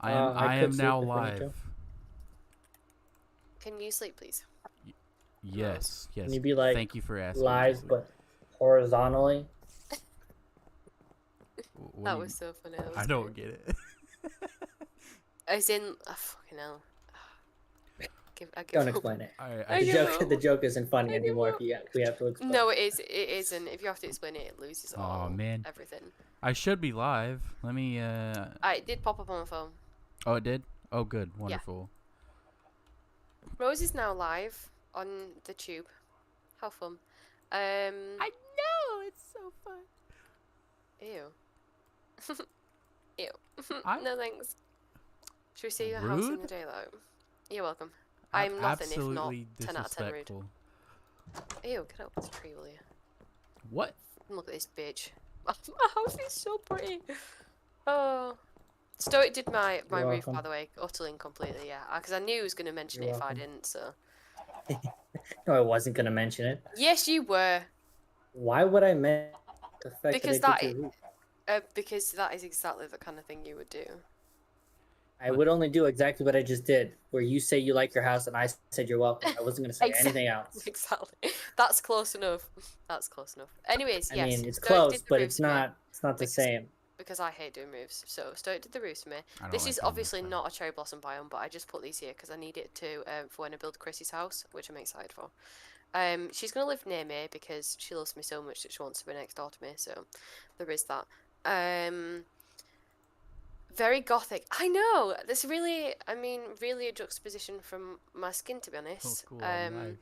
I could am sleep now if I need to. live. Can you sleep, please? Yes, yes. Can you be like Thank you for asking. live Julie. but horizontally? What That do you- was so funny. I don't get it. As in, fucking hell. I give Don't up. explain it. I The give joke, up. the joke isn't funny I give anymore. up. If we have to explain. No, it is. It isn't. If you have to explain it, it loses Aw, man. everything. I should be live. Let me. It did pop up on my phone. Oh, it did. Oh, good. Wonderful. Rose is now live on the tube. How fun. I know it's so fun. Ew. Ew. I'm No thanks. Should we see your house in rude? the daylight? You're welcome. I'm nothing if not Absolutely 10 out of 10 rude. disrespectful. Ew, get up this tree, will you? What? Look at this bitch. My house is so pretty. Oh. Stoic did my You're roof, by welcome. the way, utterly completely, yeah. Because I knew he was going to mention You're it if I welcome. didn't, so. No, I wasn't gonna mention it. Yes, you were. Why would I mention the fact Because that I did your roof? because that is exactly the kind of thing you would do. I would only do exactly what I just did, where you say you like your house and I said you're welcome. I wasn't gonna say anything else. Exactly. That's close enough. That's close enough. Anyways, I yes. mean, it's Stoic close, did the but roofs it's for me not. It's not the because- same. Because I hate doing roofs. So Stoic did the roofs for me. I don't This like is doing obviously roofs, not a cherry blossom biome, but I just put these here because I need it to for when I build Chrissy's house, which I'm excited for. She's gonna live near me because she loves me so much that she wants to be next door to me. So there is that. Very gothic. I know. That's really, really a juxtaposition from my skin, to be honest. Oh, cool. I'm live.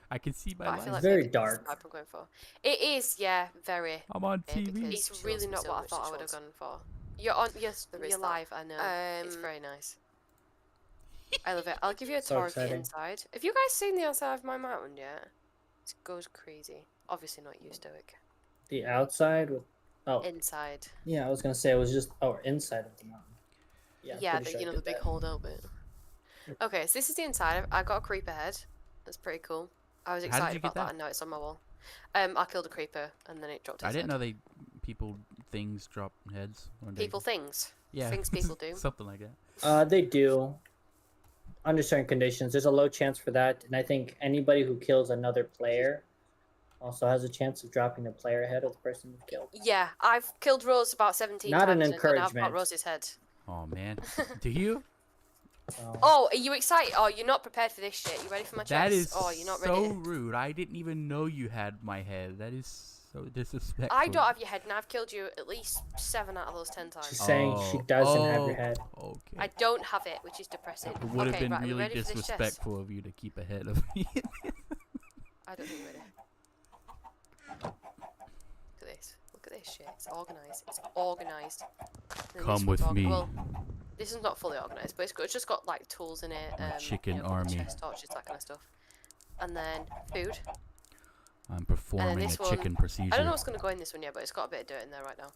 I can see my But I life. feel like Very maybe that's dark. the vibe I'm going for. It is, yeah, very. I'm on Because TV. it's really not what I thought I would have gone for. You're on, yes, you're live. I know. It's very nice. I love it. I'll give you a So tour of the exciting. inside. Have you guys seen the outside of my mountain yet? It goes crazy. Obviously not you, Stoic. The outside with. Oh, Inside. yeah. I was gonna say it was just inside of the mountain. Yeah, pretty the, sure I the did big that. holdout bit. Okay, so this is the inside. I got a creeper head. That's pretty cool. I was How did excited you about get that, that? and now it's on my wall. I killed a creeper, and then it dropped its I didn't head. know things drop heads. One day. People things. Yeah. Things people do. Something like that. They do. Under certain conditions, there's a low chance for that, and I think anybody who kills another player also has a chance of dropping the player head of the person who killed. Yeah, I've killed Rose about 17 Not an times, and I've got encouragement. Rose's head. Oh man. Do you? Oh, are you excited? Oh, you're not prepared for this shit. You ready for my chest? That is Oh, you're not so ready. rude. I didn't even know you had my head. That is so disrespectful. I don't have your head, and I've killed you at least 7 out of those 10 times. She's saying she doesn't have your head. Okay. I don't have it, which is depressing. It would have Okay, been right, are we really ready for this chest? disrespectful of you to keep ahead of me. I don't think we're ready. Look at this. Look at this shit. It's organised. It's organised. And Come this with one's me. Well, this is not fully organised, but it's just got like tools in it. My chicken little army. chest torches, that kind of stuff. And then food. I'm performing a this one- chicken procedure. I don't know what's going to go in this one yet, but it's got a bit of dirt in there right now.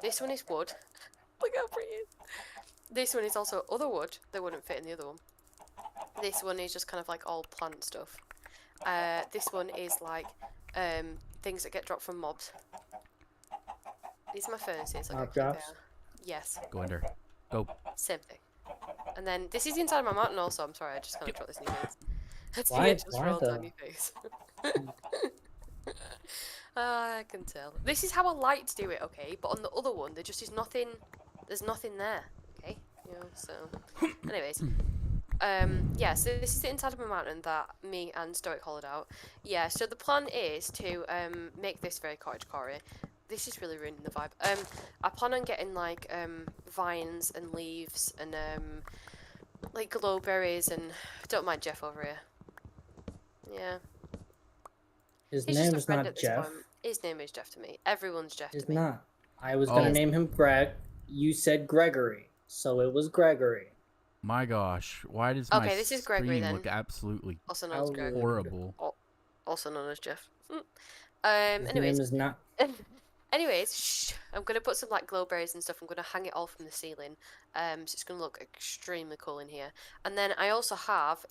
This one is wood. Look how pretty it is. This one is also other wood that wouldn't fit in the other one. This one is just kind of like all plant stuff. This one is like things that get dropped from mobs. These are my furnaces. Mob Okay, drops? yes, Go under. Go. same thing. And then this is the inside of my mountain also. I'm sorry, I just kind of dropped this in your face. That's Why- just why rolled the- down your face. I can tell. This is how I like to do it, okay? But on the other one, there just is nothing. There's nothing there, okay? You know. So, anyways, yeah. So this is the inside of my mountain that me and Stoic hollowed out. Yeah. So the plan is to make this very cottagecore. This is really ruining the vibe. I plan on getting like vines and leaves and like glowberries and don't mind Jeff over here. Yeah. His He's just name a is friend not at this Jeff. point. His name is Jeff to me. Everyone's Jeff It's to me. not. I was gonna Oh. name him Greg. You said Gregory, so it was Gregory. My gosh. Why does my Okay, this is Gregory screen then. look absolutely Also known as How Greg. rude. horrible? Also known as Jeff. His Anyways. name is not. Anyways, shh. I'm gonna put some like glowberries and stuff. I'm gonna hang it all from the ceiling. So it's gonna look extremely cool in here. And then I also have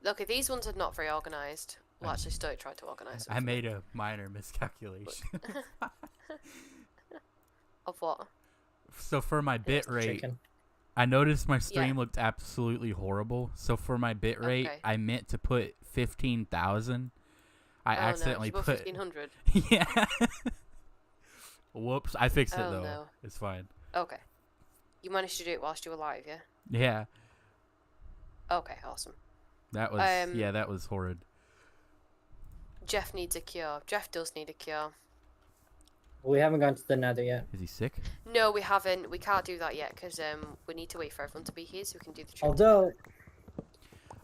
okay, these ones are not very organised. Well, actually, Stoic tried to organise them. I made a minor miscalculation. Of what? So for my bit It's rate, chicken. I noticed my stream looked absolutely horrible. So for my bit rate, I meant to put 15,000. I accidentally put put 1,500. Yeah. Whoops! I fixed it though. No. It's fine. Okay. You managed to do it whilst you were live, yeah? Yeah. Okay, awesome. That was that was horrid. Jeff needs a cure. Jeff does need a cure. We haven't gone to the Nether yet. Is he sick? No, we haven't. We can't do that yet because we need to wait for everyone to be here so we can do the trip. Although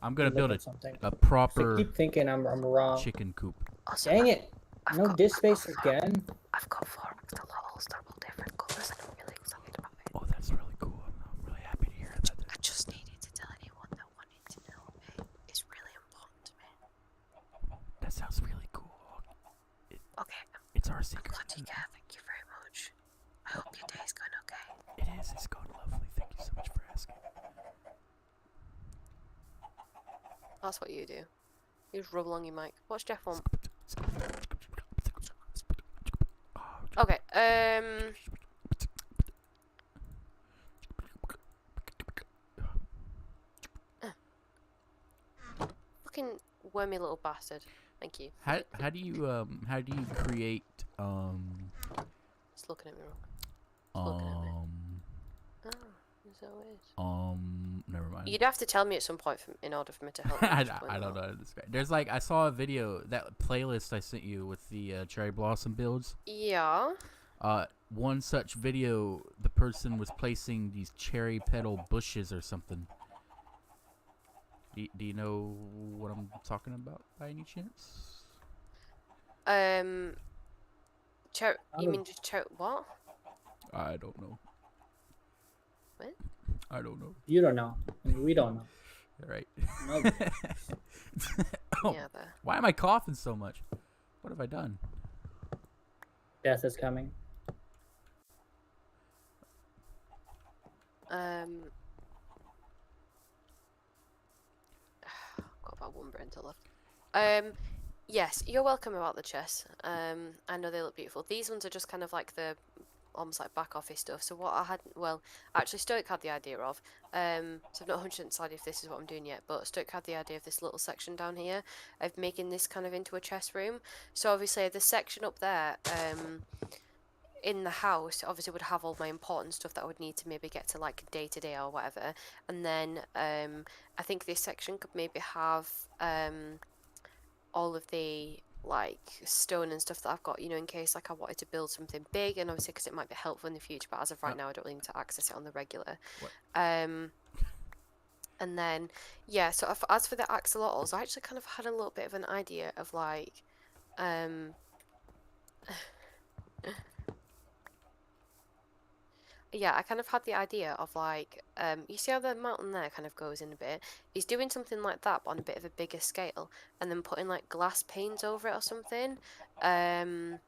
I'm gonna build a I proper keep thinking I'm wrong. chicken coop. Also, Dang it! No disk space again. I've got 4 axolotls. They're all different colours and I'm really excited about it. Oh, that's really cool. I'm really happy to hear that. I just needed to tell anyone that wanted to know. It's really important to me. That sounds really cool. Okay. It's our secret. I'm glad you care. Thank you very much. I hope your day is going okay. It is. It's going lovely. Thank you so much for asking. That's what you do. You just rub along your mic. What's Jeff want? Okay, fucking wormy little bastard. Thank you. How do you create It's looking at me wrong. Looking at me. Oh, is that what it is? Never mind. You'd have to tell me at some point in order for me to help you. I don't know how to describe. There's like I saw a video, that playlist I sent you with the cherry blossom builds. Yeah. One such video, the person was placing these cherry petal bushes or something. Do you know what I'm talking about by any chance? You mean just what? I don't know. What? I don't know. You don't know. We don't know. Right. No. Oh, Yeah, there. why am I coughing so much? What have I done? Death is coming. Got about 1 brain cell left. Yes, you're welcome about the chess. I know they look beautiful. These ones are just kind of like the almost like back office stuff. So what I had, well, actually Stoic had the idea of, so I've not 100% decided if this is what I'm doing yet, but Stoic had the idea of this little section down here of making this kind of into a chess room. So obviously the section up there, in the house obviously would have all my important stuff that I would need to maybe get to like day to day or whatever, and then I think this section could maybe have all of the like stone and stuff that I've got, you know, in case like I wanted to build something big, and obviously because it might be helpful in the future, but as of right now I don't really need to access it on the regular. And then yeah, so as for the axolotls, I actually kind of had a little bit of an idea of like yeah, I kind of had the idea of like, you see how the mountain there kind of goes in a bit? He's doing something like that, but on a bit of a bigger scale, and then putting like glass panes over it or something, and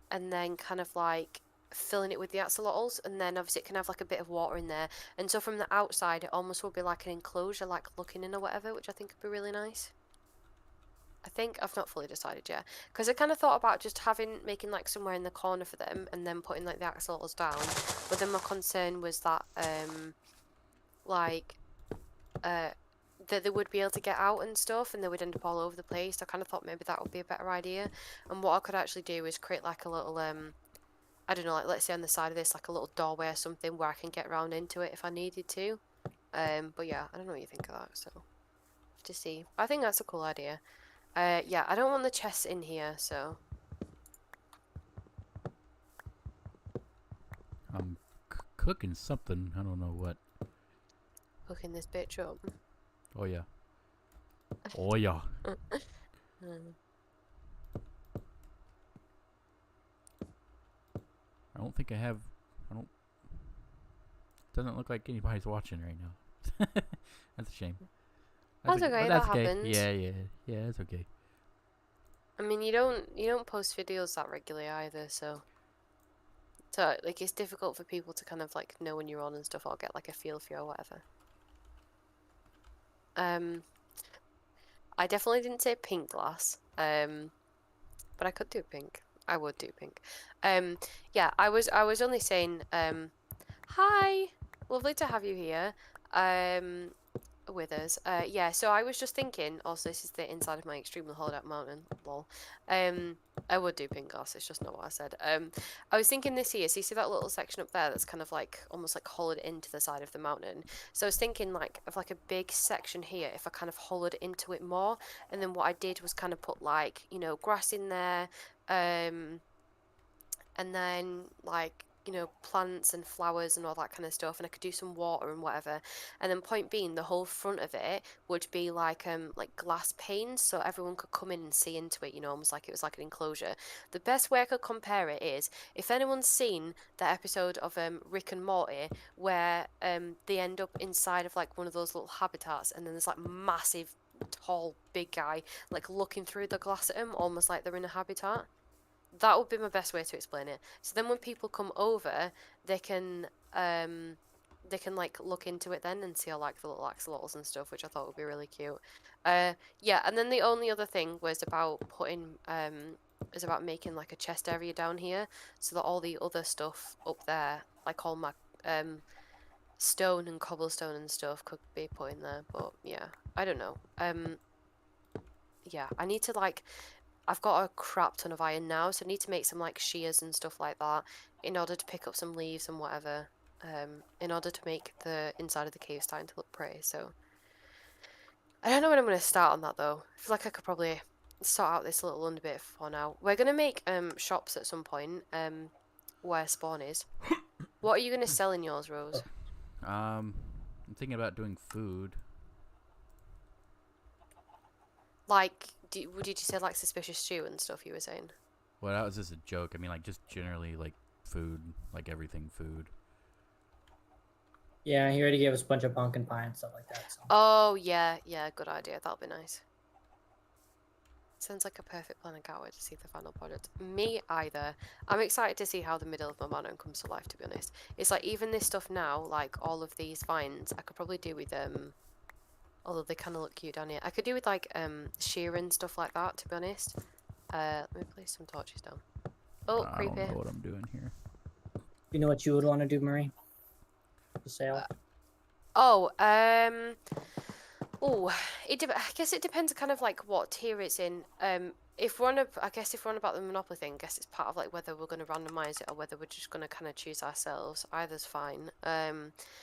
then kind of like filling it with the axolotls, and then obviously it can have like a bit of water in there, and so from the outside it almost will be like an enclosure, like looking in or whatever, which I think would be really nice. I think I've not fully decided yet, because I kind of thought about just making like somewhere in the corner for them, and then putting like the axolotls down. But then my concern was that that they would be able to get out and stuff, and they would end up all over the place. So I kind of thought maybe that would be a better idea. And what I could actually do is create like a little I don't know, like let's say on the side of this, like a little doorway or something where I can get around into it if I needed to. But yeah, I don't know what you think of that. So have to see. I think that's a cool idea. Yeah, I don't want the chests in here, so... I'm cooking something. I don't know what. Cooking this bitch up. Oh, yeah. Oh, yeah. I don't think I have... Doesn't look like anybody's watching right now. That's a shame. That's okay, that happens. Yeah, it's okay. I mean, you don't post videos that regularly either, so like it's difficult for people to kind of like know when you're on and stuff, or get like a feel for you or whatever. I definitely didn't say pink glass, but I could do pink. I would do pink. Yeah, I was only saying, hi. Lovely to have you here. With us. Yeah, so I was just thinking, also this is the inside of my extremely hollowed out mountain, lol. I would do pink glass, it's just not what I said. I was thinking this here, so you see that little section up there that's kind of like, almost like hollowed into the side of the mountain. So I was thinking like, of like a big section here, if I kind of hollowed into it more, and then what I did was kind of put like, you know, grass in there, and then like, you know, plants and flowers and all that kind of stuff, and I could do some water and whatever. And then point being, the whole front of it would be like glass panes, so everyone could come in and see into it, you know, almost like it was like an enclosure. The best way I could compare it is, if anyone's seen that episode of Rick and Morty where they end up inside of like one of those little habitats, and then there's like massive tall big guy like looking through the glass at them, almost like they're in a habitat. That would be my best way to explain it. So then when people come over, they can like look into it then and see all like the little axolotls and stuff, which I thought would be really cute. Yeah, and then the only other thing was about making like a chest area down here, so that all the other stuff up there, like all my stone and cobblestone and stuff, could be put in there. But yeah, I don't know. Yeah, I need to like, I've got a crap ton of iron now, so I need to make some like shears and stuff like that in order to pick up some leaves and whatever, in order to make the inside of the cave starting to look pretty. So I don't know when I'm going to start on that though. I feel like I could probably sort out this little under bit for now. We're going to make shops at some point, where spawn is. What are you going to sell in yours, Rose? I'm thinking about doing food. Like, did you say like suspicious stew and stuff you were saying? Well, that was just a joke. I mean, like, just generally, like, food. Like, everything food. Yeah, he already gave us a bunch of pumpkin pie and stuff like that. So. Oh, yeah, good idea. That'll be nice. Sounds like a perfect plan. I can't wait to see the final product. Me either. I'm excited to see how the middle of my mountain comes to life, to be honest. It's like, even this stuff now, like all of these vines, I could probably do with although they kind of look cute down here. I could do with like shear and stuff like that, to be honest. Let me place some torches down. Oh, I creepy. don't know what I'm doing here. You know what you would want to do, Marie? To sale? Oh, I guess it depends kind of like what tier it's in. If we're on if we're on about the Monopoly thing, I guess it's part of like whether we're going to randomize it or whether we're just going to kind of choose ourselves. Either's fine.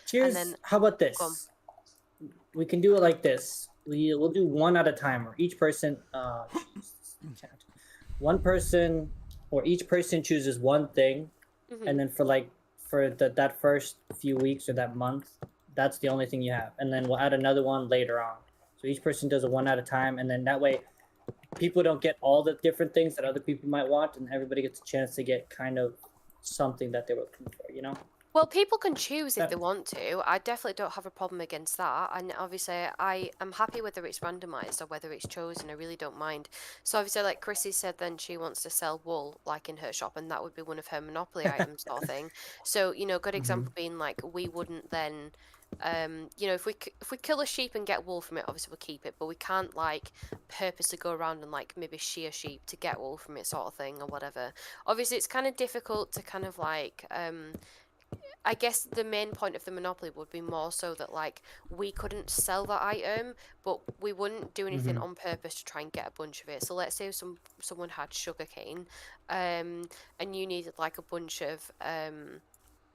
Cheers. And then, how about this? Go on. We can do it like this. We'll do one at a time, or each person. One person, or each person chooses one thing, and then for that first few weeks or that month, that's the only thing you have, and then we'll add another one later on. So each person does it one at a time, and then that way, people don't get all the different things that other people might want, and everybody gets a chance to get kind of something that they were looking for. You know. Well, people can choose if they want to. I definitely don't have a problem against that. And obviously, I am happy whether it's randomized or whether it's chosen. I really don't mind. So obviously, like Chrissy said, then she wants to sell wool, like in her shop, and that would be one of her Monopoly items, sort of thing. So, you know, good example being like, we wouldn't then, you know, if we kill a sheep and get wool from it, obviously we'll keep it, but we can't like purposely go around and like maybe shear sheep to get wool from it, sort of thing, or whatever. Obviously, it's kind of difficult to kind of like, I guess the main point of the Monopoly would be more so that like we couldn't sell that item, but we wouldn't do anything on purpose to try and get a bunch of it. So let's say someone had sugarcane, and you needed like a bunch of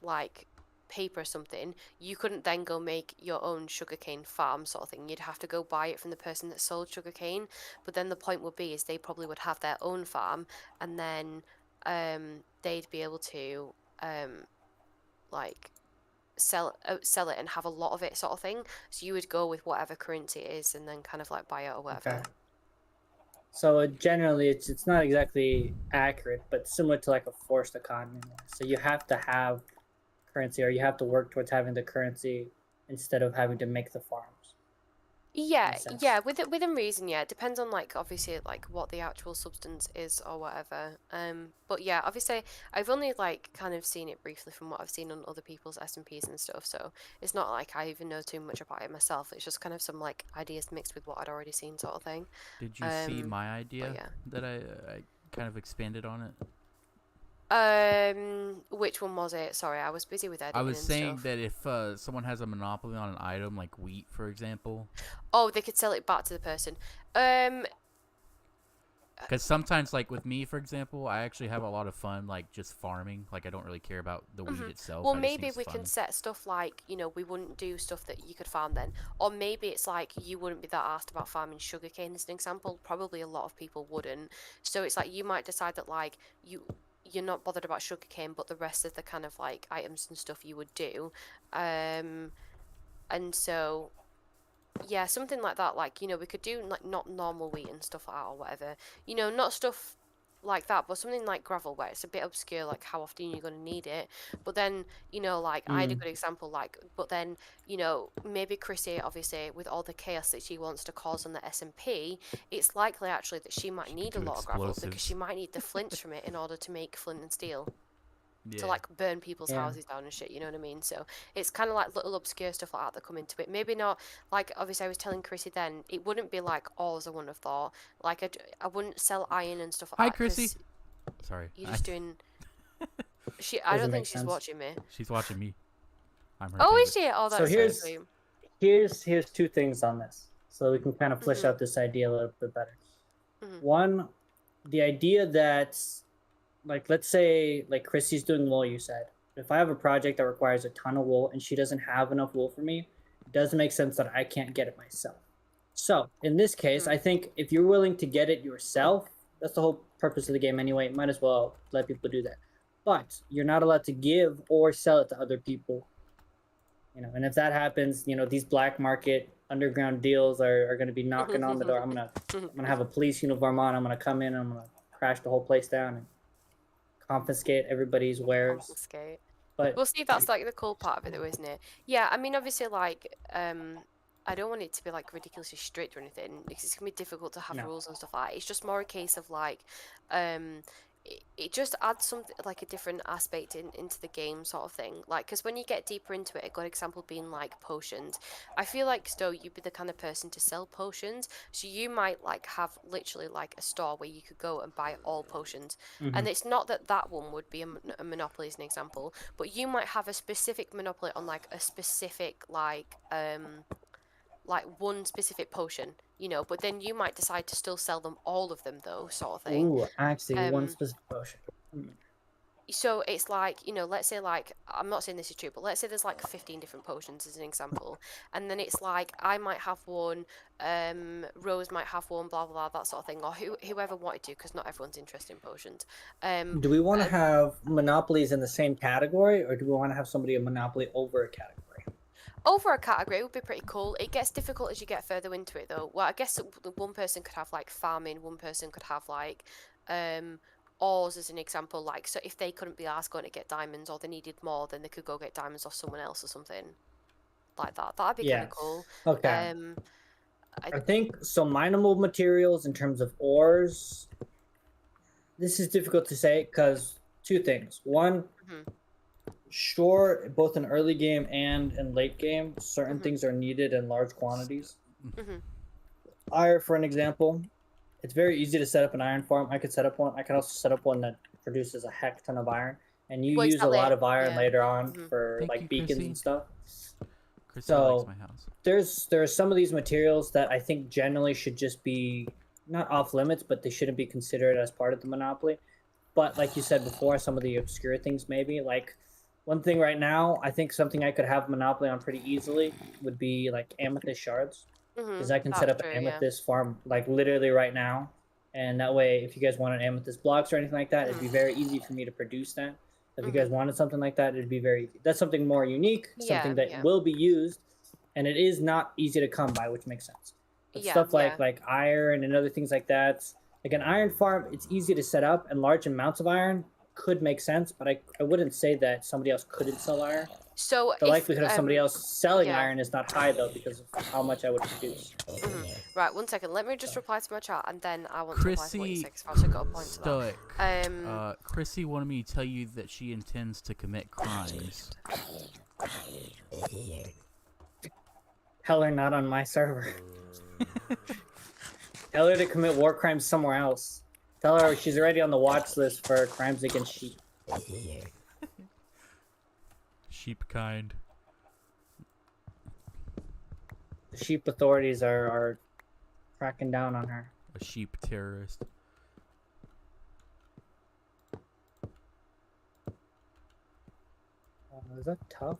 like paper or something. You couldn't then go make your own sugarcane farm, sort of thing. You'd have to go buy it from the person that sold sugarcane. But then the point would be is they probably would have their own farm, and then they'd be able to like sell it and have a lot of it, sort of thing. So you would go with whatever currency it is and then kind of like buy it or whatever. Okay. So generally, it's not exactly accurate, but similar to like a forced economy. So you have to have currency, or you have to work towards having the currency instead of having to make the farms. Yeah, within reason, yeah. It depends on like obviously like what the actual substance is or whatever. But yeah, obviously I've only like kind of seen it briefly from what I've seen on other people's SMPs and stuff, so it's not like I even know too much about it myself. It's just kind of some like ideas mixed with what I'd already seen, sort of thing. Did you see my idea that I kind of expanded on it? Which one was it? Sorry, I was busy with editing I was and saying stuff. that if someone has a monopoly on an item like wheat, for example, Oh, they could sell it back to the person. because sometimes, like with me, for example, I actually have a lot of fun, like just farming. Like I don't really care about the wheat itself. Well, I just think maybe it's we fun. can set stuff like, we wouldn't do stuff that you could farm then. Or maybe it's like you wouldn't be that asked about farming sugarcane as an example. Probably a lot of people wouldn't. So it's like you might decide that like you're not bothered about sugarcane, but the rest of the kind of like items and stuff you would do. And so yeah, something like that. Like, we could do like not normal wheat and stuff like that or whatever. Not stuff like that, but something like gravel where it's a bit obscure, like how often you're going to need it. But then, like I had a good example, like, but then, maybe Chrissy, obviously, with all the chaos that she wants to cause on the SMP, it's likely actually that she might need a do lot of gravel because explosives. she might need the flints from it in order to make flint and steel. Yeah. To like burn people's Yeah. houses down and shit, you know what I mean? So it's kind of like little obscure stuff like that come into it. Maybe not like obviously I was telling Chrissy then it wouldn't be like all as I wouldn't have thought. Like I wouldn't sell iron and stuff like Hi, that. 'Cause Chrissy. Sorry. you're just doing. I Doesn't don't make think she's sense. watching me. She's watching me. I'm her. Oh, favorite. is she? Oh, So that's here's- so sweet. Here's two things on this, so we can kind of flesh out this idea a little bit better. One, the idea that, like, let's say like Chrissy's doing wool. You said if I have a project that requires a ton of wool and she doesn't have enough wool for me, it doesn't make sense that I can't get it myself. So in this case, I think if you're willing to get it yourself, that's the whole purpose of the game anyway. Might as well let people do that. But you're not allowed to give or sell it to other people. And if that happens, these black market underground deals are going to be knocking on the door. I'm gonna have a police uniform on. I'm gonna come in and I'm gonna crash the whole place down and confiscate everybody's wares. Confiscate. But We'll see if that's like the cool part of it though, isn't it? Yeah, I mean obviously like I don't want it to be like ridiculously strict or anything because it's gonna be difficult to have No. rules and stuff like that. It's just more a case of like it just adds something like a different aspect into the game sort of thing, like because when you get deeper into it, a good example being like potions. I feel like Stowe, you'd be the kind of person to sell potions, so you might like have literally like a store where you could go and buy all potions. And it's not that one would be a monopoly as an example, but you might have a specific monopoly on like a specific like one specific potion, but then you might decide to still sell them all of them though, sort of thing. ooh, actually, one specific potion. So it's like, let's say like, I'm not saying this is true, but let's say there's like 15 different potions as an example. And then it's like, I might have one, Rose might have one, blah, blah, blah, that sort of thing. Or whoever wanted to, because not everyone's interested in potions. Do we want to have monopolies in the same category, or do we want to have somebody a monopoly over a category? Over a category would be pretty cool. It gets difficult as you get further into it though. Well, I guess one person could have like farming, one person could have like ores as an example. Like, so if they couldn't be asked going to get diamonds or they needed more, then they could go get diamonds off someone else or something like that. That'd be kind of cool. Okay. I think so. Mineable materials in terms of ores. This is difficult to say because two things. One, sure, both in early game and in late game, certain things are needed in large quantities. Iron, for an example, it's very easy to set up an iron farm. I could set up one. I could also set up one that produces a heck ton of iron, and you use a lot of iron later on for Thank like you, beacons Chrissy. and stuff. Chrissy So likes my house. there are some of these materials that I think generally should just be not off limits, but they shouldn't be considered as part of the monopoly. But like you said before, some of the obscure things maybe like. One thing right now, I think something I could have monopoly on pretty easily would be like amethyst shards, because I can set up an amethyst farm like literally right now, and that way, if you guys wanted amethyst blocks or anything like that, it'd be very easy for me to produce that. If you guys wanted something like that, it'd be very easy. That's something more unique, something that will be used, and it is not easy to come by, which makes sense. But stuff like iron and other things like that, like an iron farm, it's easy to set up, and large amounts of iron could make sense, but I wouldn't say that somebody else couldn't sell iron. So the likelihood of somebody else selling iron is not high though, because of how much I would produce. Right, 1 second. Let me just reply to my chat, and then I want Chrissy to reply to what you said, 'cause I've also got a point to Stoic. that. Chrissy wanted me to tell you that she intends to commit crimes. Tell her not on my server. Tell her to commit war crimes somewhere else. Tell her she's already on the watch list for crimes against sheep. Sheep kind. The sheep authorities are cracking down on her. A sheep terrorist. Is that tough?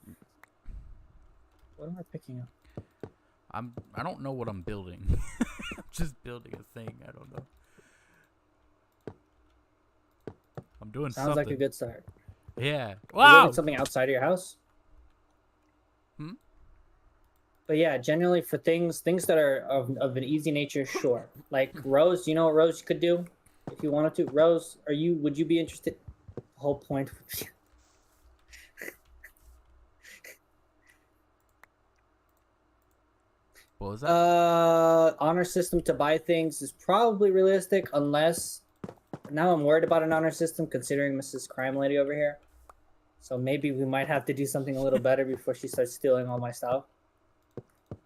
What am I picking up? I don't know what I'm building. I'm just building a thing. I don't know. I'm doing Sounds something. like a good start. Yeah. Wow. Wow. Something outside of your house. Hmm? But yeah, generally for things that are of an easy nature, sure. Like Rose, you know what Rose could do if you wanted to? Rose, would you be interested? The whole point. What was that? Honor system to buy things is probably realistic unless now I'm worried about an honor system considering Mrs. Crime Lady over here. So maybe we might have to do something a little better before she starts stealing all my stuff.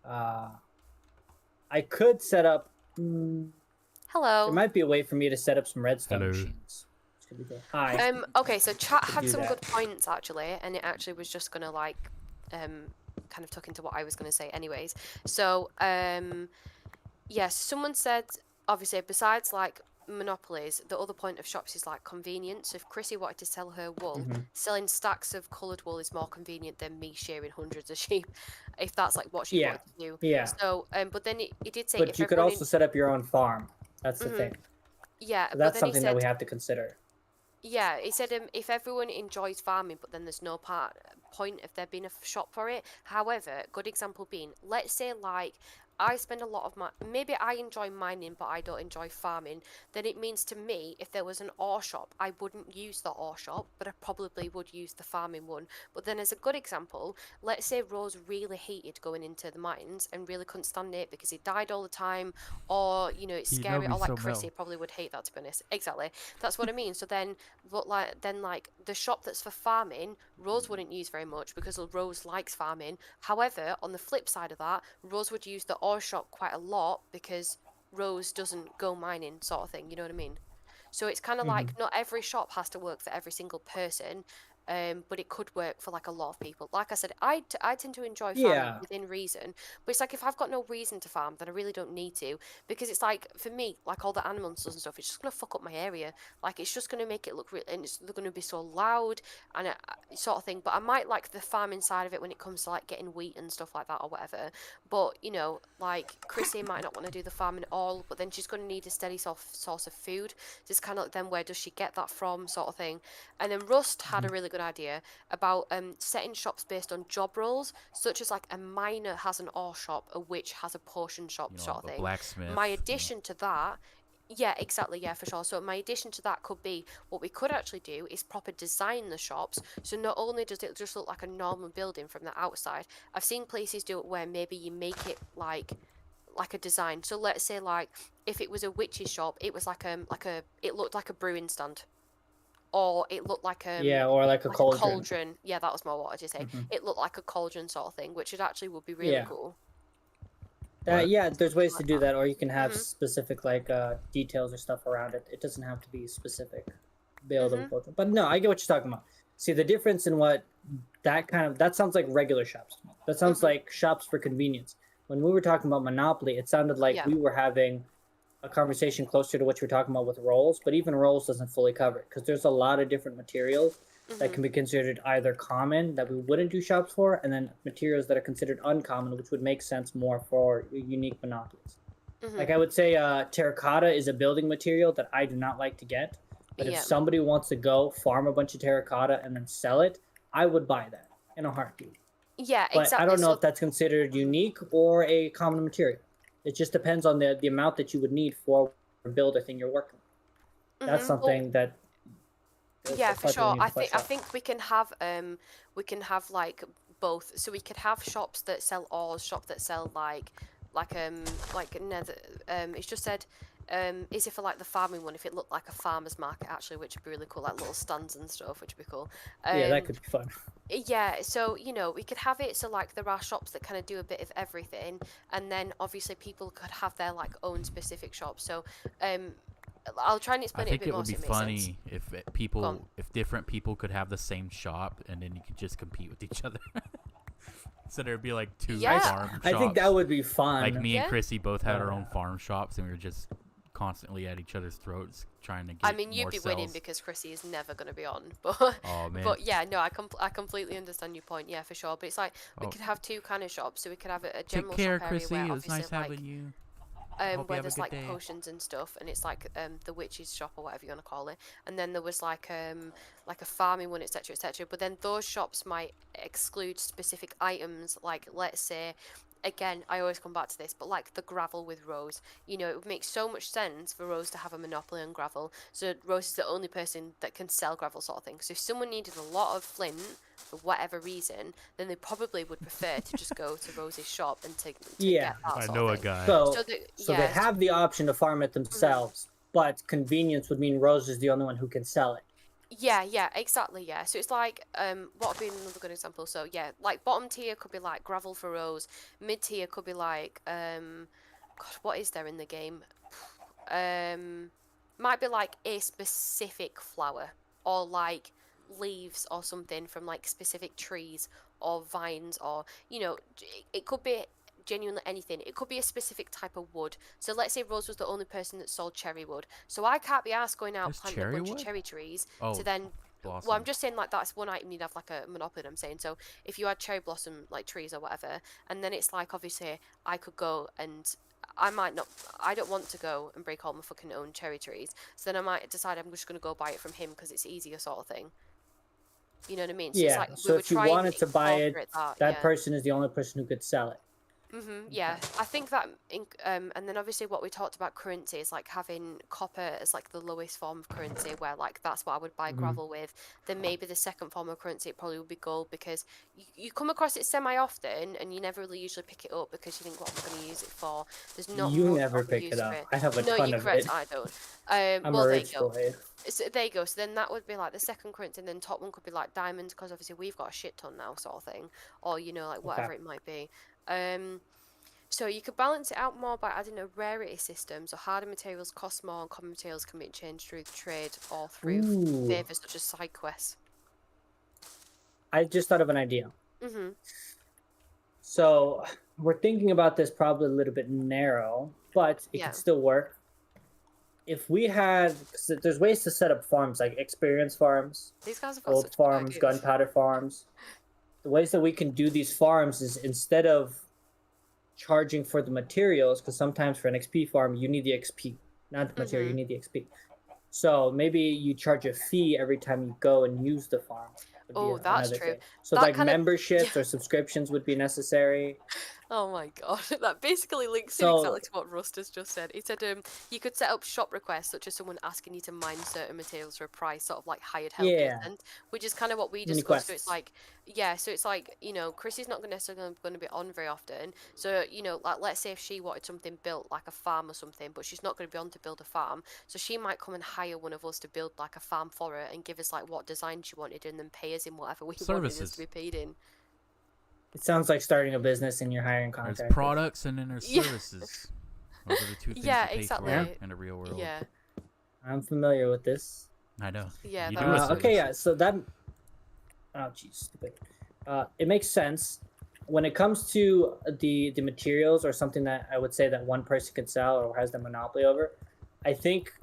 I could set up. Hello. There might be a way for me to set up some redstone Hello. machines. Which could be good. Hi. Okay, so chat had do some that. good points actually, and it actually was just gonna like, kind of tuck into what I was gonna say anyways. So, yes, someone said obviously besides like monopolies, the other point of shops is like convenience. So if Chrissy wanted to sell her wool, selling stacks of coloured wool is more convenient than me shearing hundreds of sheep, if that's like what she wanted to do. Yeah. So, but then it did say But if you could everyone also set up your own farm. That's the thing. yeah, So but that's then something he that said, we have to consider. yeah, he said if everyone enjoys farming, but then there's no point of there being a shop for it. However, good example being, let's say like I spend a lot of my, maybe I enjoy mining, but I don't enjoy farming. Then it means to me, if there was an ore shop, I wouldn't use the ore shop, but I probably would use the farming one. But then as a good example, let's say Rose really hated going into the mines and really couldn't stand it because he died all the time, or you know it's You know scary, me or like so Chrissy well. probably would hate that, to be honest. Exactly, that's what I mean. So then, but like the shop that's for farming, Rose wouldn't use very much because Rose likes farming. However, on the flip side of that, Rose would use the ore shop quite a lot because Rose doesn't go mining, sort of thing. You know what I mean? So it's kind of like not every shop has to work for every single person, but it could work for like a lot of people. Like I said, I tend to enjoy farming Yeah. within reason, but it's like if I've got no reason to farm, then I really don't need to, because it's like for me, like all the animals and stuff, it's just gonna fuck up my area. Like it's just gonna make it look real, and it's gonna be so loud and sort of thing. But I might like the farming side of it when it comes to like getting wheat and stuff like that or whatever. But you know, like Chrissy might not want to do the farming at all, but then she's gonna need a steady source of food. Just kind of like, then where does she get that from, sort of thing. And then Rust had a really good idea about setting shops based on job roles, such as like a miner has an ore shop, a witch has a potion shop, You know, sort of a thing. blacksmith. My addition to that, yeah, exactly, yeah, for sure. So my addition to that could be, what we could actually do is proper design the shops. So not only does it just look like a normal building from the outside, I've seen places do it where maybe you make it like a design. So let's say like if it was a witch's shop, it was like it looked like a brewing stand, or it looked like Yeah, or like a cauldron. Yeah, that was more what I just say. It looked like a cauldron sort of thing, which it actually would be really Yeah. cool. Yeah, there's ways to Like do that. that, or you can have specific like details or stuff around it. It doesn't have to be specific build of a cauldron. But no, I get what you're talking about. See the difference in what that sounds like regular shops to me. That sounds like shops for convenience. When we were talking about Monopoly, it sounded like we were having a conversation closer to what you were talking about with rolls, but even rolls doesn't fully cover it because there's a lot of different materials that can be considered either common that we wouldn't do shops for, and then materials that are considered uncommon, which would make sense more for unique monopolies. Like I would say terracotta is a building material that I do not like to get, but if somebody wants to go farm a bunch of terracotta and then sell it, I would buy that in a heartbeat. Yeah, But exactly. I don't know if that's considered unique or a common material. It just depends on the amount that you would need for a builder thing you're working with. That's something that. Yeah, for sure. I think we can have like both. So we could have shops that sell ores, shops that sell like nether. It's just said, is it for like the farming one? If it looked like a farmer's market actually, which would be really cool, like little stands and stuff, which would be cool. Yeah, that could be fun. Yeah, so you know we could have it so like there are shops that kind of do a bit of everything, and then obviously people could have their like own specific shops. So I'll try and I explain it a think bit it more would so be it makes sense. funny if Go on. different people could have the same shop, and then you could just compete with each other. So there'd be like two Yeah. farm shops. I think that would be fun. Like me and Yeah. Chrissy both had our own farm shops, and we were just constantly at each other's throats trying to get I mean, you'd more be sales. winning because Chrissy is never going to be on. But Oh man. but yeah, no, I completely understand your point. Yeah, for sure. But it's like we Oh. could have two kind of shops. So we could have a Take general care, shop area Chrissy. where It was obviously nice like having you. Hope you where have a there's good like day. potions and stuff, and it's like the witch's shop or whatever you want to call it. And then there was like a farming one, etc., etc. But then those shops might exclude specific items, like let's say. Again, I always come back to this, but like the gravel with Rose, you know, it would make so much sense for Rose to have a monopoly on gravel. So Rose is the only person that can sell gravel, sort of thing. So if someone needed a lot of flint for whatever reason, then they probably would prefer to just go to Rose's shop and to Yeah. get that I sort know of a thing. guy. So they they have the option to farm it themselves, but convenience would mean Rose is the only one who can sell it. Yeah, exactly, yeah. So it's like, what would be another good example? So yeah, like bottom tier could be like gravel for Rose, mid tier could be like, God, what is there in the game? Might be like a specific flower, or like leaves or something from like specific trees or vines, or you know, it could be genuinely anything. It could be a specific type of wood. So let's say Rose was the only person that sold cherry wood. So I can't be asked going out There's planting a cherry bunch wood? of cherry trees Oh, to then. blossom. Well, I'm just saying like that's one item you'd have like a monopoly. I'm saying so if you had cherry blossom like trees or whatever, and then it's like obviously I could go and I might not. I don't want to go and break all my fucking own cherry trees. So then I might decide I'm just gonna go buy it from him because it's easier, sort of thing. You know what I mean? So Yeah. it's like So we if you try and wanted to buy it, incorporate that, that yeah. person is the only person who could sell it. Yeah, I think that, and then obviously what we talked about currency is like having copper as like the lowest form of currency, where like that's what I would buy gravel with. Then maybe the second form of currency it probably would be gold, because you come across it semi often and you never really usually pick it up because you think, what am I going to use it for? There's not You much never of a pick use it for up. it. I have a No, ton you're of correct. it. I don't. I'm Well, a there rich you go. boy. So there you go. So then that would be like the second currency, and then top one could be like diamonds, because obviously we've got a shit ton now, sort of thing, or you know, like whatever it might be. So you could balance it out more by adding a rarity system. So harder materials cost more, and common materials can be exchanged through the trade or through Ooh. favors such as side quests. I just thought of an idea. Mhm. So we're thinking about this probably a little bit narrow, but it Yeah. could still work. If we had, 'cause there's ways to set up farms like experience farms, These guys have got gold such good farms, ideas. gunpowder farms. The ways that we can do these farms is instead of charging for the materials, because sometimes for an XP farm you need the XP, not the material, you need the XP. So maybe you charge a fee every time you go and use the farm. Would be Oh, that's another true. thing. So That like kind of- memberships or subscriptions would be necessary. Oh my god, that basically links in So- exactly to what Rust has just said. He said you could set up shop requests, such as someone asking you to mine certain materials for a price, sort of like hired help in Yeah. a sense, which is kind of what we Mini discussed. So it's quests. like, yeah, so it's like, you know, Chrissy's not necessarily going to be on very often. So, you know, like let's say if she wanted something built, like a farm or something, but she's not going to be on to build a farm, so she might come and hire one of us to build like a farm for her and give us like what design she wanted, and then pay us in whatever we wanted us to be paid in. It sounds like starting a business and you're hiring There's contractors. products and then there's Yeah. services. Those are the two things Yeah, you pay exactly. for in the real world. Yeah, I'm familiar with this. I know. Yeah, You that do a was- service. Okay, yeah. So that. Oh, jeez, stupid. It makes sense when it comes to the materials or something that I would say that one person could sell or has the monopoly over. I think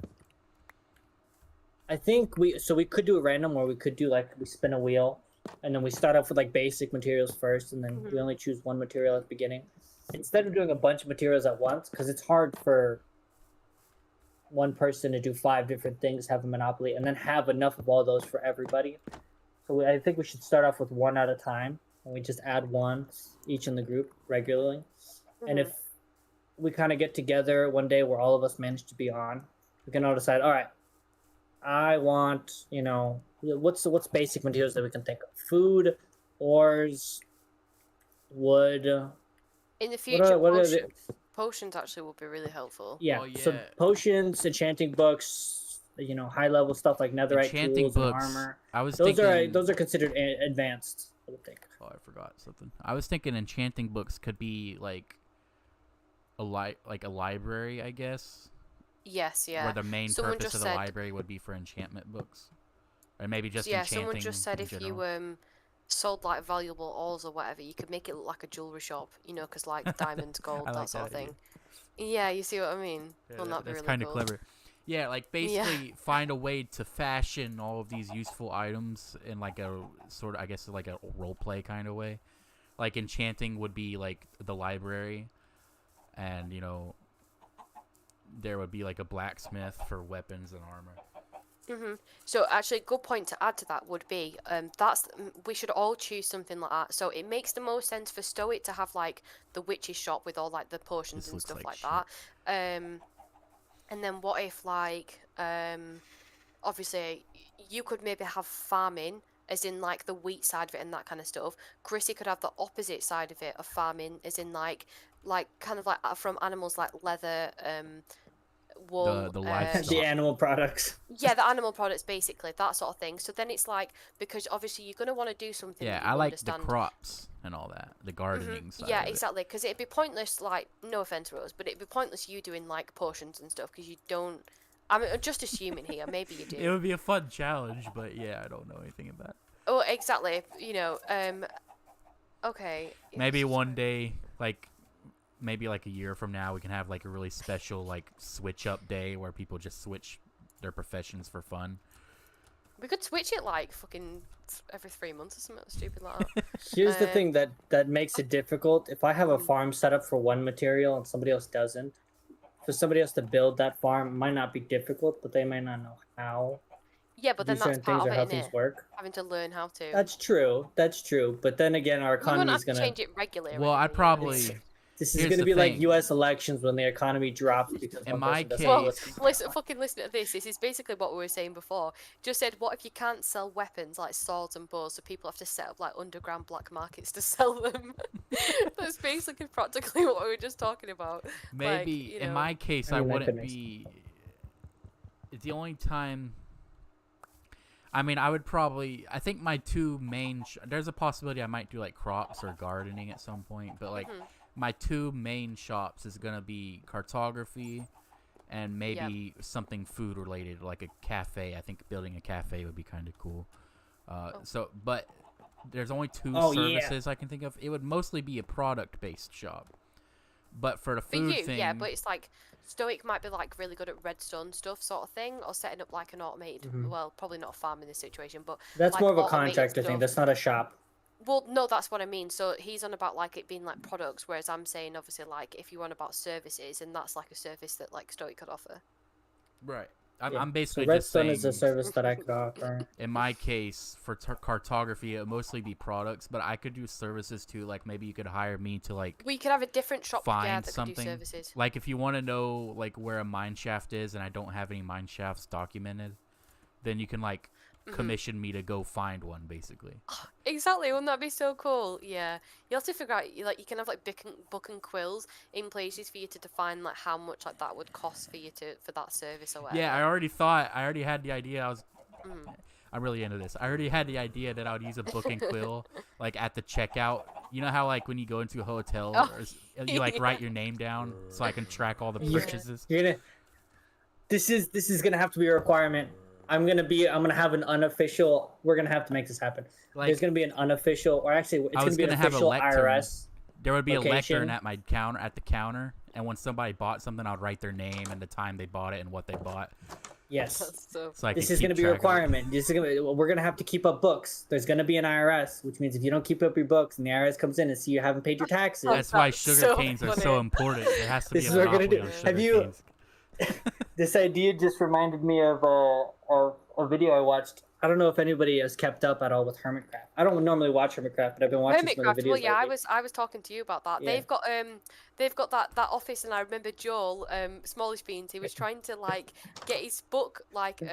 we could do it random, or we could do like we spin a wheel, and then we start off with like basic materials first, and then we only choose one material at the beginning, instead of doing a bunch of materials at once, because it's hard for one person to do 5 different things, have a monopoly, and then have enough of all those for everybody. So I think we should start off with one at a time, and we just add one each in the group regularly. And if we kind of get together one day where all of us manage to be on, we can all decide, all right, I want, you know, what's basic materials that we can think of? Food, ores, wood. in the future, what are the, potions actually would be really helpful. yeah, Oh, so yeah. potions, enchanting books, you know, high level stuff like netherite Enchanting tools books. and armor. I was Those thinking. are considered advanced, I would think. Oh, I forgot something. I was thinking enchanting books could be like a library, I guess. Yes, yeah. Where the main Someone purpose just of the said- library would be for enchantment books, or maybe just yeah, enchanting. someone just said in if general. you sold like valuable ores or whatever, you could make it look like a jewelry shop, you know, because like diamonds, gold, I that like sort of that thing. Yeah, you see what I mean? Yeah, Wouldn't that be that's really kind of cool? clever. Yeah, like Yeah. basically find a way to fashion all of these useful items in like a sort of, I guess, like a role play kind of way. Like enchanting would be like the library, and you know, there would be like a blacksmith for weapons and armor. So actually, a good point to add to that would be we should all choose something like that. So it makes the most sense for Stoic to have like the witch's shop with all like the potions This and looks stuff like like shit. that. And then what if like obviously you could maybe have farming as in like the wheat side of it and that kind of stuff. Chrissy could have the opposite side of it of farming as in like kind of like from animals like leather, wool, The livestock. The animal products. yeah, the animal products basically, that sort of thing. So then it's like, because obviously you're going to want to do something Yeah, that you I like understand. the crops and all that, the gardening side. Yeah, of it. exactly, because it'd be pointless, like, no offense, Rose, but it'd be pointless you doing like potions and stuff because you don't. I mean, I'm just assuming here, maybe you do. It would be a fun challenge, but yeah, I don't know anything about it. Oh, exactly. You know, okay. Maybe one day, like maybe like a year from now, we can have like a really special like switch up day where people just switch their professions for fun. We could switch it like fucking every 3 months or something stupid like that. Here's the thing that makes it difficult. If I have a farm set up for one material and somebody else doesn't, for somebody else to build that farm, it might not be difficult, but they might not know how Yeah, to but do then that's certain things part or of how it, things innit? work. Having to learn how to. That's true. That's true. But then again, our We wouldn't economy have is to gonna. change it regularly. Well, I'd probably. This is Here's gonna the be like thing. U.S. elections when the economy drops because In one my person doesn't Well, know what's listen to this. This is basically what we were saying before. Just said, what if you can't sell weapons like swords and bows, so people have to set up like underground black markets to sell them? That's basically practically what we were just talking about. Maybe like, you in know. my case, I I mean, that wouldn't could make be. It's the only time. I mean, I would probably. I think my two main. There's a possibility I might do like crops or gardening at some point, but like my two main shops is gonna be cartography, and maybe something food related, like a cafe. I think building a cafe would be kind of cool. So, but there's only two services I can think of. It would mostly be a product-based shop. But for the For food you, thing, yeah, but it's like Stoic might be like really good at redstone stuff, sort of thing, or setting up like an automated. Well, probably not a farm in this situation, but That's like more of a automated contractor thing. stuff. That's not a shop. Well, no, that's what I mean. So he's on about like it being like products, whereas I'm saying obviously like if you're on about services, and that's like a service that like Stoic could offer. right? Yeah. I'm basically So just saying. Redstone is a service that I could offer. In my case, for cartography, it would mostly be products, but I could do services too. Like maybe you could hire me to like We could have a different shop find that something. could do services. Like if you want to know like where a mine shaft is, and I don't have any mine shafts documented, then you can like commission me to go find one, basically. Exactly, wouldn't that be so cool? Yeah, you have to figure out like you can have like book and quills in places for you to define like how much like that would cost for you for that service or whatever. Yeah, I already had the idea. I'm really into this. I already had the idea that I would use a book and quill like at the checkout. You know how like when you go into a hotel, you like write your name down so I can track all the purchases. This is gonna have to be a requirement. I'm gonna have an unofficial. We're gonna have to make this happen. Like, There's gonna be an unofficial, or actually, it's I was gonna be an gonna have a official lectern. IRS. There would be a lectern location. at my at the counter, and when somebody bought something, I'd write their name and the time they bought it and what they bought. Yes. So So I This could is keep going to be a track of it. requirement. We're going to have to keep up books. There's going to be an IRS, which means if you don't keep up your books and the IRS comes in and see you haven't paid your taxes, That's why That's sugar so canes are funny. so important. There has to be This a is what we're gonna monopoly do. on Have sugar you- canes. this idea just reminded me of a video I watched. I don't know if anybody has kept up at all with Hermitcraft. I don't normally watch Hermitcraft, but I've been watching some of the Hermitcraft, videos. well, yeah, lately. I was talking to you about that. Yeah. They've got that office, and I remember Joel, Smallish Beans, he was trying to like get his book like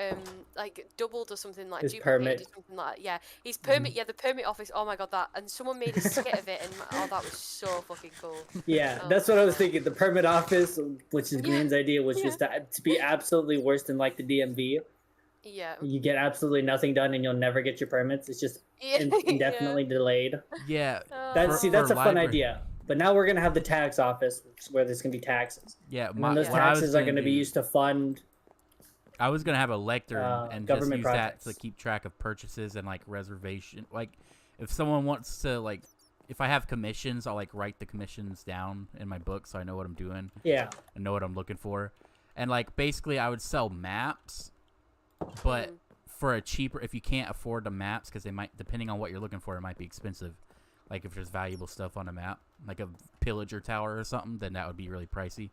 doubled or something, like His duplicated permit. or something like that. Yeah, his permit, yeah, the permit office. Oh my god, that, and someone made a skit of it, and oh, that was so fucking cool. Yeah, Oh. that's what I was thinking. The permit office, which is Yeah. Green's idea, was Yeah. just to be absolutely worse than like the DMV. Yeah. You get absolutely nothing done, and you'll never get your permits. It's just Yeah. indefinitely delayed. Yeah, Oh. That's For a fun library- idea. But now we're gonna have the tax office where there's gonna be taxes. Yeah, And then those taxes are gonna be used to fund. I was gonna have a lectern and just government use projects. that to keep track of purchases and like reservation. Like, if someone wants to like, if I have commissions, I'll like write the commissions down in my book so I know what I'm doing. Yeah. And know what I'm looking for. And like basically, I would sell maps, but for a cheaper. If you can't afford the maps, because they might, depending on what you're looking for, it might be expensive. Like if there's valuable stuff on a map, like a pillager tower or something, then that would be really pricey.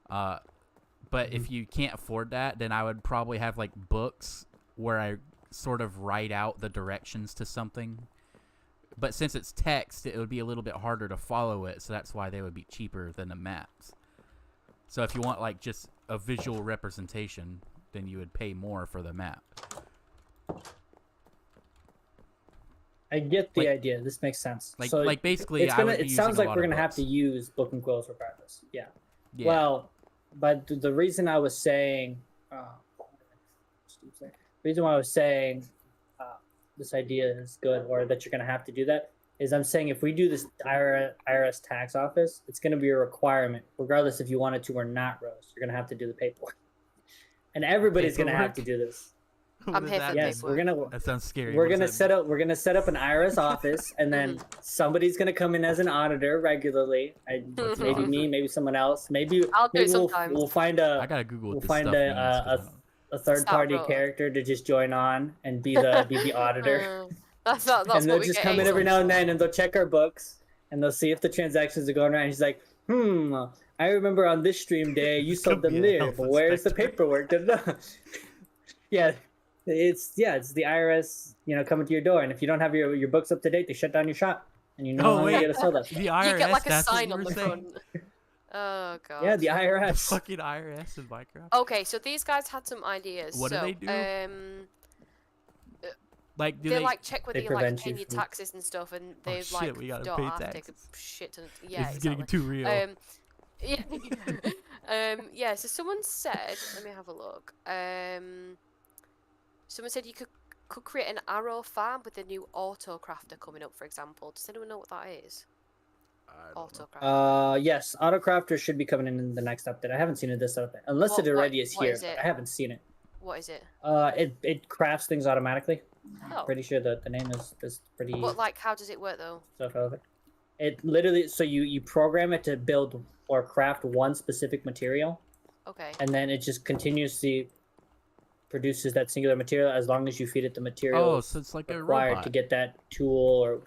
But if you can't afford that, then I would probably have like books where I sort of write out the directions to something. But since it's text, it would be a little bit harder to follow it, so that's why they would be cheaper than the maps. So if you want like just a visual representation, then you would pay more for the map. I get the idea. This makes sense. Like, so like basically, it's gonna, I would be it sounds using a like lot we're of gonna have books. to use book and quills regardless. Yeah. Yeah. Well, but the reason I was saying, reason why I was saying this idea is good, or that you're gonna have to do that, is I'm saying if we do this IRS tax office, it's gonna be a requirement, regardless if you wanted to or not, Rose. You're gonna have to do the paperwork, and everybody's gonna have to do this. I'm here for Yes, we're gonna. That sounds scary. We're What does gonna that set up. We're gonna set up an IRS office, and then somebody's gonna come in as an auditor regularly. Maybe me, maybe someone else. Maybe I'll do it maybe sometimes. we'll find mean? a I gotta Google what we'll this find stuff means, 'cause a third party Stop, bro. character to just join on and be the auditor. That's And what they'll we just get come in every Hazel. now and then, and they'll check our books, and they'll see if the transactions are going right. And he's like, I remember on this stream day you sold Could them be a there, health but where's the inspector. paperwork? Yeah. It's the IRS, coming to your door, and if you don't have your books up to date, they shut down your shop, and you no longer get to sell them. The IRS. You get like a that's what sign you on were the saying? front. Oh god. Yeah, the IRS. Fucking IRS in Minecraft. Okay, so these guys had some ideas. What do so, they do? Like, do they they like check whether They you're like prevent paying you your from- taxes and stuff, and they shit, like we gotta don't pay have to take taxes. a shit ton. Yeah, This is getting exactly. too real. Yeah. Yeah. So someone said, let me have a look. Someone said you could create an arrow farm with the new auto crafter coming up, for example. Does anyone know what that is? Auto crafter. Yes, Autocrafter should be coming in the next update. I haven't seen it this update, unless it already is what here. is it? But I haven't seen it. What is it? It crafts things automatically. Oh. Pretty sure the name is pretty. But like, how does it work though? Self-relevant. It literally, so you program it to build or craft one specific material, Okay. and then it just continuously produces that singular material as long as you feed it the material Oh, so it's like a required robot. to get that tool. Or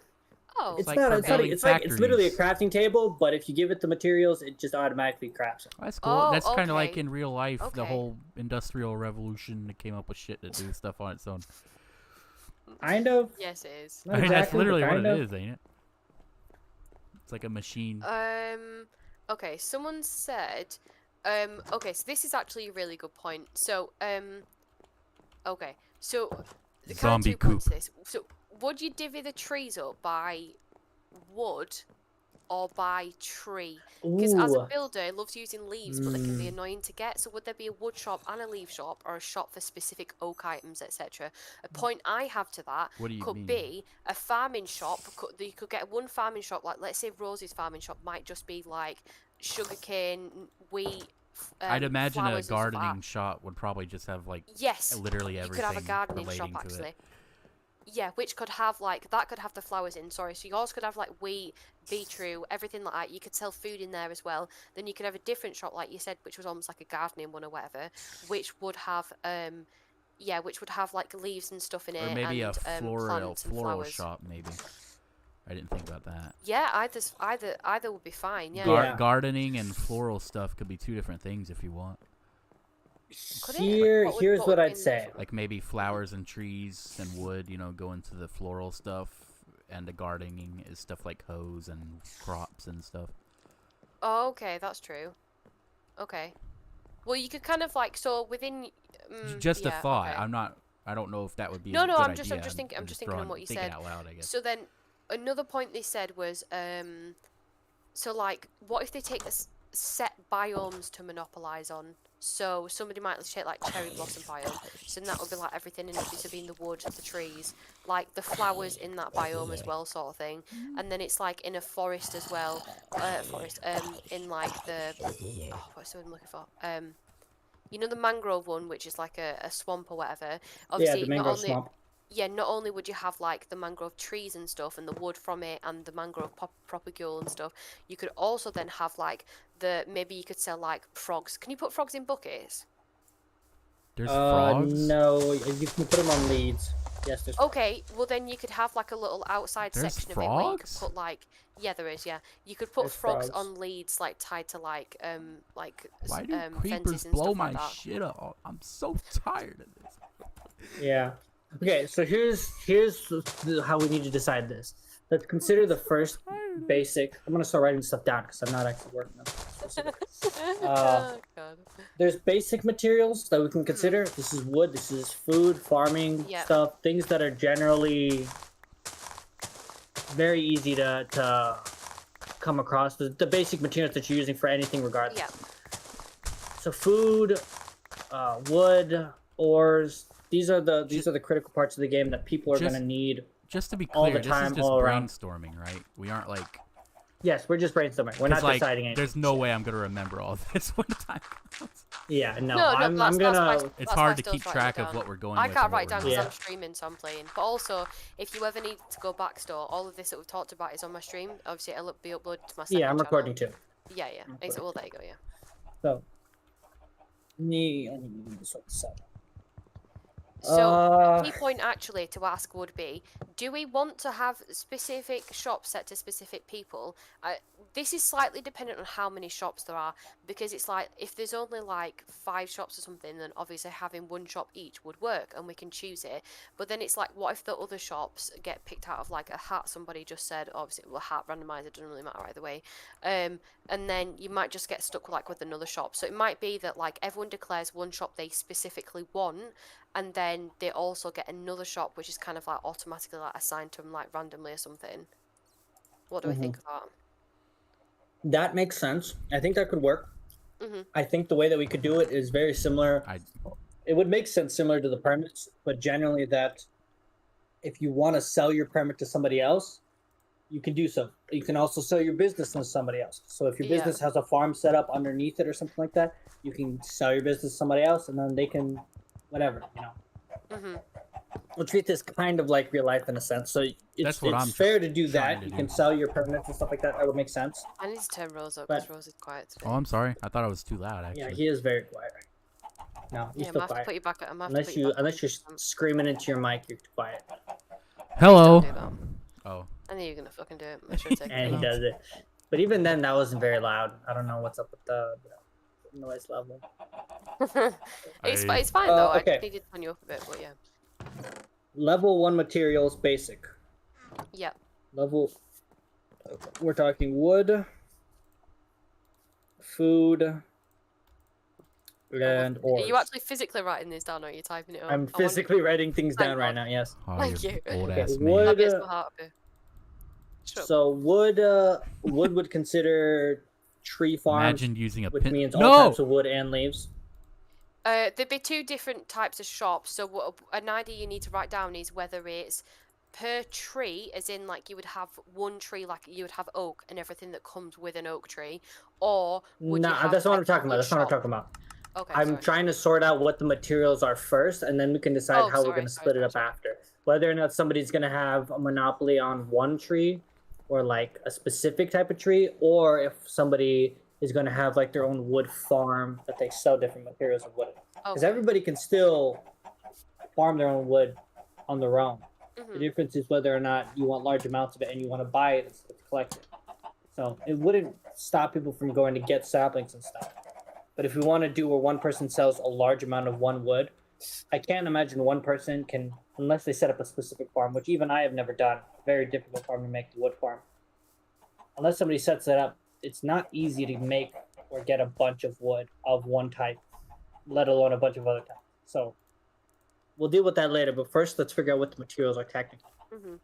Oh. it's like not. for It's not. building It's literally a factories. crafting table, but if you give it the materials, it just automatically crafts it. That's cool. Oh, That's kind of like okay. in real life, the Okay. whole industrial revolution that came up with shit that do stuff on its own. Kind of. Yes, it is. Not I mean, that's exactly, but literally what kind it of. is, ain't it? It's like a machine. Okay, someone said, okay, so this is actually a really good point. So, okay, so the kind of Zombie 2 points Coop. to this. So, would you divvy the trees up by wood or by tree? Because as a Ooh. builder, I love using leaves, but they can be annoying to get. So, would there be a wood shop and a leaf shop, or a shop for specific oak items, etc.? A point I have to that What do you could mean? be a farming shop. You could get one farming shop, like let's say Rosie's farming shop might just be like sugarcane, wheat. I'd imagine a flowers and stuff like that. gardening shop would probably just have like Yes, literally you everything could have a gardening shop relating to actually. it. Yeah, which could have like that could have the flowers in. Sorry, so yours could have like wheat, beetroot, everything like that. You could sell food in there as well. Then you could have a different shop, like you said, which was almost like a gardening one or whatever, which would have which would have like leaves and stuff in it. Or maybe and, a plants and floral flowers. shop, maybe. I didn't think about that. Yeah, either would be fine. Yeah. Yeah. Gardening and floral stuff could be two different things if you want. Could it? Here's what what would I'd be say. different? Like maybe flowers and trees and wood, go into the floral stuff, and the gardening is stuff like hoes and crops and stuff. Oh, okay, that's true. Okay. Well, you could kind of like within. Just a yeah, thought. okay. I don't know if that would be. No, a no, good I'm just idea. thinking. I'm just thinking throwing- on what you thinking said. out loud, I guess. So then, another point they said was, so like, what if they take this? set biomes to monopolize on. So somebody might take like cherry blossom biome, so then that would be like everything in it to be in the wood, the trees, like the flowers in that biome as well, sort of thing. And then it's like in a forest as well, in like the what's the word I'm looking for? You know the mangrove one, which is like a swamp or whatever. Yeah, Obviously, the mangrove swamp. yeah, not only would you have like the mangrove trees and stuff and the wood from it and the mangrove propagule and stuff, you could also then have like maybe you could sell like frogs. Can you put frogs in buckets? There's frogs. No, you can put them on leads. Yes, there's. Okay, well then you could have like a little outside There's section of it where you could frogs? put like there is, yeah. You could put There's frogs frogs. on leads like tied to like Why do fences creepers and blow stuff my like that. shit up? I'm so tired of this. Yeah. Okay, so here's how we need to decide this. Let's consider the first basic. I'm gonna start writing stuff down because I'm not actually working on this. Oh god. There's basic materials that we can consider. This is wood. This is food, farming Yep. stuff. Things that are generally very easy to come across. The basic materials that you're using for anything, regardless. Yeah. So food, wood, ores. These are the critical parts of the game that people are Just- gonna need. Just to be All clear, the this time, is just all around. brainstorming, right? We aren't like. Yes, we're just brainstorming. We're not 'cause, like, deciding anything. there's no way I'm gonna remember all this when the time comes. Yeah, no. No, I'm that's gonna. why- It's that's hard why I to still keep write it track of down. what we're going I with. can't and write what down we're because not. I'm streaming, so I'm playing. But also, if you ever need to go back store, all of this that we've talked about is on my stream. Obviously, it'll be uploaded to my second Yeah, I'm channel. recording too. Yeah, yeah. Well, there you go, yeah. So, I need to sort this out. So, Uh, a key point actually to ask would be, do we want to have specific shops set to specific people? This is slightly dependent on how many shops there are, because it's like, if there's only like 5 shops or something, then obviously having one shop each would work and we can choose it. But then it's like, what if the other shops get picked out of like a hat? Somebody just said, obviously, well, hat randomizer doesn't really matter either way. And then you might just get stuck like with another shop. So it might be that like everyone declares one shop they specifically want, and then they also get another shop which is kind of like automatically like assigned to them like randomly or something. What do we think of that? that makes sense. I think that could work. Mhm. I think the way that we could do it is very similar. It would make sense similar to the permits, but generally that if you want to sell your permit to somebody else, you can do so. You can also sell your business to somebody else. So if your Yeah. business has a farm set up underneath it or something like that, you can sell your business to somebody else, and then they can, whatever, you know. Mhm. We'll treat this kind of like real life in a sense. So That's what I'm fair to do trying that. to You do. can sell your permits and stuff like that. That would make sense. I need to turn Rose up But- because Rose is quiet today. Oh, I'm sorry. I thought I was too loud. Actually. Yeah, he is very quiet. No, he's Yeah, I'm still gonna have to quiet. put you back. I'm gonna have to Unless put you back unless you're on. screaming into your mic, you're quiet. Hello. Don't do that. Oh. I knew you were gonna fucking do it. I should take And it. he does it. But even then, that wasn't very loud. I don't know what's up with the noise level. It's fine though. I okay. just needed to turn you up a bit, but yeah. Level 1 materials, basic. Yeah. We're talking wood, food, and ores. Are you actually physically writing this down or are you typing it up? I'm physically writing things Thank down right God. now, yes. Oh, Thank you you. old Okay, ass wood- man. That makes my heart happy. Shut up. So wood would consider tree farms, Imagine using a which pin. means all No. types of wood and leaves. There'd be 2 different types of shops. So an idea you need to write down is whether it's per tree, as in like you would have one tree, like you would have oak and everything that comes with an oak tree, or would you Nah, have, that's not what I'm like, talking about. one That's not what I'm shop? talking about. Okay, I'm sorry. trying to sort out what the materials are first, and then we can decide Oh, how we're sorry, going to sorry, split it up sorry. after. Whether or not somebody's going to have a monopoly on one tree, or like a specific type of tree, or if somebody is going to have like their own wood farm that they sell different materials of wood. Because Okay. everybody can still farm their own wood on their own. The Mhm. difference is whether or not you want large amounts of it and you want to buy it instead of collect it. So it wouldn't stop people from going to get saplings and stuff. But if we want to do where one person sells a large amount of one wood, I can't imagine one person can, unless they set up a specific farm, which even I have never done. Very difficult farm to make the wood farm. Unless somebody sets it up, it's not easy to make or get a bunch of wood of one type, let alone a bunch of other types. So we'll deal with that later, but first let's figure out what the materials are technically. Mhm.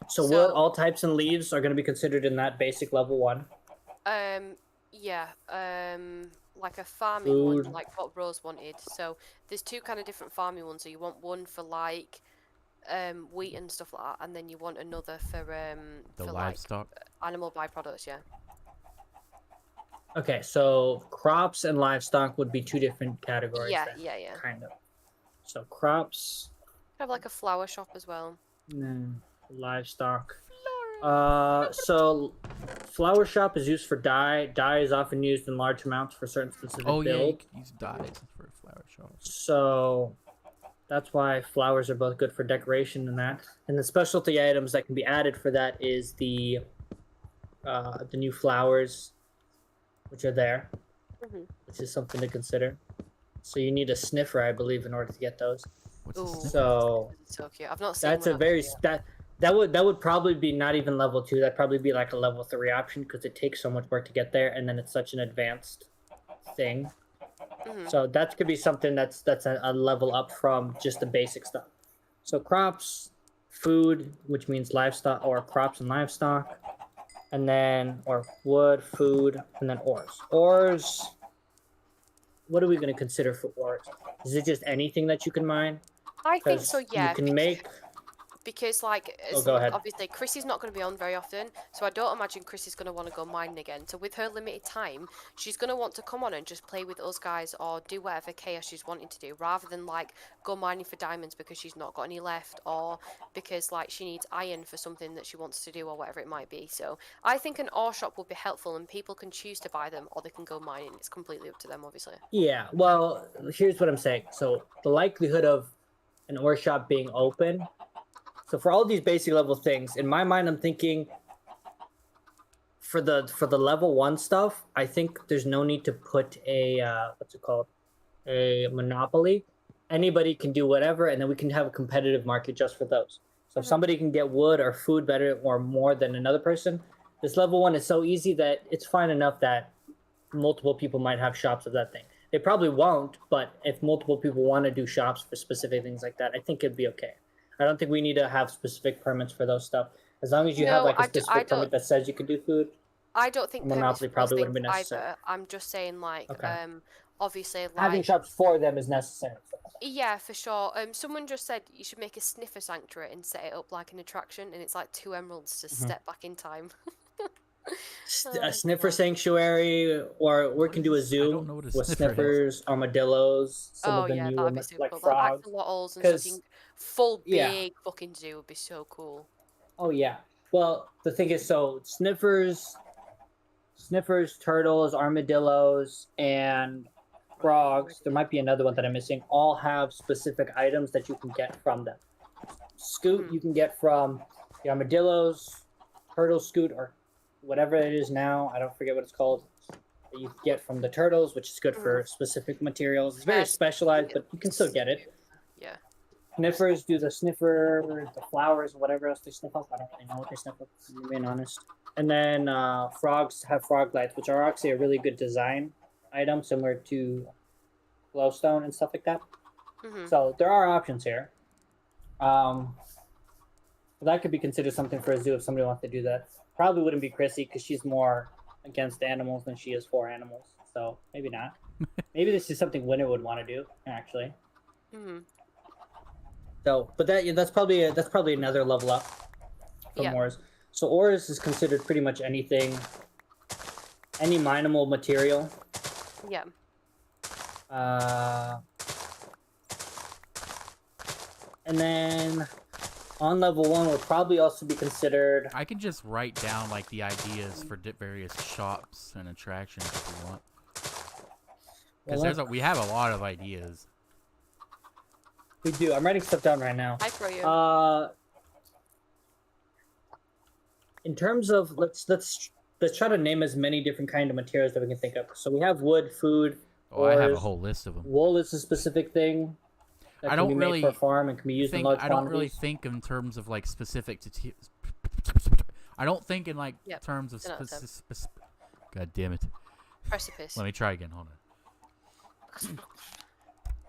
So wood, So- all types and leaves are going to be considered in that basic level 1. Yeah. Like a farming Food. one, like what Rose wanted. So there's two kind of different farming ones. So you want one for like wheat and stuff like that, and then you want another The for like livestock. animal byproducts. Yeah. Okay, so crops and livestock would be two different categories. Yeah, Then, yeah. kind of. So crops, Have like a flower shop as well. livestock. So flower shop is used for dye. Dye is often used in large amounts for certain specific Oh yeah, you builds. could use dyes for a flower shop. So that's why flowers are both good for decoration and that. And the specialty items that can be added for that is the new flowers, which are there, which is something to consider. So you need a sniffer, I believe, in order to get those. What's Ooh. this? So So cute. I've not seen that's one a very actually yet. that would probably be not even level 2. That'd probably be like a level 3 option because it takes so much work to get there, and then it's such an advanced thing. So that could be something that's a level up from just the basic stuff. So crops, food, which means livestock, or crops and livestock, and then or wood, food, and then ores. Ores. What are we going to consider for ores? Is it just anything that you can mine? I think so. Yeah. You can make. Because like Go ahead. obviously Chrissy's not going to be on very often, so I don't imagine Chrissy's going to want to go mining again. So with her limited time, she's going to want to come on and just play with us guys or do whatever chaos she's wanting to do, rather than like go mining for diamonds because she's not got any left, or because like she needs iron for something that she wants to do or whatever it might be. So I think an ore shop would be helpful, and people can choose to buy them or they can go mining. It's completely up to them, obviously. Yeah. Well, here's what I'm saying. So the likelihood of an ore shop being open. So for all these basic level things, in my mind, I'm thinking for the level 1 stuff, I think there's no need to put a what's it called, a monopoly. Anybody can do whatever, and then we can have a competitive market just for those. So if somebody can get wood or food better or more than another person, this level 1 is so easy that it's fine enough that multiple people might have shops of that thing. They probably won't, but if multiple people want to do shops for specific things like that, I think it'd be okay. I don't think we need to have specific permits for those stuff. As long as you have like a specific permit that says you can do food. I don't think monopoly probably wouldn't be necessary. either. I'm just saying like obviously like having shops for them is necessary. Yeah, for sure. Someone just said you should make a sniffer sanctuary and set it up like an attraction, and it's like 2 emeralds to step back in time. A sniffer sanctuary, or we can do a zoo with sniffers, armadillos, some of the new that'd be super like cool. frogs. Like axolotls and stuff. Full big fucking zoo would be so cool. Oh yeah. Well, the thing is, so sniffers, turtles, armadillos, and frogs. There might be another one that I'm missing. All have specific items that you can get from them. Scoot you can get from the armadillos, turtle scoot, or whatever it is now. I don't forget what it's called. That you get from the turtles, which is good for specific materials. It's very specialized, but you can still get it. Yeah. Sniffers do the sniffer, the flowers, whatever else they sniff up. I don't really know what they sniff up, to be being honest. And then frogs have frog lights, which are actually a really good design item, similar to glowstone and stuff like that. So there are options here. That could be considered something for a zoo if somebody wants to do that. Probably wouldn't be Chrissy because she's more against animals than she is for animals. So maybe not. Maybe this is something Winter would want to do, actually. So, but that's probably another level up from ores. So ores is considered pretty much anything, any mineable material. Yeah. And then on level 1 would probably also be considered. I can just write down like the ideas for various shops and attractions if you want. Because we have a lot of ideas. We do. I'm writing stuff down right now. I throw you. In terms of let's try to name as many different kind of materials that we can think of. So we have wood, food. I have a whole list of them. Wool is a specific thing. That can be made for a farm and can be used in large quantities. I don't really think in terms of like specific to. I don't think in like terms of God damn it. Precipice. Let me try again. Hold on.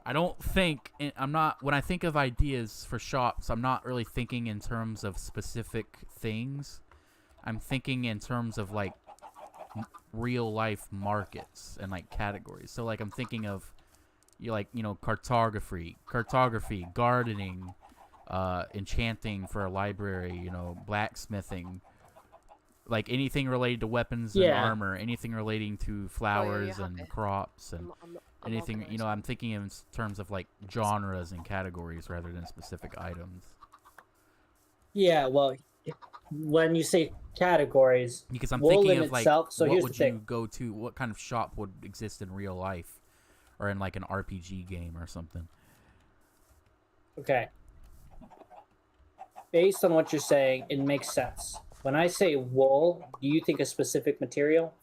I don't think when I think of ideas for shops, I'm not really thinking in terms of specific things. I'm thinking in terms of like real life markets and like categories. So like I'm thinking of cartography, gardening, enchanting for a library, blacksmithing, like anything related to weapons and armor, anything relating to flowers and crops and anything, I'm thinking in terms of like genres and categories rather than specific items. Yeah, well, when you say categories, because I'm wool thinking in of like itself, so what here's would the thing. you go to, what kind of shop would exist in real life or in like an RPG game or something. Okay. Based on what you're saying, it makes sense. When I say wool, do you think a specific material?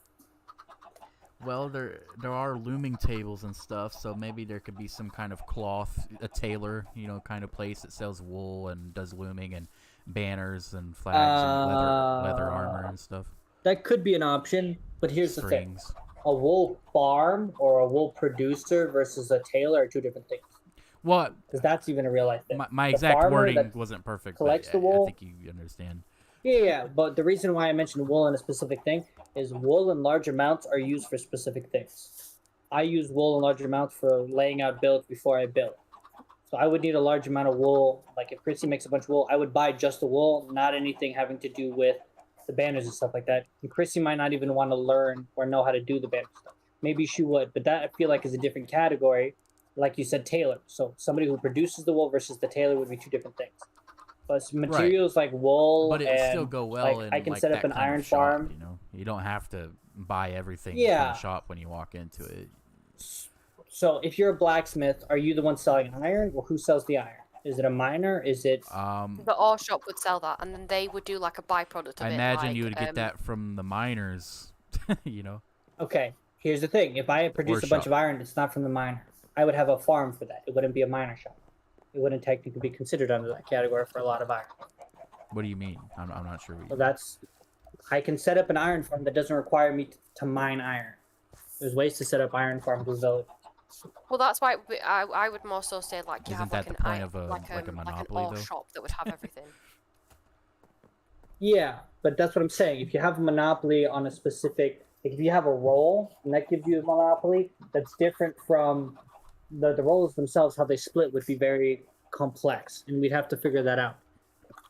Well, there are looming tables and stuff, so maybe there could be some kind of cloth, a tailor, kind of place that sells wool and does looming and banners and flags and leather armor and stuff. That could be an option, but here's Strings. the thing. A wool farm or a wool producer versus a tailor are two different things. Well, because that's even a real life thing. My exact wording wasn't perfect, collects but the wool. I think you understand. Yeah, but the reason why I mentioned wool in a specific thing is wool in large amounts are used for specific things. I use wool in large amounts for laying out builds before I build. So I would need a large amount of wool. Like if Chrissy makes a bunch of wool, I would buy just the wool, not anything having to do with the banners and stuff like that. And Chrissy might not even want to learn or know how to do the banner stuff. Maybe she would, but that I feel like is a different category. Like you said, tailor. So somebody who produces the wool versus the tailor would be two different things. But materials like wool, but it would still go well. Like in I can like set up that an kind iron of shop, farm. You don't have to buy everything from the shop when you walk into it. So if you're a blacksmith, are you the one selling iron, or who sells the iron? Is it a miner? Is it? But our shop would sell that, and then they would do like a byproduct of it. I imagine you would get that from the miners, Okay, here's the thing: if I produce a bunch of iron, it's not from the miner. I would have a farm for that. It wouldn't be a miner shop. It wouldn't technically be considered under that category for a lot of iron. What do you mean? I'm not sure. Well, I can set up an iron farm that doesn't require me to mine iron. There's ways to set up iron farms with village. Well, that's why I would more so say like you Isn't have like that an the point of a monopoly, ore though? shop that would have everything. Yeah, but that's what I'm saying. If you have a monopoly on a specific, like if you have a role and that gives you a monopoly, that's different from the roles themselves. How they split would be very complex, and we'd have to figure that out.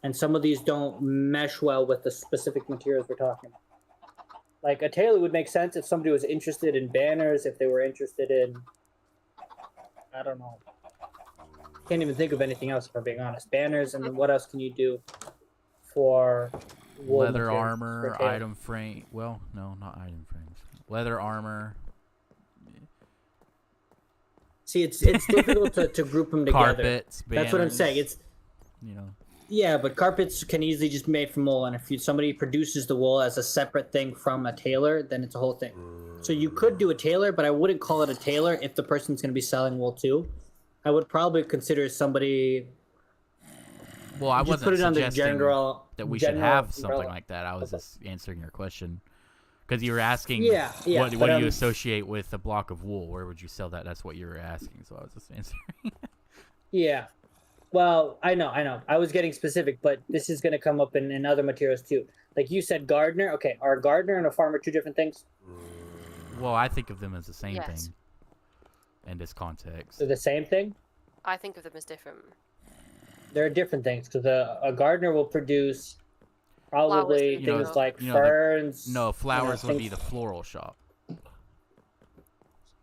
And some of these don't mesh well with the specific materials we're talking about. Like a tailor would make sense if somebody was interested in banners, if they were interested in, I don't know. Can't even think of anything else if I'm being honest. Banners, and then what else can you do for leather armor, item frame? Well, no, not item frames. Leather armor. See, it's difficult to group them together. Carpets, banners, that's what I'm saying. It's Yeah, but carpets can easily just be made from wool, and if somebody produces the wool as a separate thing from a tailor, then it's a whole thing. So you could do a tailor, but I wouldn't call it a tailor if the person's going to be selling wool too. I would probably consider somebody. Well, I wasn't put it under suggesting that we should have something umbrella. like that. I was just answering your question. Because you were asking, what do you associate with a block of wool? Where would you sell that? That's what you were asking, so I was just answering. Yeah. Well, I know. I was getting specific, but this is going to come up in other materials too. Like you said, gardener. Okay, are a gardener and a farmer two different things? Well, I think of them as the same thing in this context. They're the same thing? I think of them as different. They're different things, because a gardener will produce probably flowers, things like ferns. No, flowers would be the floral shop.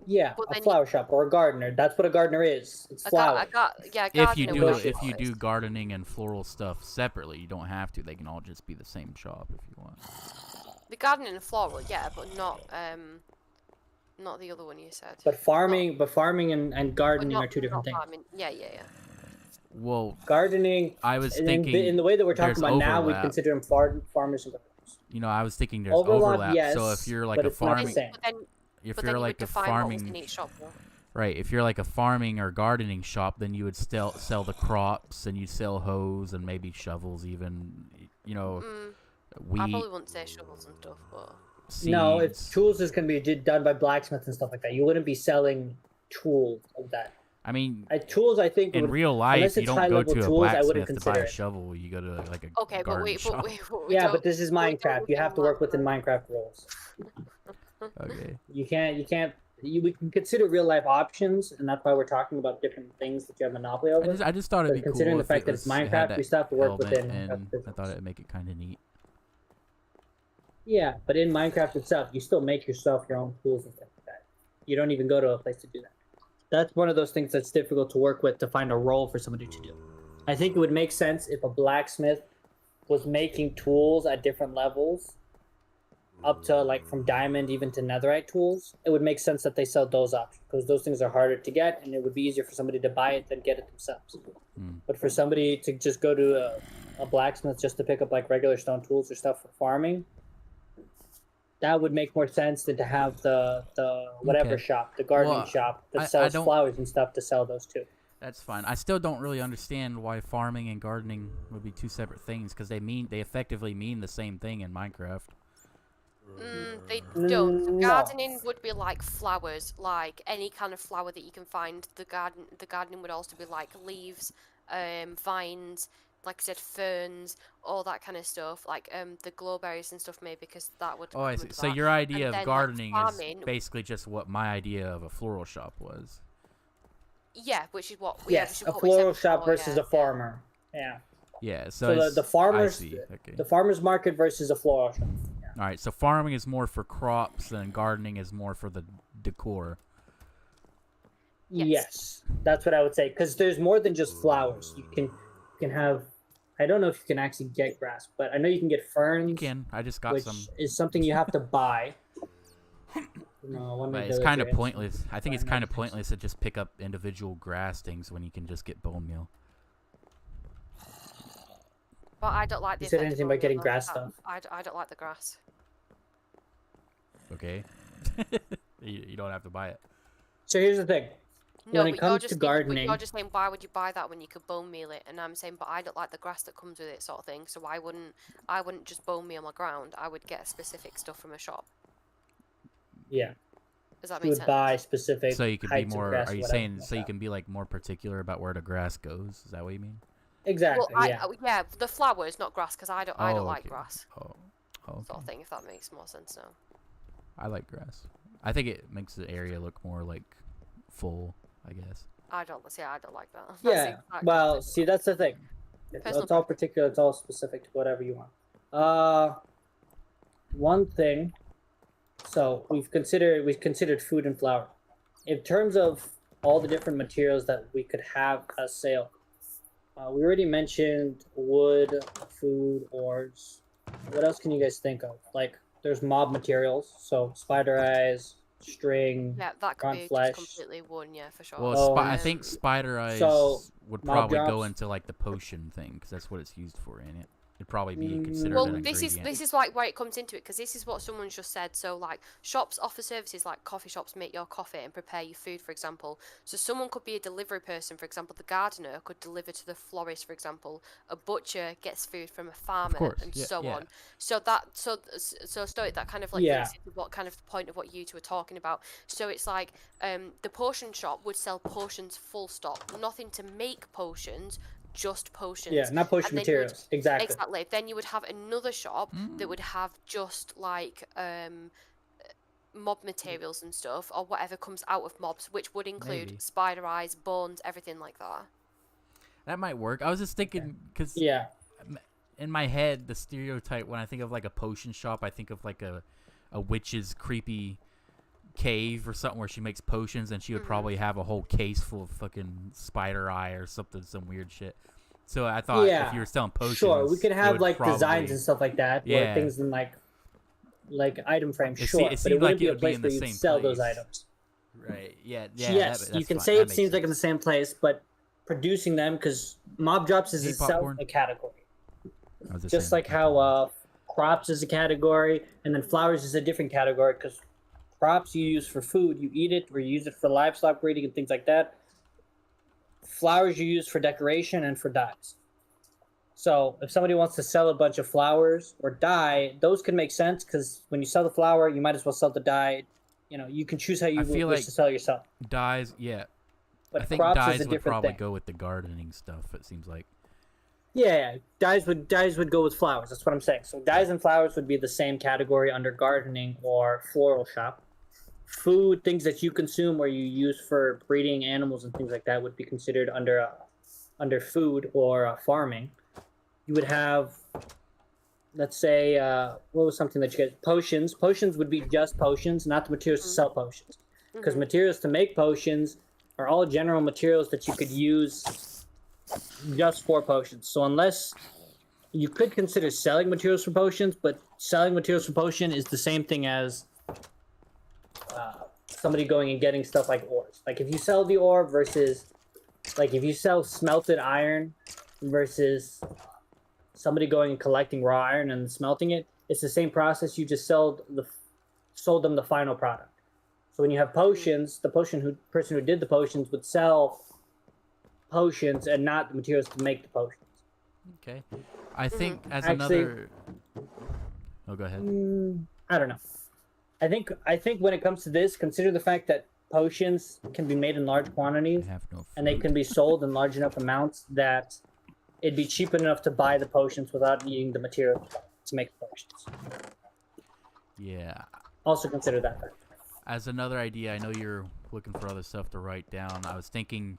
Yeah, a flower shop or a gardener. That's what a gardener is. It's flowers. If you do gardening and floral stuff separately, you don't have to. They can all just be the same shop if you want. The gardening and floral, yeah, but not the other one you said. But farming and gardening are two different things. Farming. Yeah. Well, gardening. I was thinking in the way that we're talking about overlap. now, we consider them farmers and gardeners. I was thinking there's overlap. Yes, so if you're like a farming, if you're like a farming, right? If you're like a farming or gardening shop, then you would sell the crops and you sell hoes and maybe shovels, even. Wheat. I probably wouldn't say shovels and stuff, but. Seeds. No, it's tools is going to be done by blacksmiths and stuff like that. You wouldn't be selling tools of that. I mean, tools. I think in real life, you don't go to a blacksmith to buy a shovel. You go to like a garden shop. Wait. Yeah, but this is Minecraft. You have to work within Minecraft rules. Okay. We can consider real life options, and that's why we're talking about different things that you have monopoly over. I just thought it'd But be considering cool the if fact it that it's was it had Minecraft, we that still have to work element, within and Minecraft I physics. thought it'd make it kind of neat. Yeah, but in Minecraft itself, you still make yourself your own tools and stuff like that. You don't even go to a place to do that. That's one of those things that's difficult to work with to find a role for somebody to do. I think it would make sense if a blacksmith was making tools at different levels, up to like from diamond even to netherite tools. It would make sense that they sell those options because those things are harder to get, and it would be easier for somebody to buy it than get it themselves. But for somebody to just go to a blacksmith just to pick up like regular stone tools or stuff for farming, that would make more sense than to have the whatever Okay. shop, the gardening Well, shop that I sells don't- flowers and stuff to sell those too. That's fine. I still don't really understand why farming and gardening would be two separate things because they effectively mean the same thing in Minecraft. They don't. No. Gardening would be like flowers, like any kind of flower that you can find. The gardening would also be like leaves, vines, like I said, ferns, all that kind of stuff. Like the glowberries and stuff, maybe because that would. Oh, I come see. under So that. your idea And of then, like, gardening is farming- basically just what my idea of a floral shop was. Yeah, which is what. Yes, which is a what we said floral shop before, versus yeah, a farmer. Yeah. Yeah. So So, the it's- farmers, I see. Okay. the farmers market versus a floral shop. Yeah. All right. So farming is more for crops, and gardening is more for the decor. Yes, that's what I would say. Because there's more than just flowers. You can have. I don't know if you can actually get grass, but I know you can get ferns. You can. I just got which some. is something you have to buy. No, But it's kind of pointless. I think it's kind of pointless to just pick up individual grass things when you can just get bone meal. But I don't like the. You said effect of anything bone about getting meal, grass though. stuff. I don't like the grass. Okay. you don't have to buy it. So here's the thing. No, When it but comes you're to just gardening- you're just saying why would you buy that when you could bone meal it? And I'm saying, but I don't like the grass that comes with it, sort of thing. So I wouldn't just bone meal my ground. I would get specific stuff from a shop. Yeah, Does that you make would sense? buy specific. So you can be heights of more. grass, Are you whatever, saying like so you that. can be like more particular about where the grass goes? Is that what you mean? Exactly. Well, yeah. yeah, the flowers, not grass, because I don't like okay. grass, Oh, okay. sort of thing. If that makes more sense now. I like grass. I think it makes the area look more like full, I guess. I don't like that. That's Yeah. exactly Well, it. see, that's the thing. Personal It's all particular. It's all specific to whatever you want. One thing. So we've considered food and flour. In terms of all the different materials that we could have as sale, we already mentioned wood, food, ores. What else can you guys think of? Like, there's mob materials, so spider eyes, string. Yeah, that could rotten be flesh. just completely one, yeah, for sure. Well, I Um, think spider eyes so, would mob probably go drops. into like the potion thing because that's what it's used for in it. It'd probably be considered Well, an this ingredient. is like where it comes into it, because this is what someone's just said. So like shops offer services like coffee shops make your coffee and prepare your food, for example. So someone could be a delivery person, for example, the gardener could deliver to the florist, for example. A butcher gets food from a farmer, course, and yeah, so yeah. on. So Stoic, that kind of like Yeah. links into what kind of the point of what you two are talking about. So it's like the potion shop would sell potions full stop, nothing to make potions. Just potions. Yeah, not potion And then you would- materials. Exactly. Exactly. Then you would have another shop that would have just like mob materials and stuff, or whatever comes out of mobs, which would include Maybe. spider eyes, bones, everything like that. That might work. I was just thinking because Yeah. in my head, the stereotype when I think of like a potion shop, I think of like a witch's creepy cave or something where she makes potions, and she would probably have a whole case full of fucking spider eye or something, some weird shit. So I thought Yeah, if you were selling potions, Sure, we could it have would like probably, designs and stuff like that, or Yeah. things in like item frames. It Sure, it but it seemed wouldn't like be it a would be place in where the you same sell those place. items. Right? Yeah. Yes, that's you can fine. say That it makes seems like in the sense. same place, but producing them, because mob drops is Hey, itself popcorn. a category. I was Just saying, like how crops is a category, and then flowers is a different category, because crops you use for food, you eat it, or you use it for livestock breeding and things like that. Flowers you use for decoration and for dyes. So if somebody wants to sell a bunch of flowers or dye, those can make sense, because when you sell the flower, you might as well sell the dye. You know, you can choose how you I feel wish like to sell yourself. dyes. Yeah, But I think crops dyes is a would different probably thing. go with the gardening stuff. It seems like. Yeah, dyes would go with flowers. That's what I'm saying. So dyes and flowers would be the same category under gardening or floral shop. Food, things that you consume or you use for breeding animals and things like that would be considered under food or farming. You would have, let's say, what was something that you get? Potions. Potions would be just potions, not the materials to sell potions. Because materials to make potions are all general materials that you could use just for potions. So unless you could consider selling materials for potions, but selling materials for potion is the same thing as somebody going and getting stuff like ores. Like if you sell the ore versus, like if you sell smelted iron versus somebody going and collecting raw iron and smelting it, it's the same process. You just sold them the final product. So when you have potions, the person who did the potions would sell potions and not the materials to make the potions. Okay. I think as Actually, another. Oh, go ahead. I don't know. I think when it comes to this, consider the fact that potions can be made in large quantities, I have no and they food. can be sold in large enough amounts that it'd be cheap enough to buy the potions without needing the material to make the potions. Yeah. Also consider that fact. As another idea, I know you're looking for other stuff to write down. I was thinking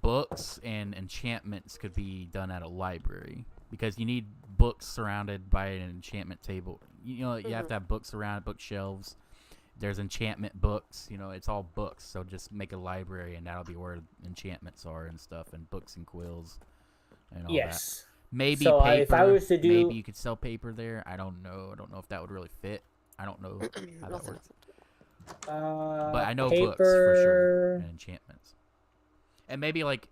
books and enchantments could be done at a library because you need books surrounded by an enchantment table. You know, you have to have books around bookshelves. There's enchantment books. You know, it's all books. So just make a library, and that'll be where enchantments are and stuff, and books and quills and all that. Maybe So paper. if I was to do, maybe you could sell paper there. I don't know. I don't know if that would really fit. I don't know how that works. But I know paper... books for sure and enchantments. And maybe like,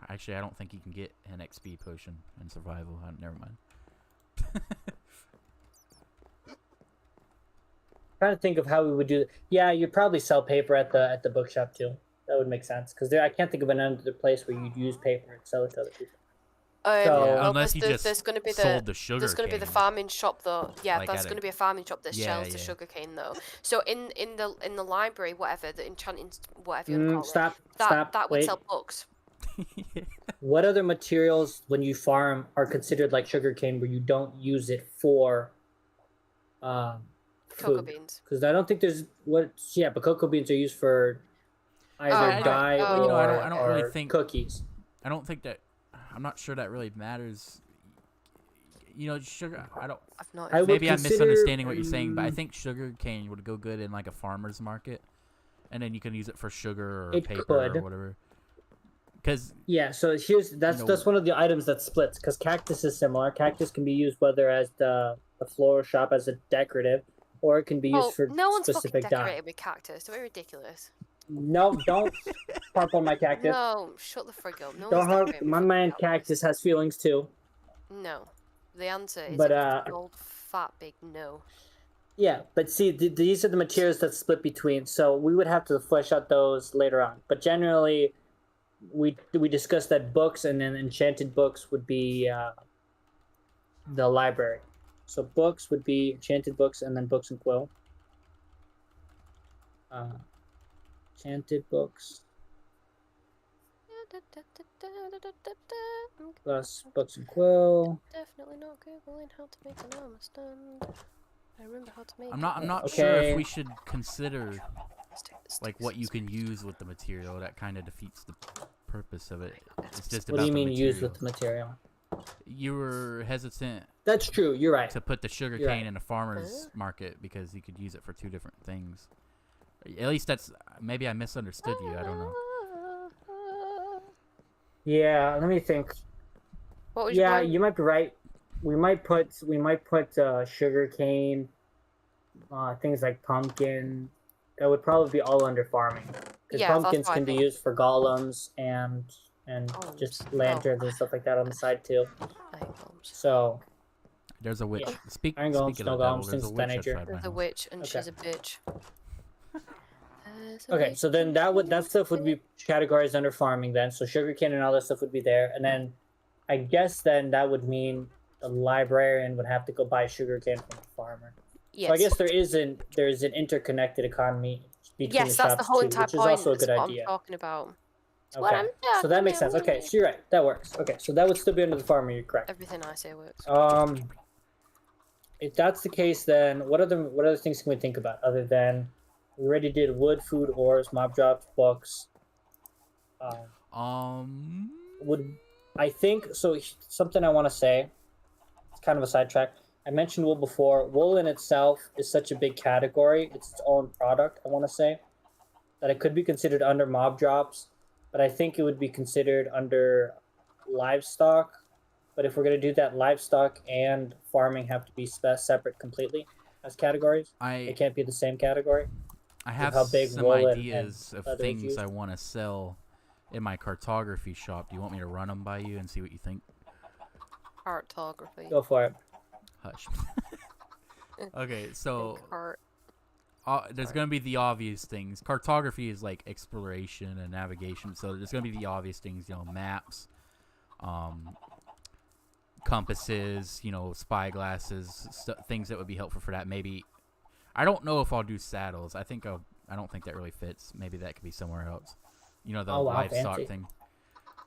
actually, I don't think you can get an XP potion in survival. Never mind. Trying to think of how we would do. Yeah, you'd probably sell paper at the bookshop too. That would make sense because I can't think of another place where you'd use paper and sell it to other people. Yeah, unless you just there's going to be sold the sugar there's going to be the cane. farming shop though. Yeah, Like that's at going a- to be a farming shop that Yeah, sells the yeah. sugar cane though. So in the library, whatever the enchanting, whatever you want to call Stop. it, that would Wait. sell books. What other materials, when you farm, are considered like sugarcane where you don't use it for Cocoa food? beans. Because I don't think there's what. Yeah, but cocoa beans are used for either dye oh. or, You know, I don't really or think- cookies. I don't think that. I'm not sure that really matters. You know, sugar. I don't. I've not. I would Maybe I'm consider, misunderstanding what you're saying, but I think sugar cane would go good in like a farmer's market, and then you can use it for sugar or It paper could. or whatever. Because Yeah, so that's one of the items that splits because cactus is similar. Cactus can be used whether as the floral shop as a decorative, or it can be used for no one's fucking specific dye. decorated with cactus. Don't be ridiculous. No, don't harp on my cactus. No, shut the frig up. No Don't one's harp. decorated My with man cactus. cactus has feelings too. No, the answer is But, a big old fat big no. Yeah, but see, these are the materials that split between. So we would have to flesh out those later on. But generally, we discussed that books and then enchanted books would be the library. So books would be enchanted books and then books and quill. Enchanted books plus books and quill. Definitely not googling how to make an armor stand. I remember how to make. I'm not Okay. sure if we should consider Let's take this, like take what this, you can use with the material. That kind of defeats the purpose of it. It's just What about do you the mean material. use with the material? You were hesitant That's true. You're right. to put the sugar You're cane right. in a farmer's market because you could use it for two different things. At least that's maybe I misunderstood you. I don't know. Yeah. Let me think. What was Yeah, your you might be right. We might put sugar cane, things like pumpkin. That would probably be all under farming. Because Yeah, that's pumpkins what I can be think. used for golems and just Oh. lanterns and stuff like that on the side too. I hate bombs. So There's a witch. Yeah. Speaking Iron golems, of snow the devil, golems, there's a things of witch that nature. outside my There's a house. witch and Okay. she's a bitch. okay, so then that stuff would be categorized under farming then. So sugarcane and all that stuff would be there, and then I guess then that would mean the librarian would have to go buy sugarcane from the farmer. Yes. So I guess there's an interconnected economy between Yes, the that's the shops whole too, entire which is point. also a That's good what idea. I'm talking about. what I'm So that makes sense. Okay, so you're right. That works. Okay, so that would still be under the farmer. You're correct. Everything I say works. If that's the case, then what other things can we think about other than we already did wood, food, ores, mob drops, books. Would I think so? Something I want to say. It's kind of a sidetrack. I mentioned wool before. Wool in itself is such a big category. It's its own product. I want to say that it could be considered under mob drops, but I think it would be considered under livestock. But if we're going to do that, livestock and farming have to be separate completely as categories. They can't be the same category. I have how big some wool ideas and of things I want to sell in my cartography shop. Do you want me to run them by you and see what you think? Cartography. Go for it. Hush. Okay, so there's Sorry. going to be the obvious things. Cartography is like exploration and navigation, so there's going to be the obvious things, maps, compasses, spy glasses, things that would be helpful for that. Maybe I don't know if I'll do saddles. I don't think that really fits. Maybe that could be somewhere else. The livestock fancy. thing.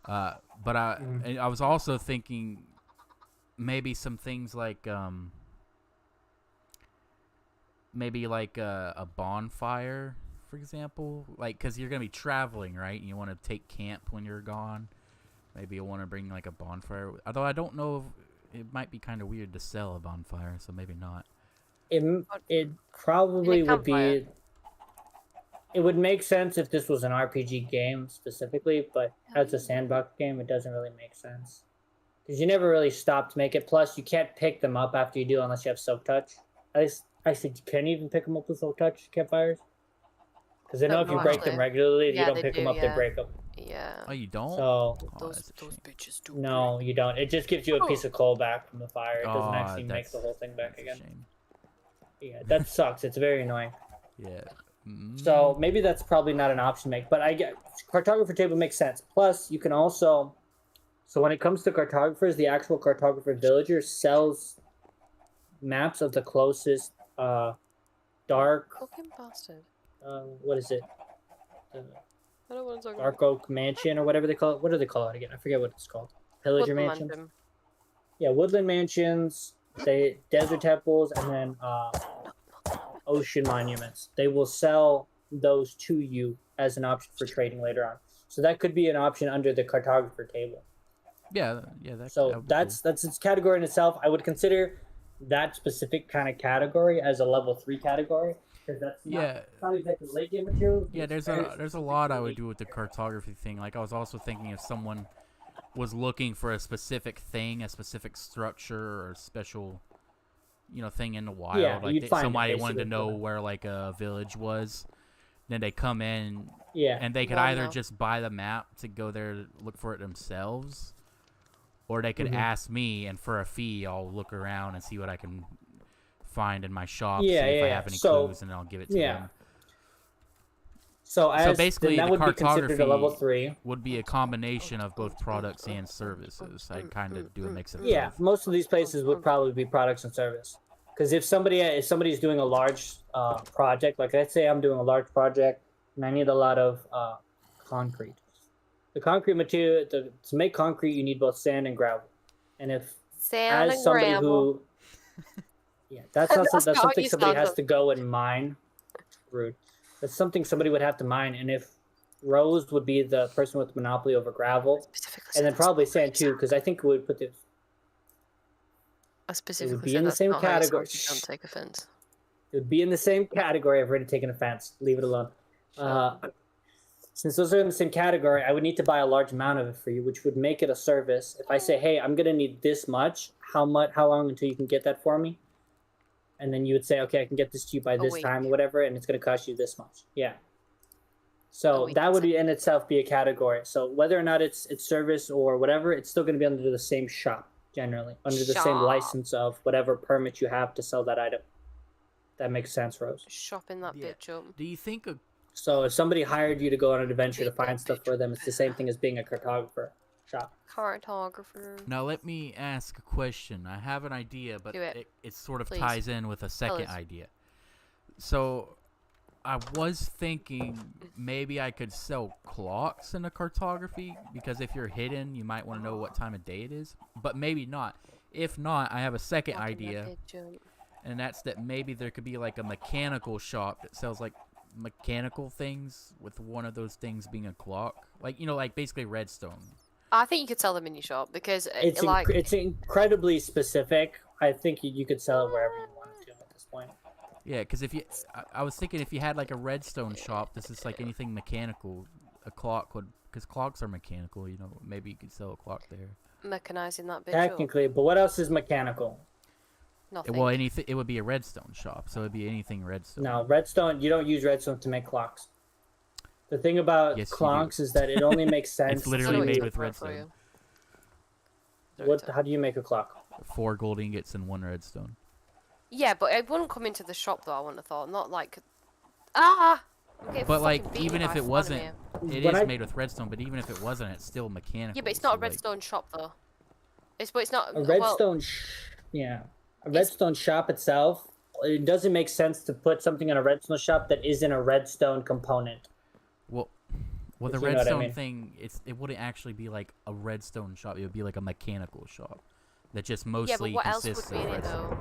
But I was also thinking maybe some things like maybe like a bonfire, for example, like because you're gonna be traveling, right? And you want to take camp when you're gone. Maybe you'll want to bring like a bonfire. Although I don't know if it might be kind of weird to sell a bonfire, so maybe not. It probably would be. It would make sense if this was an RPG game specifically, but as a sandbox game, it doesn't really make sense. Because you never really stop to make it. Plus, you can't pick them up after you do unless you have Soak Touch. At least, actually, you can't even pick them up with Soak Touch campfires. Because I know if you break them regularly, you don't pick them up, they break them. Yeah. Oh, you don't? So, those bitches do. no, you don't. It just gives you a piece of coal back from the fire. It doesn't actually make that's- the whole thing back that's a again. shame. Yeah, that sucks. It's very annoying. Yeah. So maybe that's probably not an option to make, but I get cartographer table makes sense. Plus, you can also, so when it comes to cartographers, the actual cartographer villager sells maps of the closest dark. Fucking bastard. What is it? I don't want to talk Dark Oak Mansion or whatever they call it. What do they call it again? I forget what it's called. Pillager Mansions. Yeah, woodland mansions, desert temples, and then ocean monuments. They will sell those to you as an option for trading later on. So that could be an option under the cartographer table. Yeah. That's its category in itself. I would consider that specific kind of category as a level 3 category because that's not exactly late game material. Yeah, there's a lot I would do with the cartography thing. Like I was also thinking if someone was looking for a specific thing, a specific structure or special thing in the wild, like somebody wanted to know where like a village was, then they come in and they could either just buy the map to go there to look for it themselves, or they could ask me, and for a fee I'll look around and see what I can find in my shop, see if I have any clues, and I'll give it to them. So basically that the would be considered a level 3. Would be a combination of both products and services. I'd kind of do a mix of both. Most of these places would probably be products and service. Because if somebody's doing a large project, like let's say I'm doing a large project and I need a lot of concrete. The concrete material to make concrete, you need both sand and gravel. And if sand and gravel. That's something somebody has to go and mine. Rude. That's something somebody would have to mine. And if Rose would be the person with monopoly over gravel, and then probably sand too, because I think we would put this. I specifically it would be in the same category. Don't take offense. It would be in the same category. I've already taken offense. Leave it alone. Since those are in the same category, I would need to buy a large amount of it for you, which would make it a service. If I say, "Hey, I'm gonna need this much. How long until you can get that for me?" And then you would say, "Okay, I can get this to you by this time or whatever, and it's gonna cost you this much." Yeah. So that would in itself be a category. So whether or not it's service or whatever, it's still gonna be under the same shop. Generally, under the same license of whatever permit you have to sell that item. That makes sense, Rose. Shopping that bitch up. Do you think So if somebody hired you to go on an adventure to find stuff for them, it's the same thing as being a cartographer shop. Cartographer. Now let me ask a question. I have an idea, but it sort of ties in with a second idea. So I was thinking maybe I could sell clocks in a cartography, because if you're hidden, you might want to know what time of day it is. But maybe not. If not, I have a second idea, and that's that maybe there could be like a mechanical shop that sells like mechanical things, with one of those things being a clock. Like, you know, like basically redstone. I think you could sell them in your shop because It's it's incredibly specific. I think you could sell it wherever you wanted to at this point. Yeah, because if you, I was thinking if you had like a redstone shop, this is like anything mechanical, a clock would, because clocks are mechanical, you know, maybe you could sell a clock there. mechanizing that bit. Technically, but what else is mechanical? Nothing. Well, anything, it would be a redstone shop, so it'd be anything redstone. No, redstone. You don't use redstone to make clocks. The thing about Yes, you clocks is that it only makes sense. It's literally to- made with redstone. How do you make a clock? 4 gold ingots and 1 redstone. Yeah, but it wouldn't come into the shop though. I wouldn't have thought. Not like. Ah. Okay, But like, even if it wasn't, it When is I- made with redstone. But even if it wasn't, it's still mechanical. Yeah, but it's not so, a redstone shop though. It's not A well, redstone. Yeah, a redstone shop itself. It doesn't make sense to put something in a redstone shop that isn't a redstone component. Well, the If you know what I redstone mean. thing, it wouldn't actually be like a redstone shop. It would be like a mechanical shop that just mostly yeah, but what else would consists be of in it redstone. though?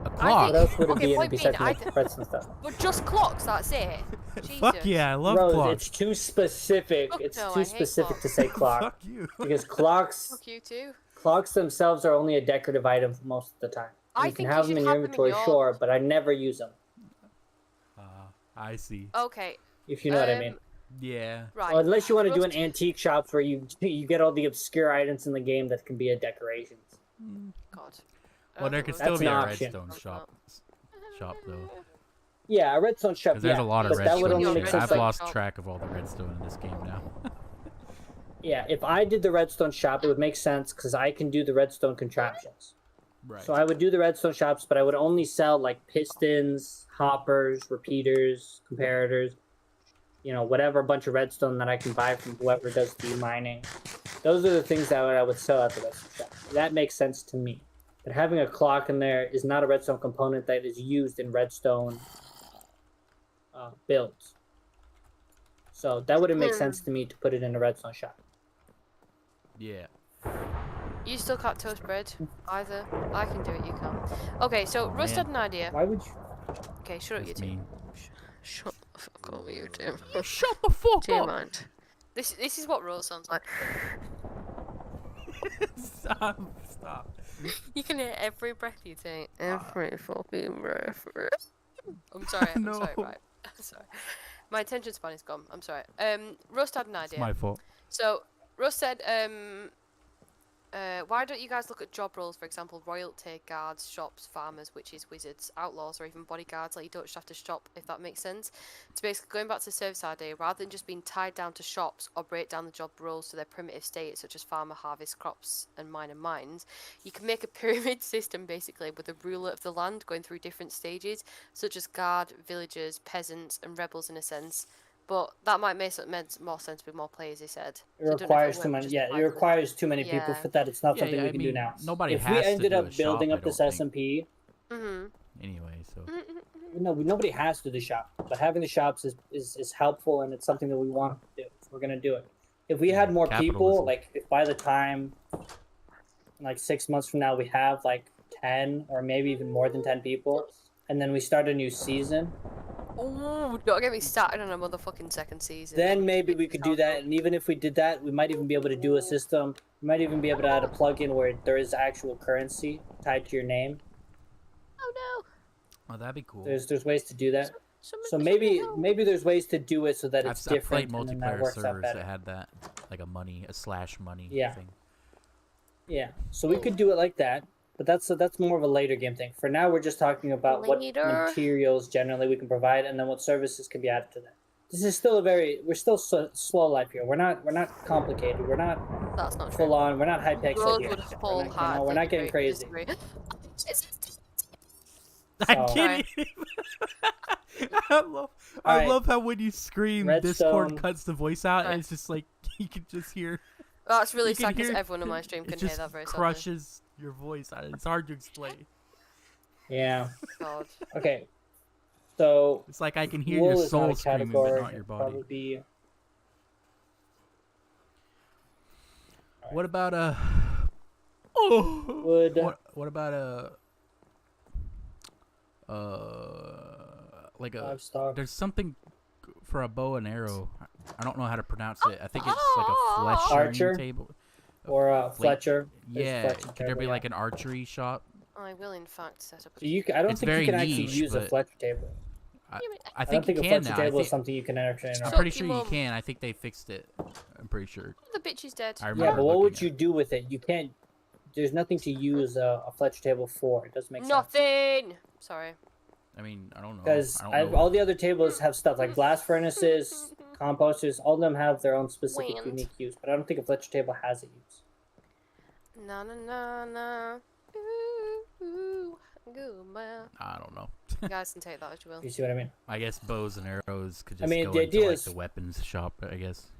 A I clock. What else would it Okay, be in it point besides being, like redstone stuff? But just clocks. That's it. Fuck Jesus. yeah, I love Rose, clocks. it's too specific. Fuck It's no, I too hate specific to clocks. say clock Fuck you. because clocks Fuck you too. clocks themselves are only a decorative item most of the time. I You can think have you them in should your have them in inventory, your- sure, but I never use them. I see. Okay. If you know what I mean. Yeah. Right. Or unless you want to do an Rusty- antique shops where you get all the obscure items in the game that can be a decorations. God. Well, there could That's still be a an option. redstone shop though. Yeah, a redstone shop. Because there's yeah, a lot of but that would redstone only shit. make sense. I've Like, lost track of all the redstone in this game now. yeah, if I did the redstone shop, it would make sense because I can do the redstone contraptions. Right. So I would do the redstone shops, but I would only sell like pistons, hoppers, repeaters, comparators, you know, whatever a bunch of redstone that I can buy from whoever does the mining. Those are the things that I would sell at the redstone shop. That makes sense to me. But having a clock in there is not a redstone component that is used in redstone builds. So that wouldn't make sense to me to put it in a redstone shop. Yeah. You still can't toast bread either. I can do it. You can't. Okay, so Rust man. had an idea. Why would you? Okay, shut up, you That's two. mean. Shut the fuck up, you two. Shut the fuck Do you up. mind? This is what Rose sounds like. Stop. You can hear every breath you take. Every fucking breath. I'm sorry. I'm No. sorry. Right. I'm sorry. My attention span is gone. I'm sorry. Rust had an It's idea. my fault. So Russ said, why don't you guys look at job roles, for example, royalty, guards, shops, farmers, witches, wizards, outlaws, or even bodyguards? Like, you don't just have to shop, if that makes sense. So basically, going back to the service idea, rather than just being tied down to shops or break down the job roles to their primitive state, such as farmer, harvest, crops, and miner mines, you can make a pyramid system, basically, with a ruler of the land going through different stages, such as guard, villagers, peasants, and rebels, in a sense. But that might make more sense with more players, he said. It So I don't know if requires it too won't many. just Yeah, apply it to the- requires too many people Yeah. for that. It's not Yeah, something yeah, we I can do mean, now. nobody if has we to ended do up a building shop, up I this don't think. SMP, Anyway, so no, nobody has to do the shop, but having the shops is helpful, and it's something that we want to do. So we're gonna do it. If we had more people, Capitalism. like if by the time, like 6 months from now, we have like 10 or maybe even more than 10 people, and then we start a new season, Ooh, don't get me started on a motherfucking second season. then maybe we could do that. And even if we did that, we might even be able to do a system. We might even be able to add a plugin where there is actual currency tied to your name. Oh oh, that'd be cool. There's ways to do that. no. So maybe there's ways to do it so that it's I've different played and then that multiplayer works out servers better. that had that, like a slash money Yeah. thing. Yeah, so we could do it like that, but that's more of a later game thing. For now, we're just talking about Later. what materials generally we can provide, and then what services can be added to that. This is still we're still slow life here. We're not complicated. We're not That's not full true. on. We're not high pixel Rose here. would We're not, wholeheartedly we're not getting crazy. disagree. I'm So- kidding. I love Alright. love how when you scream, Redstone. Discord cuts the voice out, Right. and it's just like you can just hear. That's really You can sad because hear- everyone on my stream it can hear just that very sadly. crushes your voice. It's hard to explain. Yeah. God. Okay. So It's like I can hear wool your is not soul a screaming, but category. not your It'd body. probably be. What about oh, Wood. what about like a Livestock. there's something for a bow and arrow. I don't know how to pronounce it. I think it's like a Archer? fletchering table. Or Like, Fletcher. There's Yeah, Fletcher could there table, be yeah. like an archery shop? I will in fact set up. So I don't It's think very you can actually niche, use a but Fletcher table. I I think don't think you a can Fletcher now. table is something you can enter in. I'm Suck pretty your sure you mum. can. I think they fixed it. I'm pretty sure. The bitch is dead. I Yeah, remember but what looking would at you it. do with it? You can't. There's nothing to use a Fletcher table for. It doesn't make sense. Nothing. Sorry. I mean, I don't know. Because I don't know. all the other tables have stuff like blast furnaces, composters. All of them have their own specific Wind. unique use. But I don't think a Fletcher table has a use. Na na na na. Ooh, ooh. Goodbye. I don't know. You guys can take that as you will. You see what I mean? I guess bows and arrows could just mean, go the into idea like is- the weapons shop. I guess,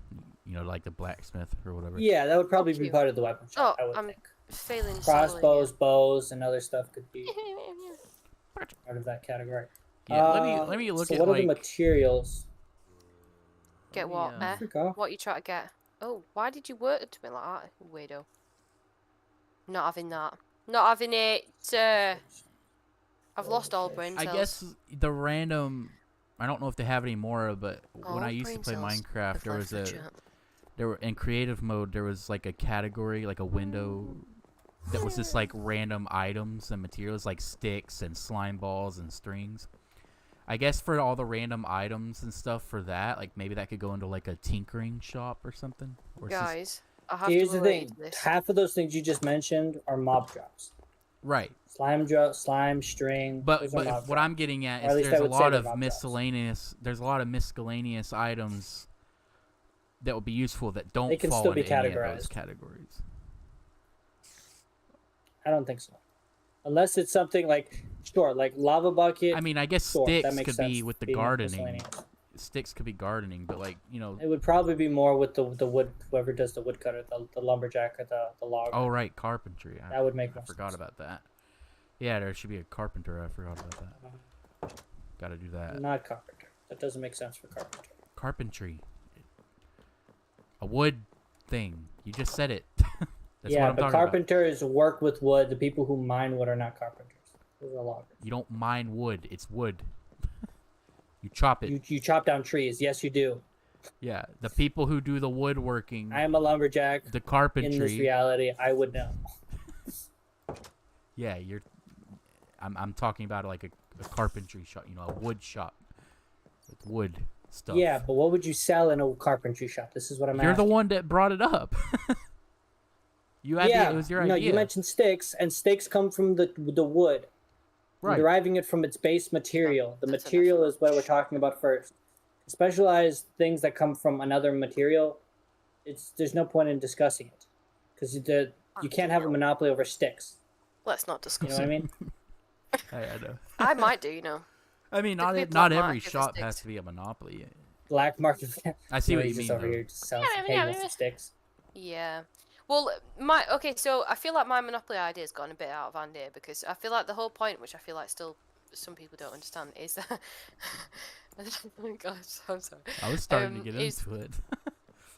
you know, like the blacksmith or whatever. Yeah, that would probably be Cute. part of the weapon shop. Oh, I would I'm think. failing. Crossbows, bows, and other stuff could be solely. part of that category. Yeah, let me look so at what are like the materials? Get me, what? Eh? Frick off. What you try to get? Oh, why did you work to me like that, weirdo? Not having that. Not having it. I've lost all brain I cells. guess the random. I don't know if they have any more, but when All I used to brain play cells Minecraft, with there was life a legit. there were in creative mode there was like a category, like a window that was just like random items and materials like sticks and slime balls and strings. I guess for all the random items and stuff for that, like maybe that could go into like a tinkering shop or something. Or it's just- Guys, I have Here's to the relate thing. to this. Half of those things you just mentioned are mob drops. right. Slime string. But those are mob what drops. I'm getting at Or at is least I there's a would say lot they're of mob drops. miscellaneous. There's a lot of miscellaneous items that would be useful that don't They can fall still be into any of those categorized. categories. I don't think so. Unless it's something like, sure, like lava bucket. I mean, I guess sure, that sticks makes could sense be with the being gardening. miscellaneous. Sticks could be gardening, but like, you know. It would probably be more with the wood, whoever does the woodcutter, the lumberjack or the log. Oh right, carpentry. That would make I more forgot sense. about that. Yeah, there should be a carpenter. I forgot about that. Got to do that. Not carpenter. That doesn't make sense for carpenter. Carpentry. A wood thing. You just said it. That's Yeah, what I'm but talking about. carpenters work with wood. The people who mine wood are not carpenters. Those are loggers. You don't mine wood. It's wood. You chop it. You chop down trees. Yes, you do. Yeah, the people who do the woodworking, I am a lumberjack. the In this carpentry. reality, I would know. Yeah, you're. I'm talking about like a carpentry shop. You know, a wood shop with wood stuff. Yeah, but what would you sell in a carpentry shop? This is what I'm You're the asking. one that brought it up. You had Yeah, it was your no, idea. you mentioned sticks, and sticks come from the wood. Right. Deriving it from its base material. The That's material enough. is what we're talking about first. Specialized things that come from another material, there's no point in discussing it, because you can't have a monopoly over sticks. Let's not You discuss know what I mean? I know. I might do, you know. I mean, There could be a not black every market for shop has sticks. to be a monopoly. Black market. I see what He's you just mean. over though. here just selling some tables and sticks. Yeah. Well, okay, so I feel like my Monopoly idea has gotten a bit out of hand here because I feel like the whole point, which I feel like still some people don't understand, is that. Oh my gosh, I'm sorry. I was starting to get is- into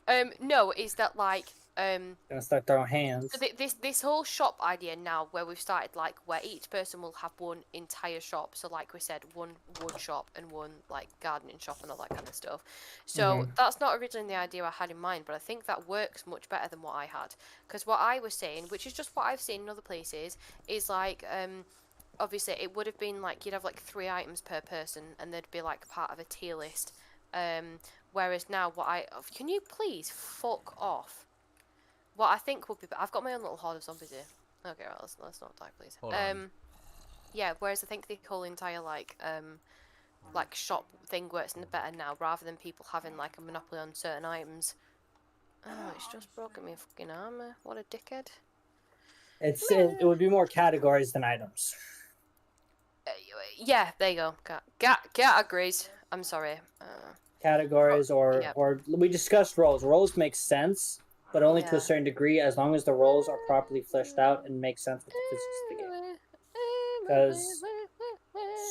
it. No, is that like Gonna start throwing hands. so this whole shop idea now, where we've started like where each person will have one entire shop. So like we said, one wood shop and one like gardening shop and all that kind of stuff. So that's not originally the idea I had in mind, but I think that works much better than what I had. Because what I was saying, which is just what I've seen in other places, is like obviously it would have been like you'd have like 3 items per person, and they'd be like part of a tier list. Whereas now can you please fuck off? What I think would be, I've got my own little horde of zombies here. Okay, right, let's not die, please. Hold on. Yeah. Whereas I think the whole entire like shop thing works better now, rather than people having like a monopoly on certain items. Oh, it's just broken me fucking armor. What a dickhead. It would be more categories than items. Yeah, there you go. Cat agrees. I'm sorry. Categories yeah. or we discussed roles. Roles make sense, but only to Yeah. a certain degree, as long as the roles are properly fleshed out and make sense with the physics of the game. 'Cause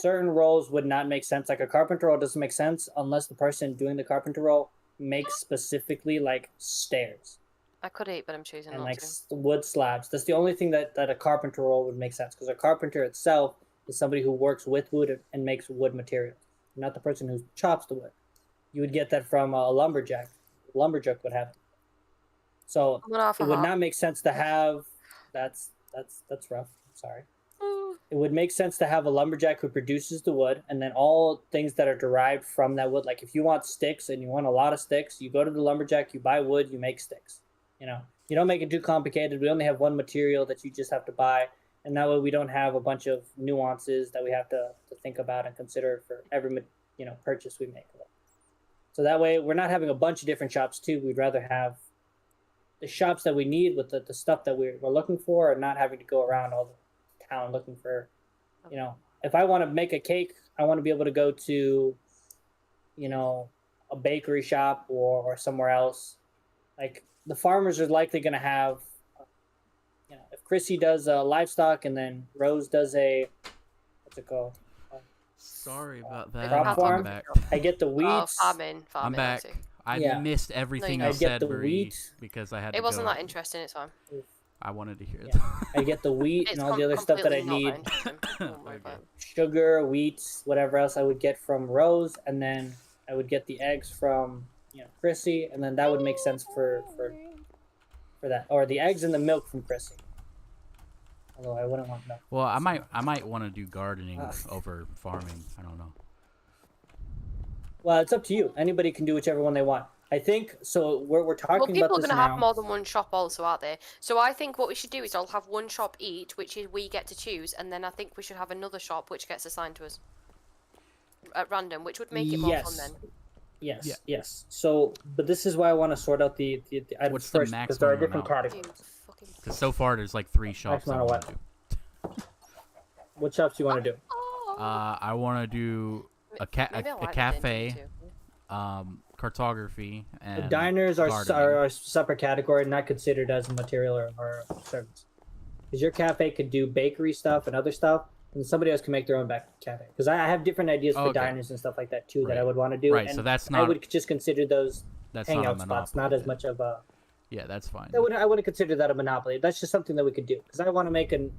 certain roles would not make sense. Like a carpenter role doesn't make sense unless the person doing the carpenter role makes specifically like stairs I could eat, but I'm choosing and not like to. wood slabs. That's the only thing that a carpenter role would make sense, because a carpenter itself is somebody who works with wood and makes wood materials, not the person who chops the wood. You would get that from a lumberjack. Lumberjack would have it. So I'm gonna have it a would heart. not make sense to have. That's rough. Sorry. It would make sense to have a lumberjack who produces the wood, and then all things that are derived from that wood. Like if you want sticks and you want a lot of sticks, you go to the lumberjack, you buy wood, you make sticks. You know, you don't make it too complicated. We only have one material that you just have to buy, and that way we don't have a bunch of nuances that we have to think about and consider for every purchase we make. So that way we're not having a bunch of different shops too. We'd rather have the shops that we need with the stuff that we're looking for, and not having to go around all the town looking for, if I want to make a cake, I want to be able to go to, a bakery shop or somewhere else. Like the farmers are likely going to have, if Chrissy does livestock and then Rose does what's it called? Sorry about that. Crop I'm farm. back. I get the Oh, wheats. farming. I'm back. obviously. I Yeah. missed everything No, you you don't. I said, get the Marie, wheat. because I had to It wasn't go. that interesting. It's fine. I wanted to hear it. Yeah. I get the wheat It's and all the other stuff that I completely not need. that interesting. Don't worry Okay. about it. Sugar, wheat, whatever else I would get from Rose, and then I would get the eggs from Chrissy, and then that would make sense for that, or the eggs and the milk from Chrissy. Although I wouldn't want milk. Well, I might want to do gardening Ah. over farming. I don't know. Well, it's up to you. Anybody can do whichever one they want. I think so. We're talking Well, about people are this going to now. have more than one shop also, aren't they? So I think what we should do is I'll have one shop each, which is we get to choose, and then I think we should have another shop which gets assigned to us at random, which would make it more fun then. Yes. Yeah. Yes. So, but this is why I want to sort out the items What's the first, because there are maximum different amount? categories. Dude, fucking... Because so far there's like 3 shops I amount of want what? to do. What shops do you want to do? I want to do a Maybe I like the cafe, dingy too. Cartography, and Diners are gardening. a separate category, not considered as a material or service. Because your cafe could do bakery stuff and other stuff, and somebody else can make their own cafe. Because I have different ideas for Okay. diners and stuff like that too that I Right. would want to do. Right, And so that's I not would just consider those that's not a hangout spots, not monopoly as then. much of a. Yeah, that's fine. I wouldn't consider that a monopoly. That's just something that we could do. Because I want to make an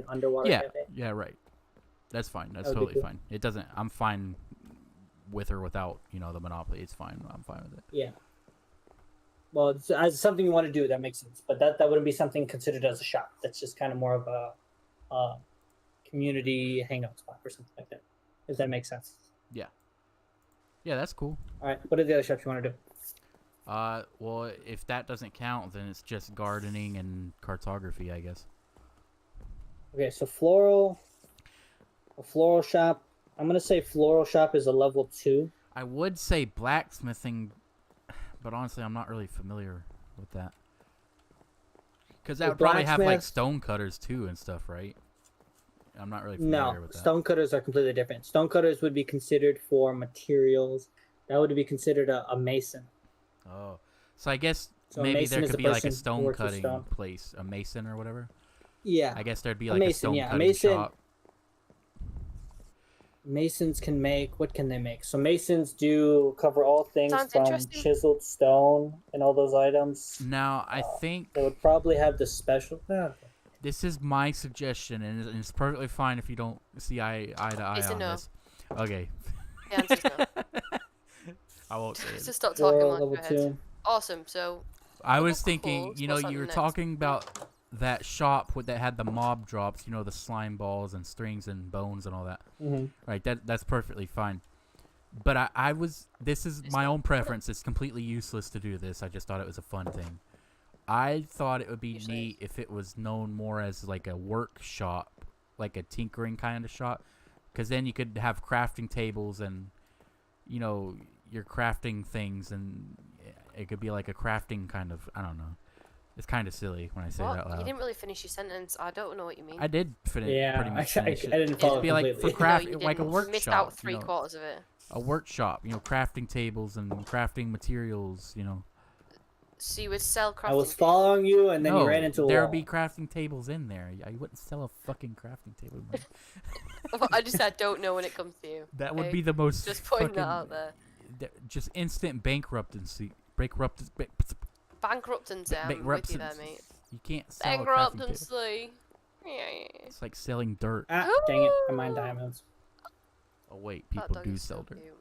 underwater Yeah, cafe. yeah, right. That's fine. That's That would be totally cool. fine. It doesn't. I'm fine with or without the monopoly. It's fine. I'm fine with it. Yeah. Well, it's, as something you want to do, that makes sense. But that wouldn't be something considered as a shop. That's just kind of more of a community hangout spot or something like that. If that makes sense. Yeah, that's cool. All right. What are the other shops you want to do? Well, if that doesn't count, then it's just gardening and cartography, I guess. Okay, so a floral shop. I'm gonna say floral shop is a level 2. I would say blacksmithing, but honestly, I'm not really familiar with that. Because that The would probably have like blacksmith- stone cutters too and stuff, right? I'm not really familiar No, with that. stone cutters are completely different. Stone cutters would be considered for materials. That would be considered a mason. Oh, so I guess So a maybe mason there is could the be like a person who stone works with cutting stone. place, a mason or whatever. Yeah. I guess there'd be A like a mason, stone yeah. A cutting mason- shop. Masons can make, what can they make? So masons do cover all things Sounds from interesting. chiseled stone and all those items. Now I think They would probably have the special. this is my suggestion, and it's perfectly fine if you don't see eye to eye It's a on no. this. Okay, The answer's no. I won't say it. Just stop talking. Floral Mark, level go ahead. 2. Awesome. So I was Cool. thinking, What's you on were next? talking about that shop that had the mob drops, the slime balls and strings and bones and all that. Mm-hmm. Right, that's perfectly fine. But this is It's my not- own preference. It's completely useless to do this. I just thought it was a fun thing. I thought it would be Usually neat if it was known more as like a workshop, like a tinkering kind of shop, because then you could have crafting tables and, you're crafting things, and it could be like a crafting kind of, I don't know. It's kind of silly when I say what? that You loud. didn't really finish your sentence. I don't know what you mean. I did finish, Yeah, pretty much I finish it. didn't follow It'd be like for completely. craft, no, you like a didn't. workshop. You missed out you three know. quarters of it. A workshop, crafting tables and crafting materials, So you would sell crafting I was tables. following you, and then no, you ran into a there wall. would be crafting tables in there. I wouldn't sell a fucking crafting table. Man. I just said don't know when it comes to you. That would okay? be the most Just putting fucking, that out there. Just instant bankruptcy. Bankruptancy. I'm with you there, mate. You can't sell a crafting table. Bankruptancy. Yeah. It's like selling dirt. Ah, dang it! I mine diamonds. Oh wait, That people dog do is sell so dirt. cute.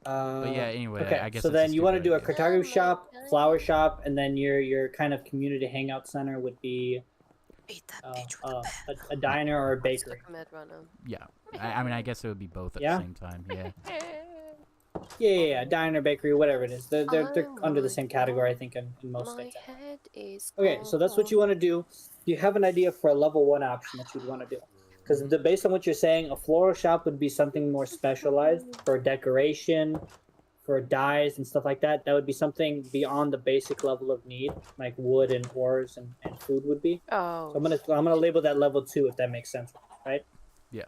But yeah, anyway, Okay, I guess so it's a then you want to stupid do a idea. cartography shop, flower shop, and then your kind of community hangout center would be Beat that bitch with a bat. a diner or a I'm bakery. stuck in mid right now. Yeah, I mean, I guess it would be both at Yeah? the same time. Yeah. Yeah, diner, bakery, whatever it is. They're I under the want same category, I think, in most My states. head is Okay, so that's what you want to do. You have an idea for a level 1 option that you'd want to do. Because based on what you're saying, a floral shop would be something more specialized for decoration, for dyes and stuff like that. That would be something beyond the basic level of need, like wood and ores and food would be. Oh. So I'm gonna label that level 2 if that makes sense, right? Yeah.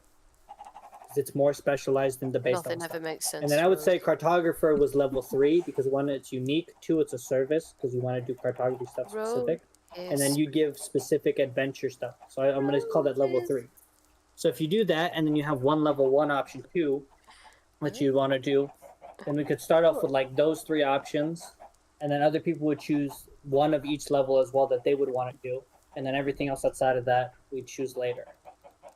'Cause it's more specialized than the base Nothing level ever stuff. makes sense. And then I would to say us. cartographer was level 3 because 1, it's unique. 2, it's a service because you want to do cartography stuff specific. And then you give specific adventure stuff. So I'm going to call that level 3. So if you do that, and then you have one level 1 option 2, what you want to do, then we could start off with like those 3 options, and then other people would choose one of each level as well that they would want to do, and then everything else outside of that we'd choose later,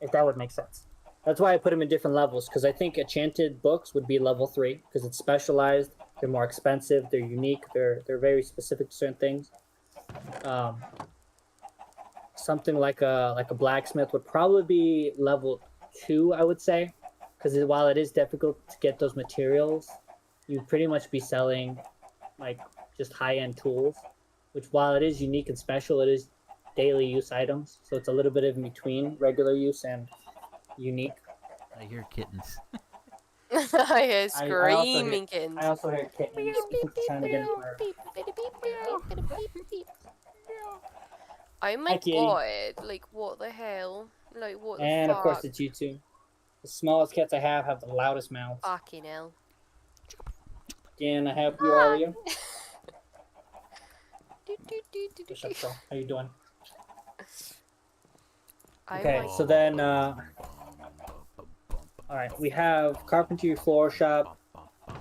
if that would make sense. That's why I put them in different levels, because I think enchanted books would be level 3 because it's specialized. They're more expensive. They're unique. They're very specific to certain things. Something like a blacksmith would probably be level 2, I would say, because while it is difficult to get those materials, you'd pretty much be selling like just high-end tools, which while it is unique and special, it is daily use items. So it's a little bit in between regular use and unique. I hear kittens. I hear I also screaming hear- kittens. I also hear kittens trying to get in there. Oh my Hi, kitty. god! Like what the hell? Like what the And fuck? of course it's you two. The smallest cats I have the loudest mouths. Fucking hell. Can I help you, Aria? Do, do, do, do, do, What's up, do. bro? How you doing? Oh Okay, my so then, all right, we have carpentry, floor shop.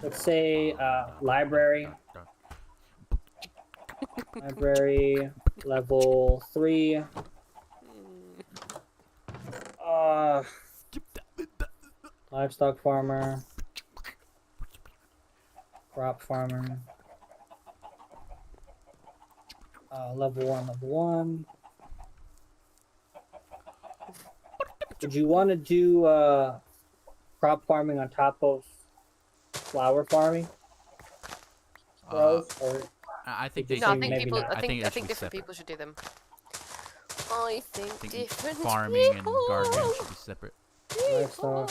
Let's say library. Library level 3. Livestock farmer. Crop farmer. Level 1, level 1. Would you want to do crop farming on top of flower farming? Rose, or I think No, they No, I should think maybe people. not. I think they should be different separate. people should do them. I think I think different farming people. and gardening should be separate. livestock.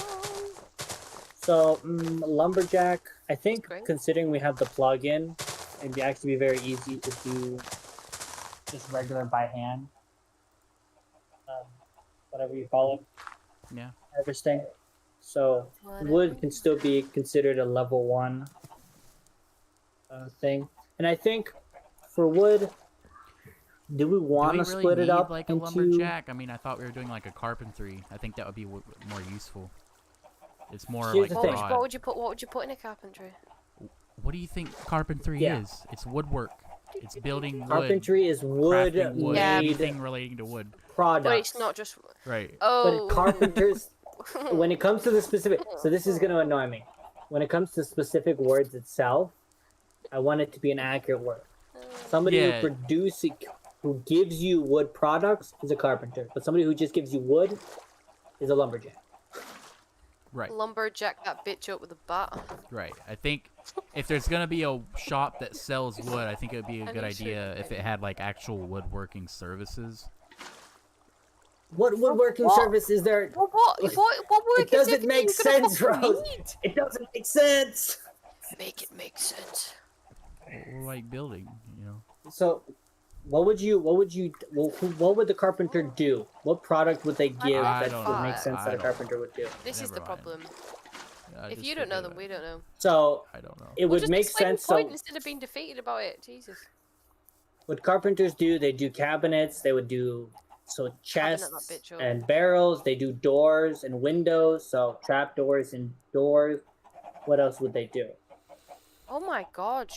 So lumberjack, I think great. considering we have the plug-in, it'd actually be very easy to do just regular by hand. Whatever you call it, Yeah. harvesting. So wood can still be considered a level 1 thing. And I think for wood, do we want Do to we really split it need, up like a into... lumberjack? I mean, I thought we were doing like a carpentry. I think that would be more useful. It's more Here's like the What thing. would, you, broad. what would you put in a carpentry? What do you think carpentry Yeah. is? It's woodwork. It's building wood. Carpentry is wood crafting wood. Yeah. made Anything relating to wood. products. But it's not just. Right. Oh. But carpenters, when it comes to the specific, so this is going to annoy me. When it comes to specific words itself, I want it to be an accurate word. Somebody Yeah. who gives you wood products is a carpenter, but somebody who just gives you wood is a lumberjack. Right. Lumberjack that bitch up with a bat. Right. I think if there's gonna be a shop that sells wood, I think it would be a And good you should- idea if it had like actual woodworking services. What woodworking What? service is there? What work It is doesn't make you gonna sense, fucking Rose. need? It doesn't make sense. Make it make sense. Or like building, you know. So, what would the carpenter do? What product would they give I that don't would know. make sense I that a don't carpenter would do? This is Never the mind. problem. If just you don't know, figured then we don't know. So I don't know. it We'll would just make explain sense. the point So instead of being defeated about it. Jesus. what carpenters do, they do cabinets. They would do Cabinet that chests bitch up. and barrels. They do doors and windows. So trap doors and doors. What else would they do? Oh my god.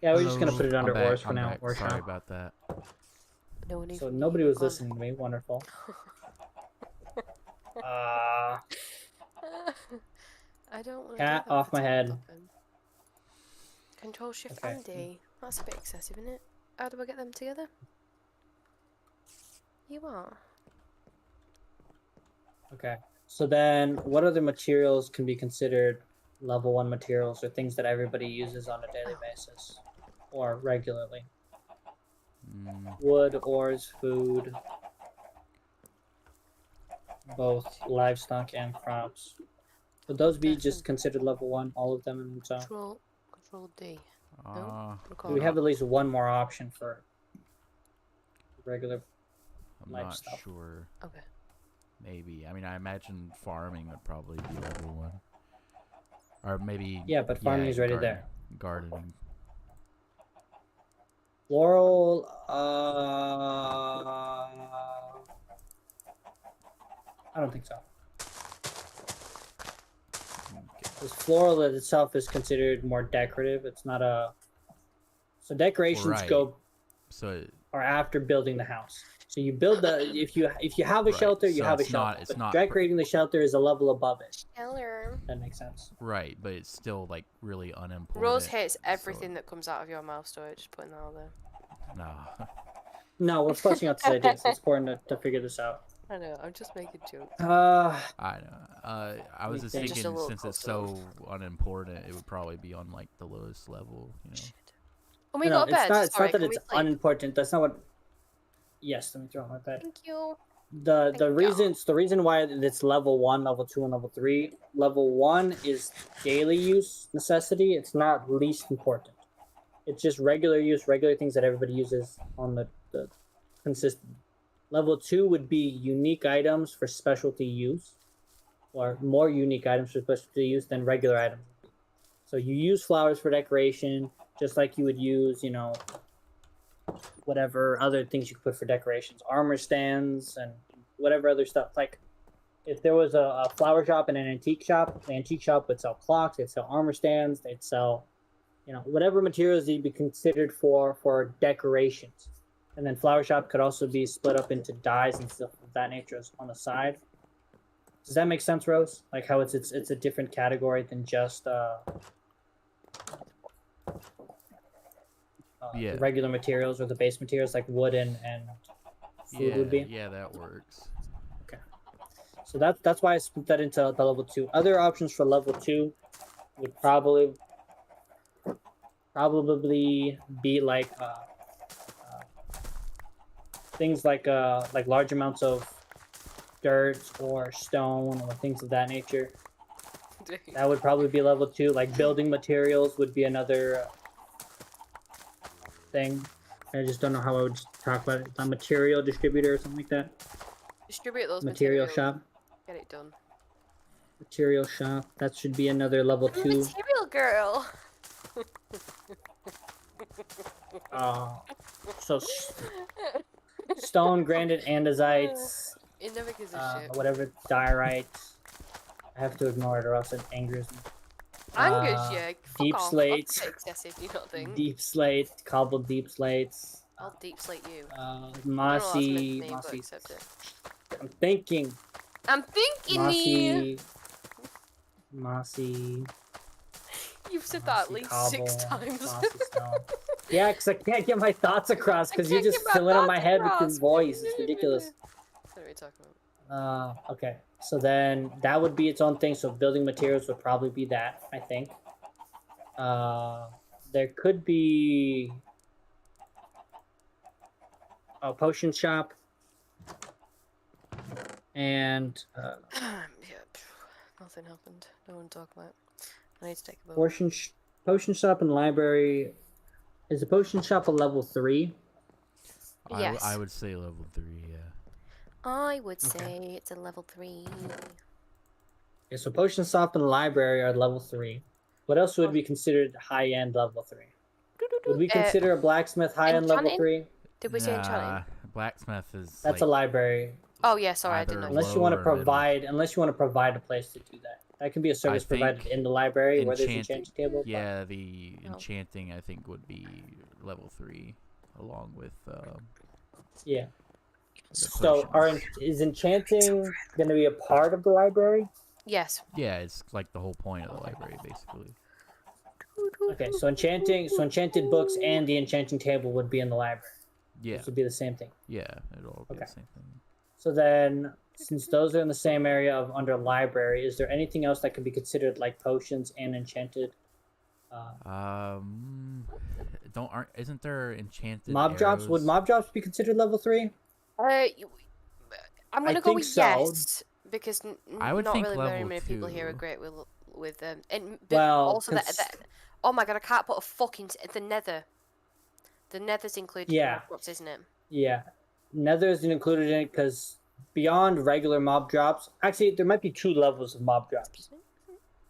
Yeah, we're just gonna put it I'm under back. ores for I'm now. back. Ores Sorry now. about that. No one So even nobody knew. was Go on. listening to me. Wonderful. Uh, I don't want to do cat that off for my head. Token. Control Shift Okay. and D. That's a bit excessive, isn't it? How do I get them together? You are. Okay. So then, what other materials can be considered level 1 materials are things that everybody uses on a daily basis or regularly. Wood, ores, food, both livestock and crops. Would those be just considered level 1, all of them in themselves? Control D. No? Do we have at least one more option for regular I'm life not stuff? sure. Okay. Maybe. I mean, I imagine farming would probably be level 1. Or maybe. Yeah, but farming is already there. Gardening. Floral, I don't think so. Because floral itself is considered more decorative. It's not a. So decorations go. So. Or after building the house. So you build the if you have a shelter, you have a shelter. It's but not decorating the shelter is a level above it. Shelter. That makes sense. Right, but it's still like really unimportant. Rose hates everything that comes out of your mouth, so just putting that out there. No. No, we're fleshing out this idea. So it's important to figure this out. I know. I'm just making jokes. I know. I was just Just thinking since it's so unimportant, it would probably be on like the lowest level. You know. Oh, we got a bed. It's not that it's unimportant. That's not what. Yes, let me throw on my bed. Thank you. The reason why it's level 1, level 2, and level 3. Level 1 is daily use necessity. It's not least important. It's just regular use, regular things that everybody uses on the consistent. Level 2 would be unique items for specialty use, or more unique items for specialty use than regular items. So you use flowers for decoration, just like you would use, whatever other things you could put for decorations, armor stands, and whatever other stuff. Like, if there was a flower shop and an antique shop, the antique shop would sell clocks, they'd sell armor stands, they'd sell, whatever materials you'd be considered for decorations. And then flower shop could also be split up into dyes and stuff of that nature on the side. Does that make sense, Rose? Like how it's a different category than just the regular materials or the base materials like wood and food would be? Yeah, that works. Okay. So that's why I split that into the level 2. Other options for level 2 would probably be like things like large amounts of dirt or stone or things of that nature. That would probably be level 2. Like building materials would be another thing. I just don't know how I would talk about it. A material distributor or something like that. Distribute those material materials. Shop. Get it done. Material shop. That should be another level 2. Material girl. So stone, granite, andezites. It never gives a shit. Whatever, diorite. I have to ignore it or else it angers me. Angers you? Deep slates. That's excessive, you don't think? Deep slate, cobbled deep slates. I'll deep slate you. Mossy. I'm thinking. Mossy. You've said that at least cobble, 6 times. Yeah, because I can't get my thoughts across because you just fill it on my head with your voice. It's ridiculous. What are we talking about? Okay. So then that would be its own thing. So building materials would probably be that, I think. There could be a potion shop. And Yeah, nothing happened. No one talked about it. I need to take a potion shop and library. Is the potion shop a level 3? Yes. I would say level 3, yeah. I would say it's a level 3. Yeah, so potion shop and library are level 3. What else would be considered high-end level 3? Would we consider a blacksmith high-end level 3? Did we say enchanting? Blacksmith is. That's a library. Oh yeah, sorry, I didn't know. Unless you want to provide a place to do that. That can be a service provided in the library where there's an enchanting table. Yeah, the enchanting I think would be level 3, along with. Yeah. So is enchanting going to be a part of the library? Yes. Yeah, it's like the whole point of the library, basically. Okay, so enchanted books and the enchanting table would be in the library. Yeah. This would be the same thing. Yeah, it'll all be the same thing. So then, Since those are in the same area of under library, is there anything else that could be considered like potions and enchanted? Don't aren't isn't there enchanted Mob drops? Would arrows? mob drops be considered level 3? I'm gonna go think with so. yes because I would not think really very level many people here are 2. great with and Well, also that. Oh my god, I can't put a fucking the nether. The nether's included in Yeah. mob drops, isn't it? Yeah, Nether isn't included in it because beyond regular mob drops, actually there might be 2 levels of mob drops.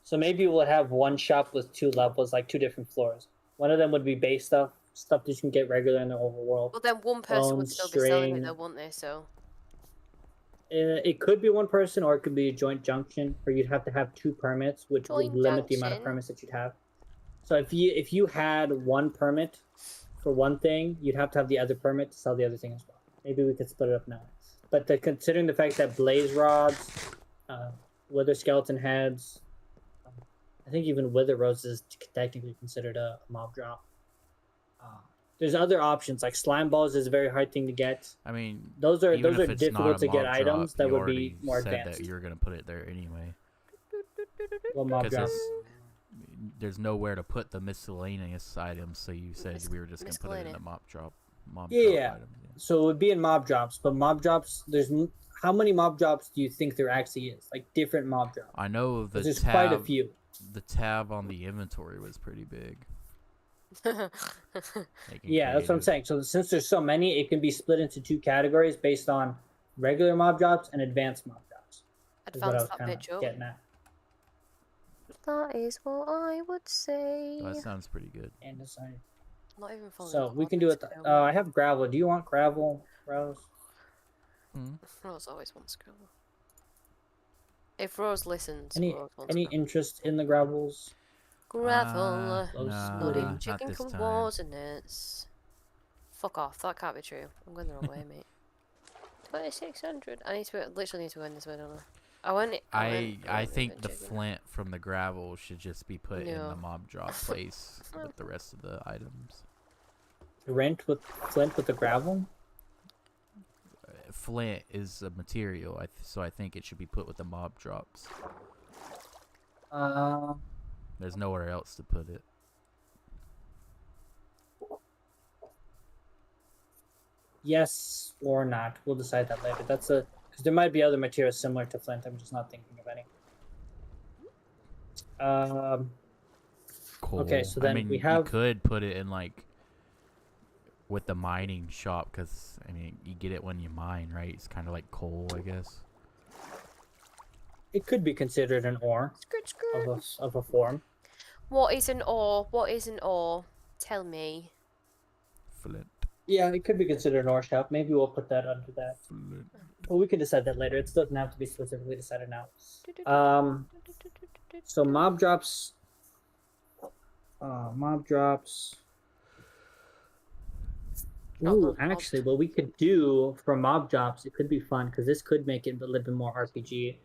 So maybe we'll have one shop with 2 levels, like 2 different floors. One of them would be base stuff that you can get regular in the overworld. Well, then one person would Bone, still be selling it, string. though, wouldn't they? So It could be one person, or it could be a joint junction, where you'd have to have 2 permits, which would Joint limit the amount of junction. permits that you'd have. So if you had 1 permit for one thing, you'd have to have the other permit to sell the other thing as well. Maybe we could split it up now. But considering the fact that blaze rods, wither skeleton heads, I think even wither roses is technically considered a mob drop. There's other options like slime balls is a very hard thing to get. I mean, Those are even if it's difficult not a to get mob items drop, that you would be already more said advanced. that you were gonna put it there anyway. Well, mob Because drop. there's nowhere to put the miscellaneous items, so you said we were just gonna put it in the mob drop. Yeah. Items, So it would be in mob drops, but mob drops, how many mob drops do you think there actually is? Like different mob drops? I know the There's tab. quite a few. The tab on the inventory was pretty big. Yeah, that's what I'm saying. So since there's so many, it can be split into 2 categories based on regular mob drops and advanced mob drops. Is what I was Advanced that kind bitch of up. getting at. That is what I would say. That sounds pretty good. And design. Not even following So the we can do it. coordinates, I have gravel. Do you want gravel, Rose? Rose always wants gravel. If Rose listens, Any Rose wants any gravel. interest in the gravels? Gravel. Nah, Bloody not chicken this time. coordinates. Fuck off, that can't be true. I'm going the wrong way, mate. 2600. I literally need to go in this way, don't I? I think the flint from the gravel should just be put in No. the mob drop place with the rest of the items. Flint with the gravel? Flint is a material, so I think it should be put with the mob drops. There's nowhere else to put it. Yes or not. We'll decide that later. Because there might be other materials similar to flint. I'm just not thinking of any. Cool. Okay, so then I mean, we have. you could put it in like with the mining shop, because I mean you get it when you mine, right? It's kind of like coal, I guess. It could be considered an ore of a form. What is an ore? What is an ore? Tell me. Flint. Yeah, it could be considered an ore shop. Maybe we'll put that under that. Flint. Well, we can decide that later. It doesn't have to be specifically decided now. So mob drops. Mob drops. Ooh, actually, what we could do for mob drops, it could be fun because this could make it a little bit more RPG.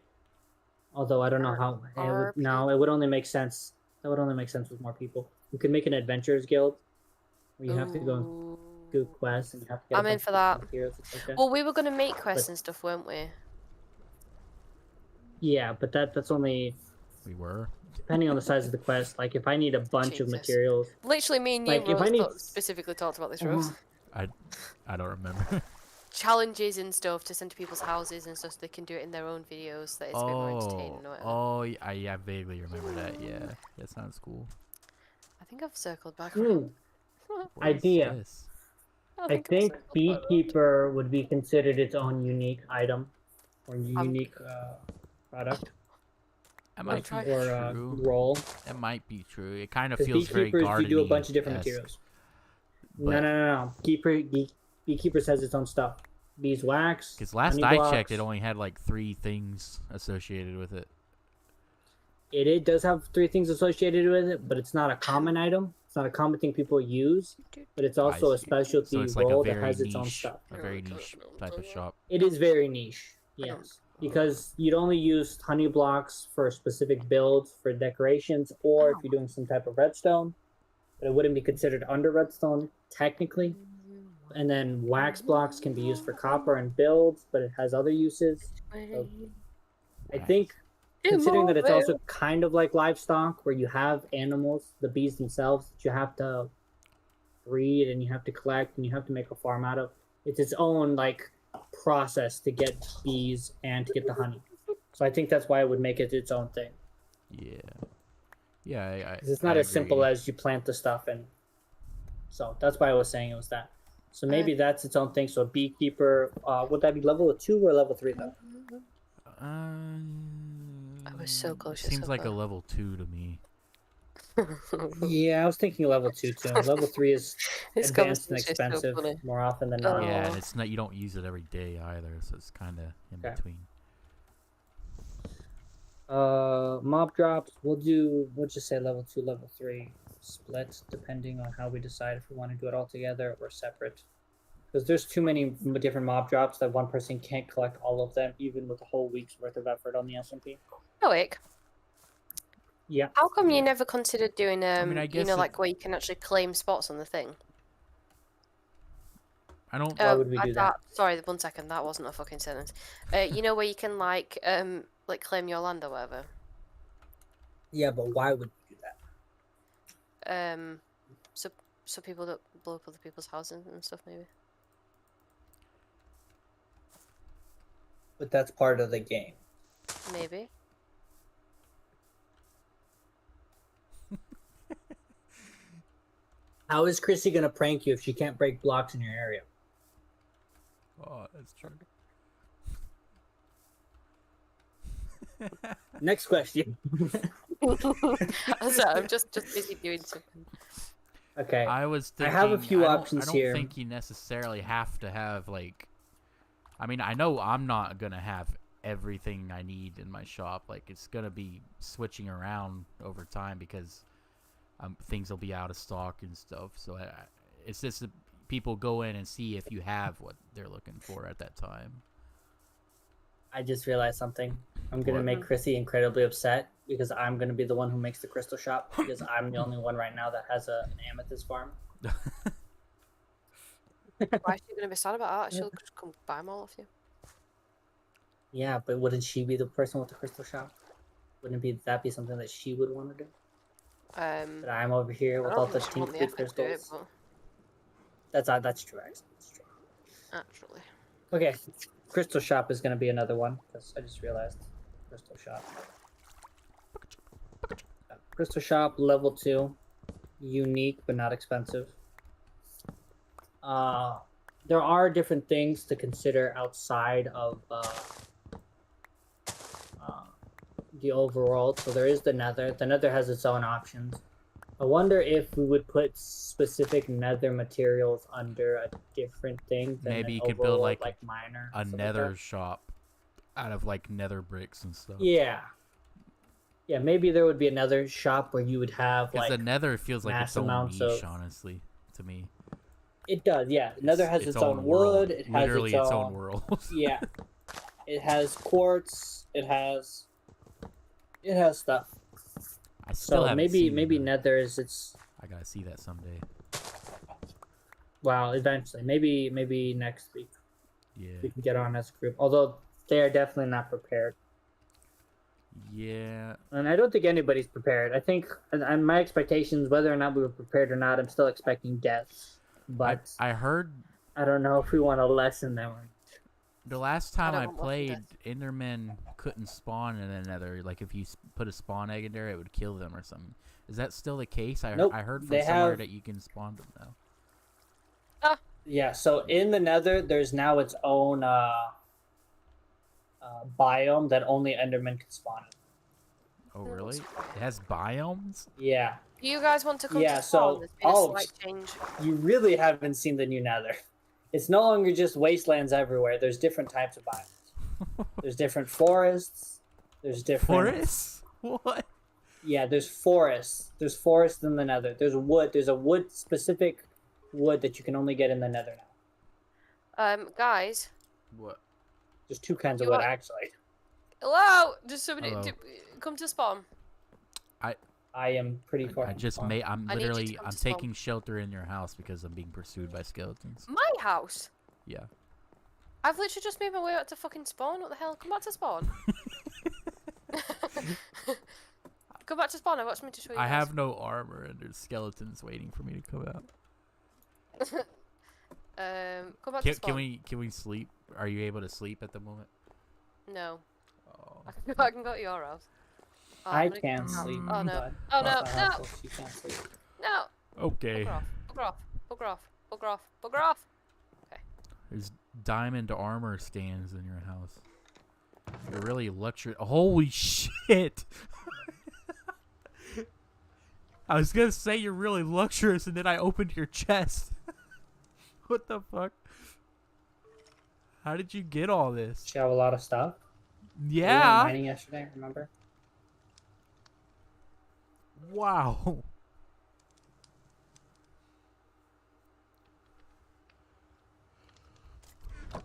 Although I don't know how. It would only make sense. That would only make sense with more people. We could make an adventurers guild where you have to go and do quests and you have to get. I'm in for that. Like Well, we were gonna make quests and stuff, weren't we? Yeah, but that's only. We were. Depending on the size of the quest, like if I need a bunch of materials. Literally, me and you Like, if I need- specifically talked about this, Rose. I don't remember. Challenges and stuff to send to people's houses and stuff so they can do it in their own videos. So that it's a bit more entertaining or whatever. I vaguely remember that. Yeah, that sounds cool. I think I've circled back. around. What is Idea. this? I think beekeeper would be considered its own unique item or unique product That might be or true. role. That might be true. It kind of Because feels very beekeepers garden-y. do a bunch of different materials. No. Beekeeper says its own stuff. Beeswax. Because last honey I blocks. checked, it only had like 3 things associated with it. It does have 3 things associated with it, but it's not a common item. It's not a common thing people use, but it's also a specialty So it's like role a that very has its own niche, stuff. a very niche type of shop. It is very niche, yes. Because you'd only use honey blocks for specific builds, for decorations, or if you're doing some type of redstone. But it wouldn't be considered under redstone, technically. And then wax blocks can be used for copper and builds, but it has other uses. So I think, considering that it's also kind of like livestock, where you have animals, the bees themselves, that you have to breed and you have to collect and you have to make a farm out of. It's its own like process to get bees and to get the honey. So I think that's why it would make it its own thing. Yeah. Yeah, 'Cause it's not I as simple agree. as you plant the stuff and. So that's why I was saying it was that. So maybe that's its own thing. So a beekeeper, would that be level 2 or level 3 though? I was so close. Seems like a level 2 to me. Yeah, I was thinking level 2 too. Level 3 is This advanced and conversation is so expensive funny. more often than not. Yeah, Oh. and it's not. You don't use it every day either, so it's kind of in Okay. between. Mob drops. We'll just say level 2, level 3 split, depending on how we decide if we want to do it all together or separate. Because there's too many different mob drops that one person can't collect all of them, even with a whole week's worth of effort on the SMP. Stoic. Yeah. How come you never considered doing I you guess know, like where you can actually claim spots on the thing? I don't. Why would we do that? Sorry, 1 second. That wasn't a fucking sentence. You know where you can like claim your land or whatever. Yeah, but why would we do that? So people don't blow up other people's houses and stuff, maybe. But that's part of the game. Maybe. How is Chrissy gonna prank you if she can't break blocks in your area? Oh, that's true. Next question. I'm just busy doing something. Okay. I was thinking. I have a few I options don't here. think you necessarily have to have like. I mean, I know I'm not gonna have everything I need in my shop. Like, it's gonna be switching around over time because things will be out of stock and stuff. So it's just that people go in and see if you have what they're looking for at that time. I just realized something. I'm gonna What? make Chrissy incredibly upset because I'm gonna be the one who makes the crystal shop because I'm the only one right now that has an amethyst farm. Why is she gonna be sad about that? She'll just come buy them all off you. Yeah, but wouldn't she be the person with the crystal shop? Wouldn't that be something that she would want to do? But I'm over here with all the tinted crystals. That's true, actually. That's true. Actually. Okay, crystal shop is gonna be another one because I just realized crystal shop. Crystal shop level 2, unique but not expensive. There are different things to consider outside of the overworld. So there is the Nether. The Nether has its own options. I wonder if we would put specific Nether materials under a different thing. Than Maybe you an could build overworld, like miner, a stuff nether like that. shop out of like nether bricks and stuff. Yeah. Yeah, maybe there would be another shop where you would have Because like the nether feels like its mass own amounts niche, of- honestly, to me. It does, yeah. Nether has its own world. wood. It has Literally its own own world. Yeah. It has quartz. It has stuff. I still So haven't maybe seen maybe the- Nether is its I gotta see that someday. eventually. Maybe next week Yeah. we can get on as a group. Although they are definitely not prepared. Yeah. And I don't think anybody's prepared. I think and my expectations, whether or not we were prepared or not, I'm still expecting deaths. But I heard I don't know if we want to lessen them. the last time don't I want more played, death. Endermen couldn't spawn in the nether. Like, if you put a spawn egg in there, it would kill them or something. Is that still the case? Nope, I heard from they somewhere have- that you can spawn them now. Yeah, so in the Nether, there's now its own biome that only Endermen can spawn in. Oh, really? It has biomes? Yeah, Do you guys want to come Yeah, to so- spawn? There's been a oh, slight change. you really haven't seen the new Nether. It's no longer just wastelands everywhere. There's different types of biomes. There's different forests. There's different Forests? What? Yeah, there's forests. There's forests in the Nether. There's wood. There's a wood specific wood that you can only get in the Nether now. Guys. What? There's two kinds of You wood are- actually. Hello. Does somebody Hello. come to spawn? I am pretty far. I from just spawn. made. I'm I need you to literally. come I'm to spawn. taking shelter in your house because I'm being pursued by skeletons. My house? Yeah. I've literally just made my way out to fucking spawn. What the hell? Come back to spawn. Come back to spawn. I've got something to show you. I guys. have no armor, and there's skeletons waiting for me to come out. Come back to spawn. Can we sleep? Are you able to sleep at the moment? No. Oh. I can go to your house. Oh, I I'm gonna can get out. sleep. Oh no. but Oh no. my No. household, she can't sleep. No. Okay. Bugger off. Bugger off. Bugger off. Bugger off. Bugger off. There's diamond armor stands in your house. You're really luxury. Holy shit! I was gonna say you're really luxurious, and then I opened your chest. What the fuck? How did you get all this? She have a lot of stuff. We went Yeah. mining yesterday, remember? Wow.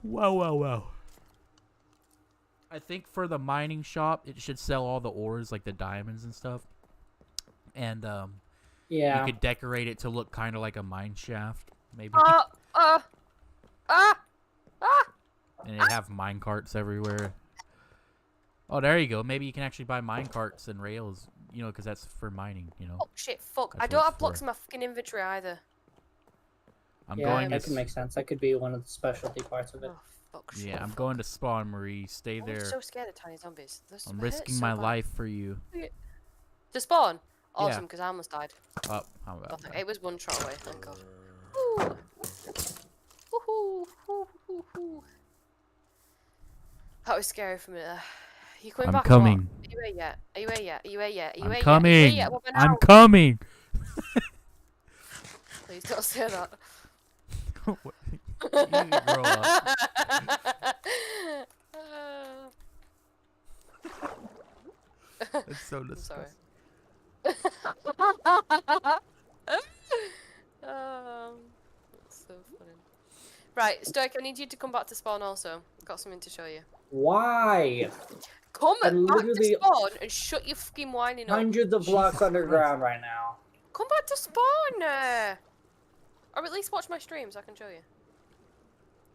Wow. I think for the mining shop, it should sell all the ores, like the diamonds and stuff. And Yeah. you could decorate it to look kind of like a mine shaft, maybe. And they have mine carts everywhere. Oh, there you go. Maybe you can actually buy mine carts and rails, you know, because that's for mining, you know. Oh shit! Fuck! That's I don't what have it's blocks for. in my fucking inventory either. I'm Yeah, going that to could make sense. That could be one of the specialty parts of it. Oh fuck! Yeah, shit, I'm fuck. going to spawn, Marie. Stay I'm there. so scared of tiny zombies. Those I'm hurt risking so my bad. life for you. To spawn. Yeah. Awesome, because I almost died. Oh, how about Nothing. that? It was one shot away. Thank God. Woo. Woohoo! Woo-hoo-hoo. That was scary for me there. You coming I'm back? coming. Or what? Are you here yet? Are you here yet? Are you here yet? Are you I'm here yet? Are you coming. here yet? What about I'm now? coming. Please don't say that. What? You need to grow up. That's so I'm sorry. disgusting. That's so funny. Right, Stoic, I need you to come back to spawn also. I've got something to show you. Why? Come I back to literally- spawn and shut your fucking whining up. Hundreds of blocks Jesus underground right now. Come back to spawn! Or at least watch my stream so I can show you.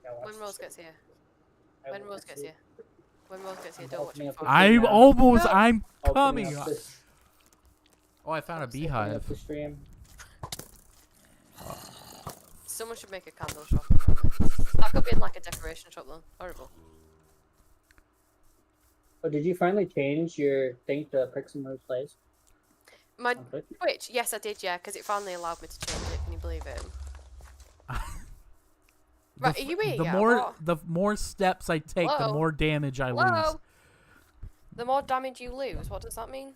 Yeah, watch When this Rose shit. gets here. I When will Rose gets see. here. When Rose gets here, I'm don't watch opening me up phone. the I'm now. almost. No. I'm Opening coming. up this- Oh, I found a opening beehive. up the stream. Someone should make a candle shop. That could be in like a decoration shop though. Horrible. Oh, did you finally change your thing to Pricks and Rose Plays? My on Twitch? Twitch, yes I did, yeah, because it finally allowed me to change it. Can you believe it? Right, are you here The yet? more What? the more steps I take, the Hello? more damage I lose. Hello? The more damage you lose, what does that mean?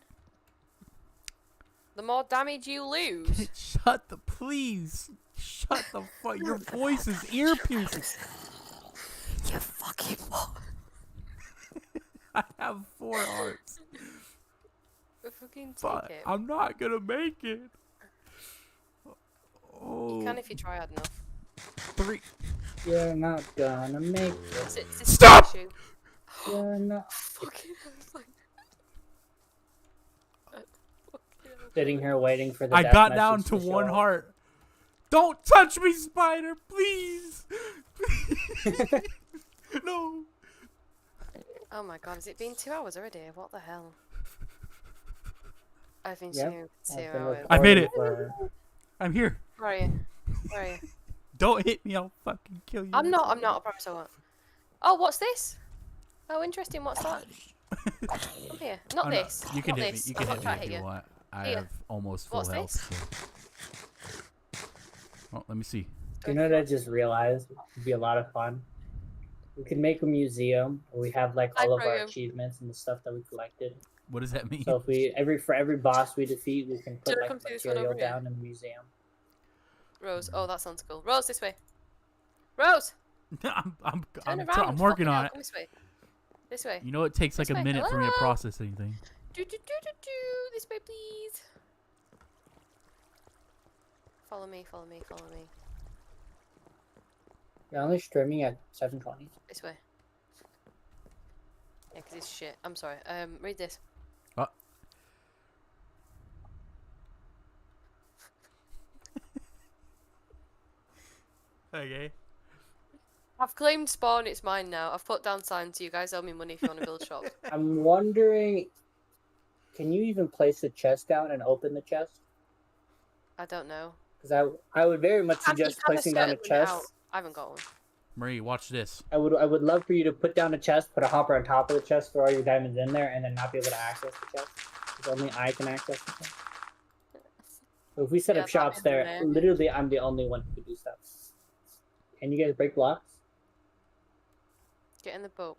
The more damage you lose? Shut the please. Shut the fuck. Your voice is ear piercing. You fucking what? I have 4 hearts, Fucking take but it. I'm not gonna make it. Oh, You can if you try hard enough. 3. You're not gonna make it. It's a Stop! issue. You're not. Fucking hell. Sitting here waiting for the I death got down message to show 1 up. heart. Don't touch me, spider, please. No. Oh my god, has it been 2 hours already? What the hell? I've been Yep, two I've been hours. I made it. recording for- I'm here. Where are you? Where are you? Don't hit me. I'll fucking kill you. I'm not, I promise I won't. Oh, what's this? Oh, interesting, what's that? Come here. Not Oh, no, this. You can not hit this. me. You I'm can not hit me trying to if hit you want. I Here. have almost full What's health. this? So. Oh, let me see. You know what I just realized would be a lot of fun? We could make a museum where we have like all of our program. achievements and the stuff that we collected. What does that mean? So if we for every boss we defeat, we can put Should I like come to this one material over here? down in the museum. Rose. Oh, that sounds cool. Rose, this way. Rose! I'm working on it. Come this way. This way. You know it takes like This a way. minute for me to Hello? process anything. This way, please. Follow me, follow me, follow me. You're only streaming at 7:20. This way. Yeah, 'cause it's shit. I'm sorry. Read this. Okay. I've claimed spawn, it's mine now. I've put down signs, you guys owe me money if you want to build shops. I'm wondering, can you even place the chest down and open the chest? I don't know. Because I would very much You suggest have a placing down a certain limit out. chest. I haven't got one. Marie, watch this. I would love for you to put down a chest, put a hopper on top of the chest, throw all your diamonds in there, and then not be able to access the chest. Because only I can access the chest. So if we set Yeah, up shops that'd be there, hilarious. literally I'm the only one who can do stuff. Can you guys break blocks? Get in the boat.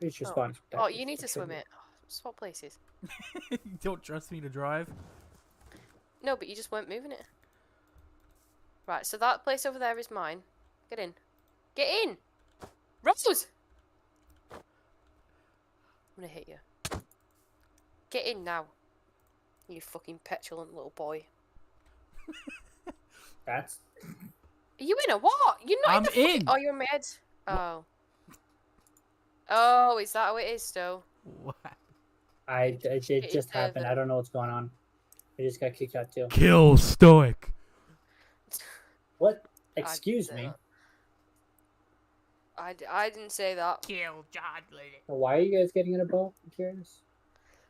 It's just Oh. fun. Oh, you need to swim it. Swap places. You don't trust me to drive? No, but you just weren't moving it. Right, so that place over there is mine. Get in. Get in! Rose! I'm gonna hit you. Get in now. You fucking petulant little boy. That's Are you in or what? You're not I'm in the fucking... in. Oh, you're mid. Oh. Oh, is that how it is, still? What? it just happened. I don't know what's going on. I just got kicked out too. Kill Stoic. What? Excuse me. I didn't say that. Kill John Lennon. Why are you guys getting in a boat? I'm curious.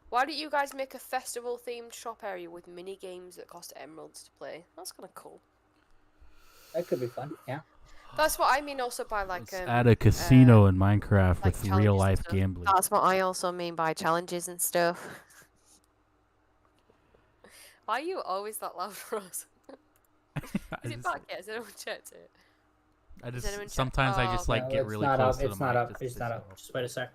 Why don't you guys make a festival-themed shop area with mini games that cost emeralds to play? That's kind of cool. That could be fun. Yeah. That's what I mean also by like Let's add a casino in like Minecraft with challenges real and life stuff. gambling. That's what I also mean by challenges and stuff. Why are you always that loud for us? Is it back yet? Has anyone checked it? anyone check- Sometimes I just Oh, like No, get it's really not close up. to the It's not mic up. just It's to not show up. off. Just wait a sec.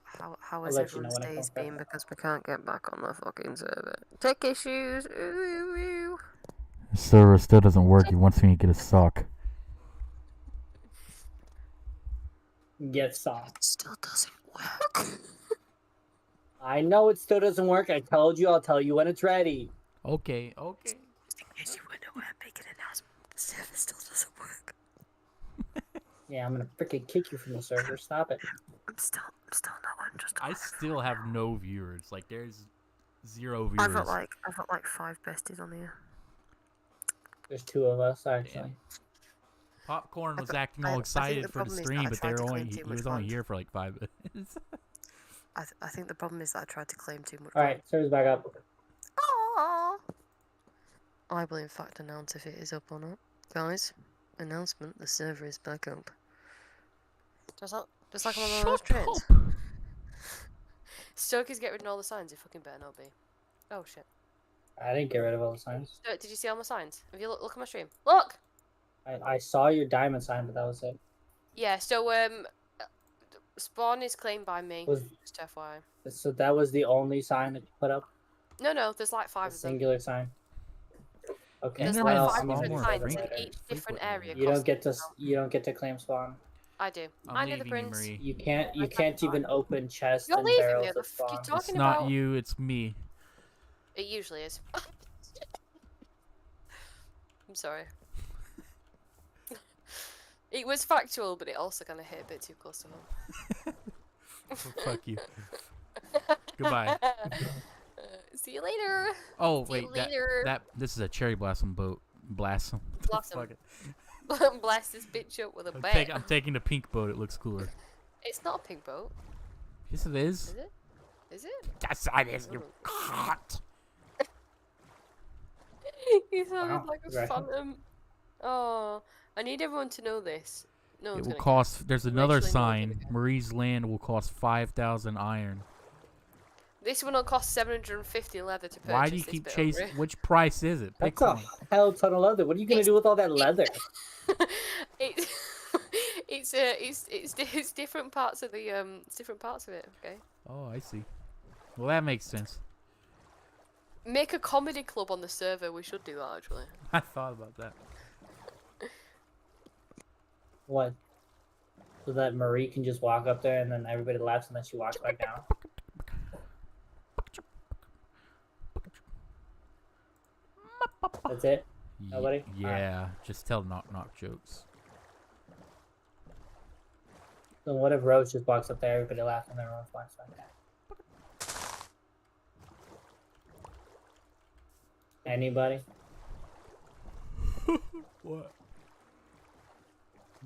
How I'll is let you know everyone's when it days comes back been up. because we can't get back on the fucking server? Tech issues. Ooh, ooh, ooh. The server still doesn't work. He wants me to get a sock. Get soft. It still doesn't work. I know it still doesn't work. I told you. I'll tell you when it's ready. Okay, okay. Just in case you wonder why I'm making an announcement, the server still doesn't work. Yeah, I'm gonna freaking kick you from the server. Stop it. I'm still not on. Just I still have no viewers. Like there's 0 viewers. I've got like 5 besties on here. There's 2 of us actually. Popcorn was I acting I all think excited the for the problem is that stream, I but tried to claim he too was much only land. here for like 5 minutes. I think the problem is that I tried to claim too much. All right, server's back up. Aww. I will in fact announce if it is up or not. Guys, announcement, the server is back up. Just like I'm on one of those trains. Stokers get rid of all the signs, it fucking better not be. Oh shit. I didn't get rid of all the signs. Did you see all my signs? Have you look at my stream? Look! I saw your diamond sign, but that was it. Yeah, so spawn is claimed by me. Was Just FYI. so that was the only sign that you put up? No, there's like A 5 of them. singular sign. Okay, There's Internet like well, 5 I'm spawn gonna different more do signs server in later. each different area. You don't cost get to $1. you don't get to claim spawn. I do. I'm I know the leaving you, prince. Marie. You can't I can't even open chests You're and leaving me. barrels What the of fuck you spawn. It's talking not about? you, it's me. It usually is. I'm sorry. It was factual, but it also kind of hit a bit too close to home. Fuck you. Goodbye. See you later. Oh See you wait, later. this is a cherry blossom boat. Blossom. Blossom. Fuck it. Blast this bitch up with a I'm, bat. I'm taking the pink boat. It looks cooler. It's not a pink boat, Yes, it is. is it? Is it? Yes, it is. You cunt. You sounded Wow, like a progression. phantom. Oh, I need everyone to know this. No It one's will gonna cost. There's another Literally no one's sign. gonna care. Marie's land will cost 5,000 iron. This one will cost 750 leather to purchase. Why do you this keep bit chasing? over Which price is it? Pick That's a one. hell ton of leather. What are you gonna do with all that leather? it, it's different parts of the it's different parts of it. Okay. Oh, I see. Well, that makes sense. Make a comedy club on the server. We should do that actually. I thought about that. What? So that Marie can just walk up there and then everybody laughs and then she walks back down. That's it. Nobody? Yeah, just tell knock jokes. So what if Rose just walks up there, everybody laughs, and then Rose walks back down? Anybody? What?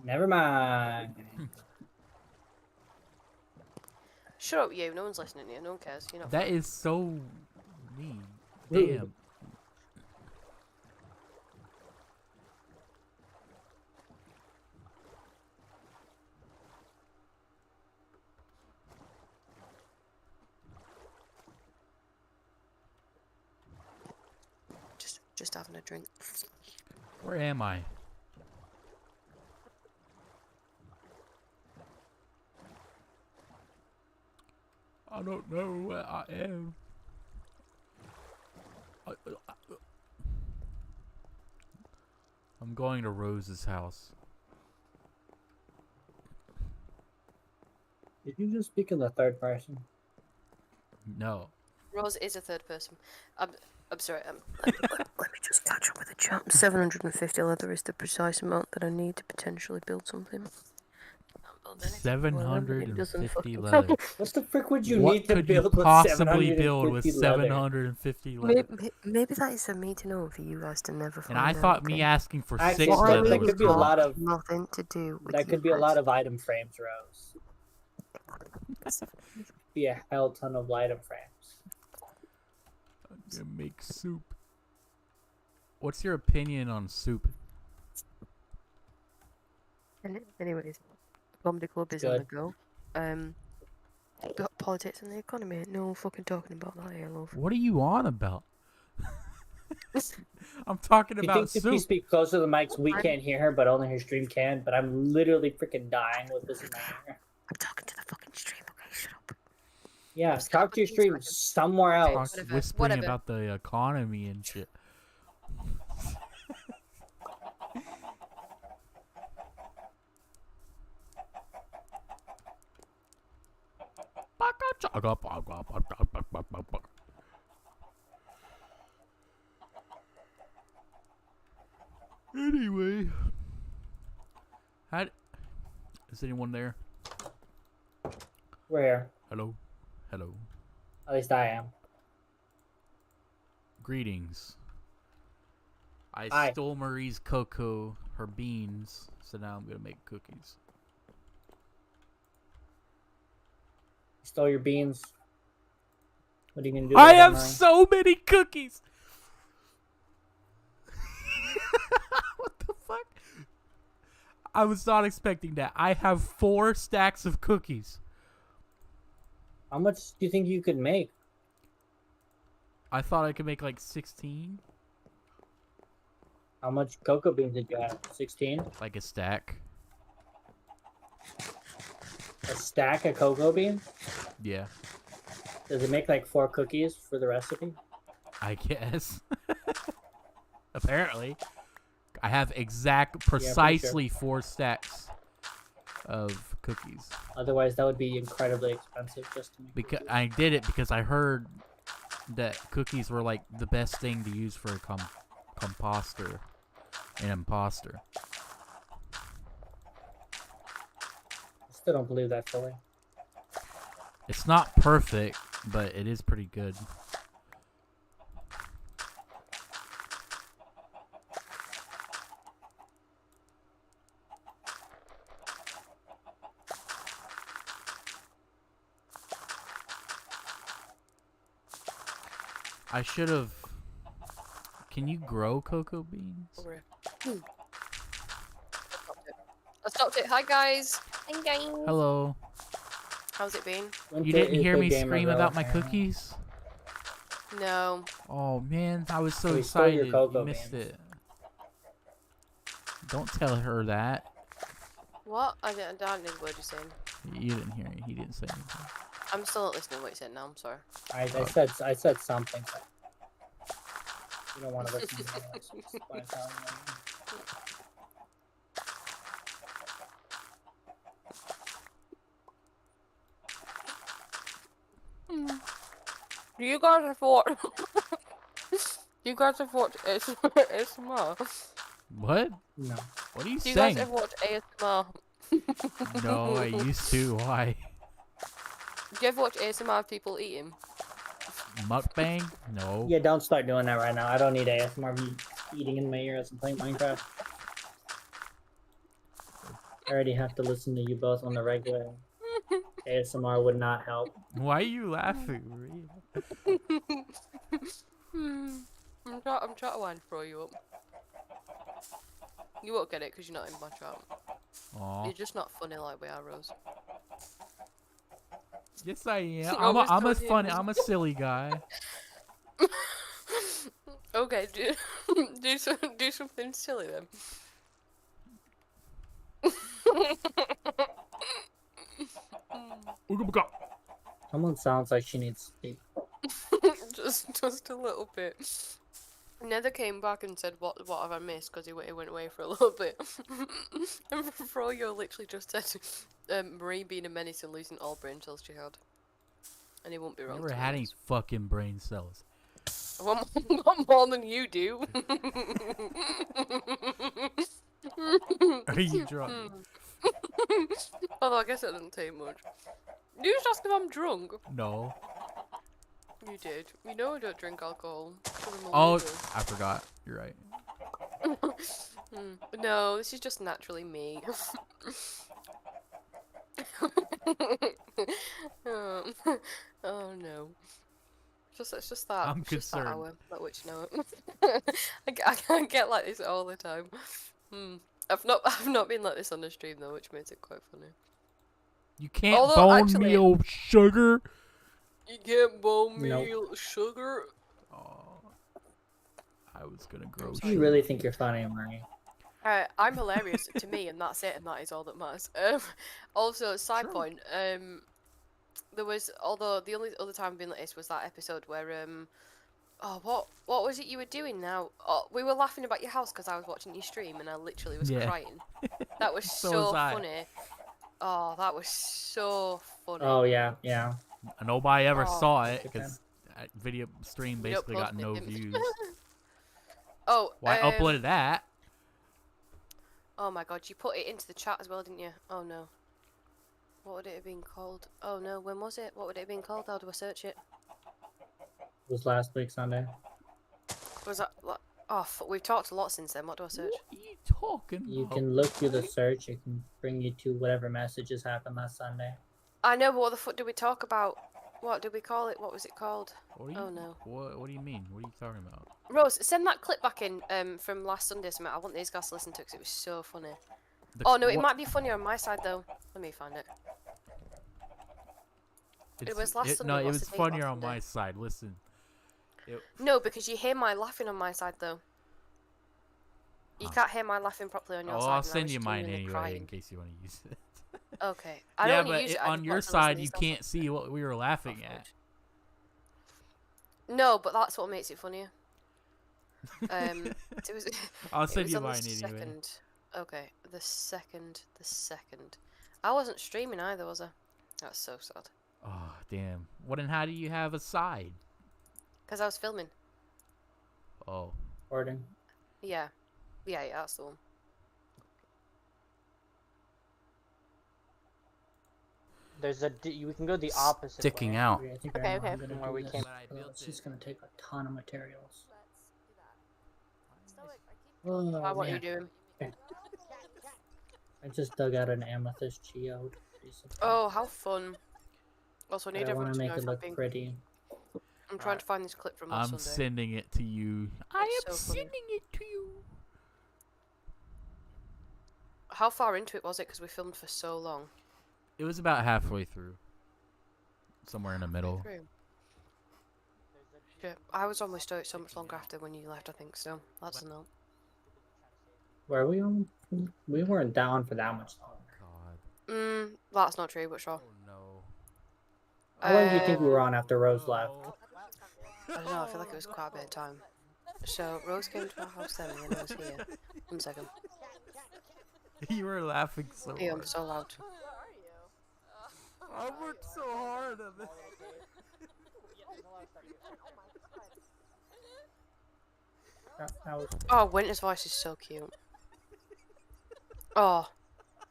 Never mind. Shut up, you. No one's listening to you. No one cares. You're not. That funny. is so mean. Rude. Damn. Just having a drink. Where am I? I don't know where I am. I'm going to Rose's house. Did you just speak in the third person? No. Rose is a third person. I'm sorry. Let me just catch up with the chat. 750 leather is the precise amount that I need to potentially build something. 750 leather. What the frick would you What need to could you build with possibly build with 750 leather? 750 leather? Maybe that is for me to know, for you guys to never find And I out, thought okay? me asking for Actually, 6 that leather could was be a lot of nothing to do with that you could be a guys. lot of item frames, Rose. Be a hell ton of item frames. I'm gonna make soup. What's your opinion on soup? Anyways, comedy club is on Good. the go. Got politics and the economy. No fucking talking about that here, love. What are you on about? I'm talking She about thinks if you soup. speak close to the mics, we can't hear her, but only her stream can. But I'm literally freaking dying with this in my ear. I'm talking to the fucking stream, okay? Shut up. Yeah, Just talk to your fucking stream seconds. somewhere Okay, else. whatever, Whispering whatever. about the economy and shit. Anyway, is anyone there? Where? Hello, hello. At least I am. Greetings. I Hi. stole Marie's cocoa, her beans, so now I'm gonna make cookies. You stole your beans. What are you gonna do? I with them, have Murray? so many cookies. What the fuck? I was not expecting that. I have 4 stacks of cookies. How much do you think you could make? I thought I could make like 16, How much cocoa beans did you have? 16? like a stack. A stack of cocoa beans? Yeah, Does it make like 4 cookies for the recipe? I guess. Apparently, I have precisely 4 stacks of cookies. Otherwise, that would be incredibly expensive just to make. Because I did it because I heard that cookies were like the best thing to use for a composter, an imposter. I still don't believe that fully. It's not perfect, but it is pretty good. I should have. Can you grow cocoa beans? I stopped it. Hi guys. Hi guys. Hello. How's it been? You didn't hear me scream about my cookies? No. Oh man, I was so So we stole your excited. cocoa You missed beans. it. Don't tell her that. What? I didn't hear a word you're saying. You didn't hear it. He didn't say anything. I'm still not listening to what you said now. I'm sorry. I said something. You don't want to listen to me. That's why I'm telling you. You guys are for. You guys have watched ASMR. What? No. What are you Do you saying? guys ever watch ASMR? No, I used to. Why? Do you ever watch ASMR of people eating? Mukbang? No. Yeah, don't start doing that right now. I don't need ASMR. eating in my ear as I'm playing Minecraft. I already have to listen to you both on the regular. ASMR would not help. Why are you laughing, Maria? I'm trying to wind throw you up. You won't get it because you're not in my chat. Aw. You're just not funny like we are, Rose. Yes, I am. Always I'm a told you. funny. I'm a silly guy. Okay, do something silly then. Someone sounds like she needs sleep. just a little bit. Nether came back and said, "What have I missed?" Because he went away for a little bit. And Froyo literally just said, "Marie being a menace and losing all brain cells she had," and he won't be wrong. Never to be had any honest. fucking brain cells. One more than you do. Are you drunk? Although I guess it doesn't take much. You just asked if I'm drunk. No. You did. You know I don't drink alcohol. 'Cause I'm a Oh, loser. I forgot. You're right. No, this is just naturally me. oh, oh no. It's just that. I'm it's just that concerned. hour at which no. I get like this all the time. I've not been like this on the stream though, which makes it quite funny. You can't Although, bone actually- me, old sugar. You get bone Nope. meal sugar. Oh, I was gonna grow. You sugar. really think you're funny, Marie? I'm hilarious to me, and that's it, and that is all that matters. Also, side Sure. point. There was, although the only other time I've been like this was that episode where what was it you were doing now? Oh, we were laughing about your house because I was watching your stream and I literally was Yeah. crying. That was So so was I. funny. Oh, that was so funny. Oh yeah, yeah. Nobody ever Oh. saw it Good because video stream We don't basically got post no it. views. Oh, Why uploaded that? Oh my god, you put it into the chat as well, didn't you? Oh no. What would it have been called? Oh no, when was it? What would it have been called? How do I search it? It was last week Sunday. Was that? Oh, we've talked a lot since then. What do I search? What are you talking You about? can look through the search. It can bring you to whatever messages happened last Sunday. I know, but what the fuck did we talk about? What did we call it? What was it called? What do you, Oh no. What do you mean? What are you talking about? Rose, send that clip back in from last Sunday. Something. I want these guys to listen to because it was so funny. The- Oh no, it what- might be funnier on my side though. Let me find it. it's- was last Sunday, No, it what's was the date funnier last on Sunday? my side. Listen. No, because you hear my laughing on my side though. You Huh. can't hear my laughing properly on your Oh, side. I'll and I send was you mine genuinely anyway crying. in case you want to use it. Okay. I Yeah, don't want but to use it. I on just your want to listen side to you yourself. can't see what we were laughing at. No, but that's what makes it funnier. It was. I'll It send was you on the mine anyway. second. Okay, the second. I wasn't streaming either, was I? That's so sad. Oh damn! What and how do you have a side? Because I was filming. Oh, Recording. Yeah, that's the one. There's we can go the opposite sticking way. out. I think I Okay, know okay. how I'm gonna Where do we this. came- But I built It's it. just gonna take a ton of materials. Why, Oh, what are you man. doing? I just dug out an amethyst geode. recently, Oh, how fun. Also, I but need I everyone want to to make know it if look I'm being... pretty. I'm trying to find this clip from last I'm Sunday. sending it to you. I am so funny. sending it to you. How far into it was it? Because we filmed for so long. It was about halfway through. Somewhere in the middle. True. Yeah, I was almost out so much longer after when you left, I think, so that's a note. Were we on? We weren't down for that much longer. God. That's not true, but sure. Oh no. How long do you think we were on after Rose left? I don't know, I feel like it was quite a bit of time. So, Rose came to our house then, and then I was here. 1 second. You were laughing so Hey, I'm hard. so loud. I worked so hard on this. That was Oh, Winter's voice is so cute. Oh.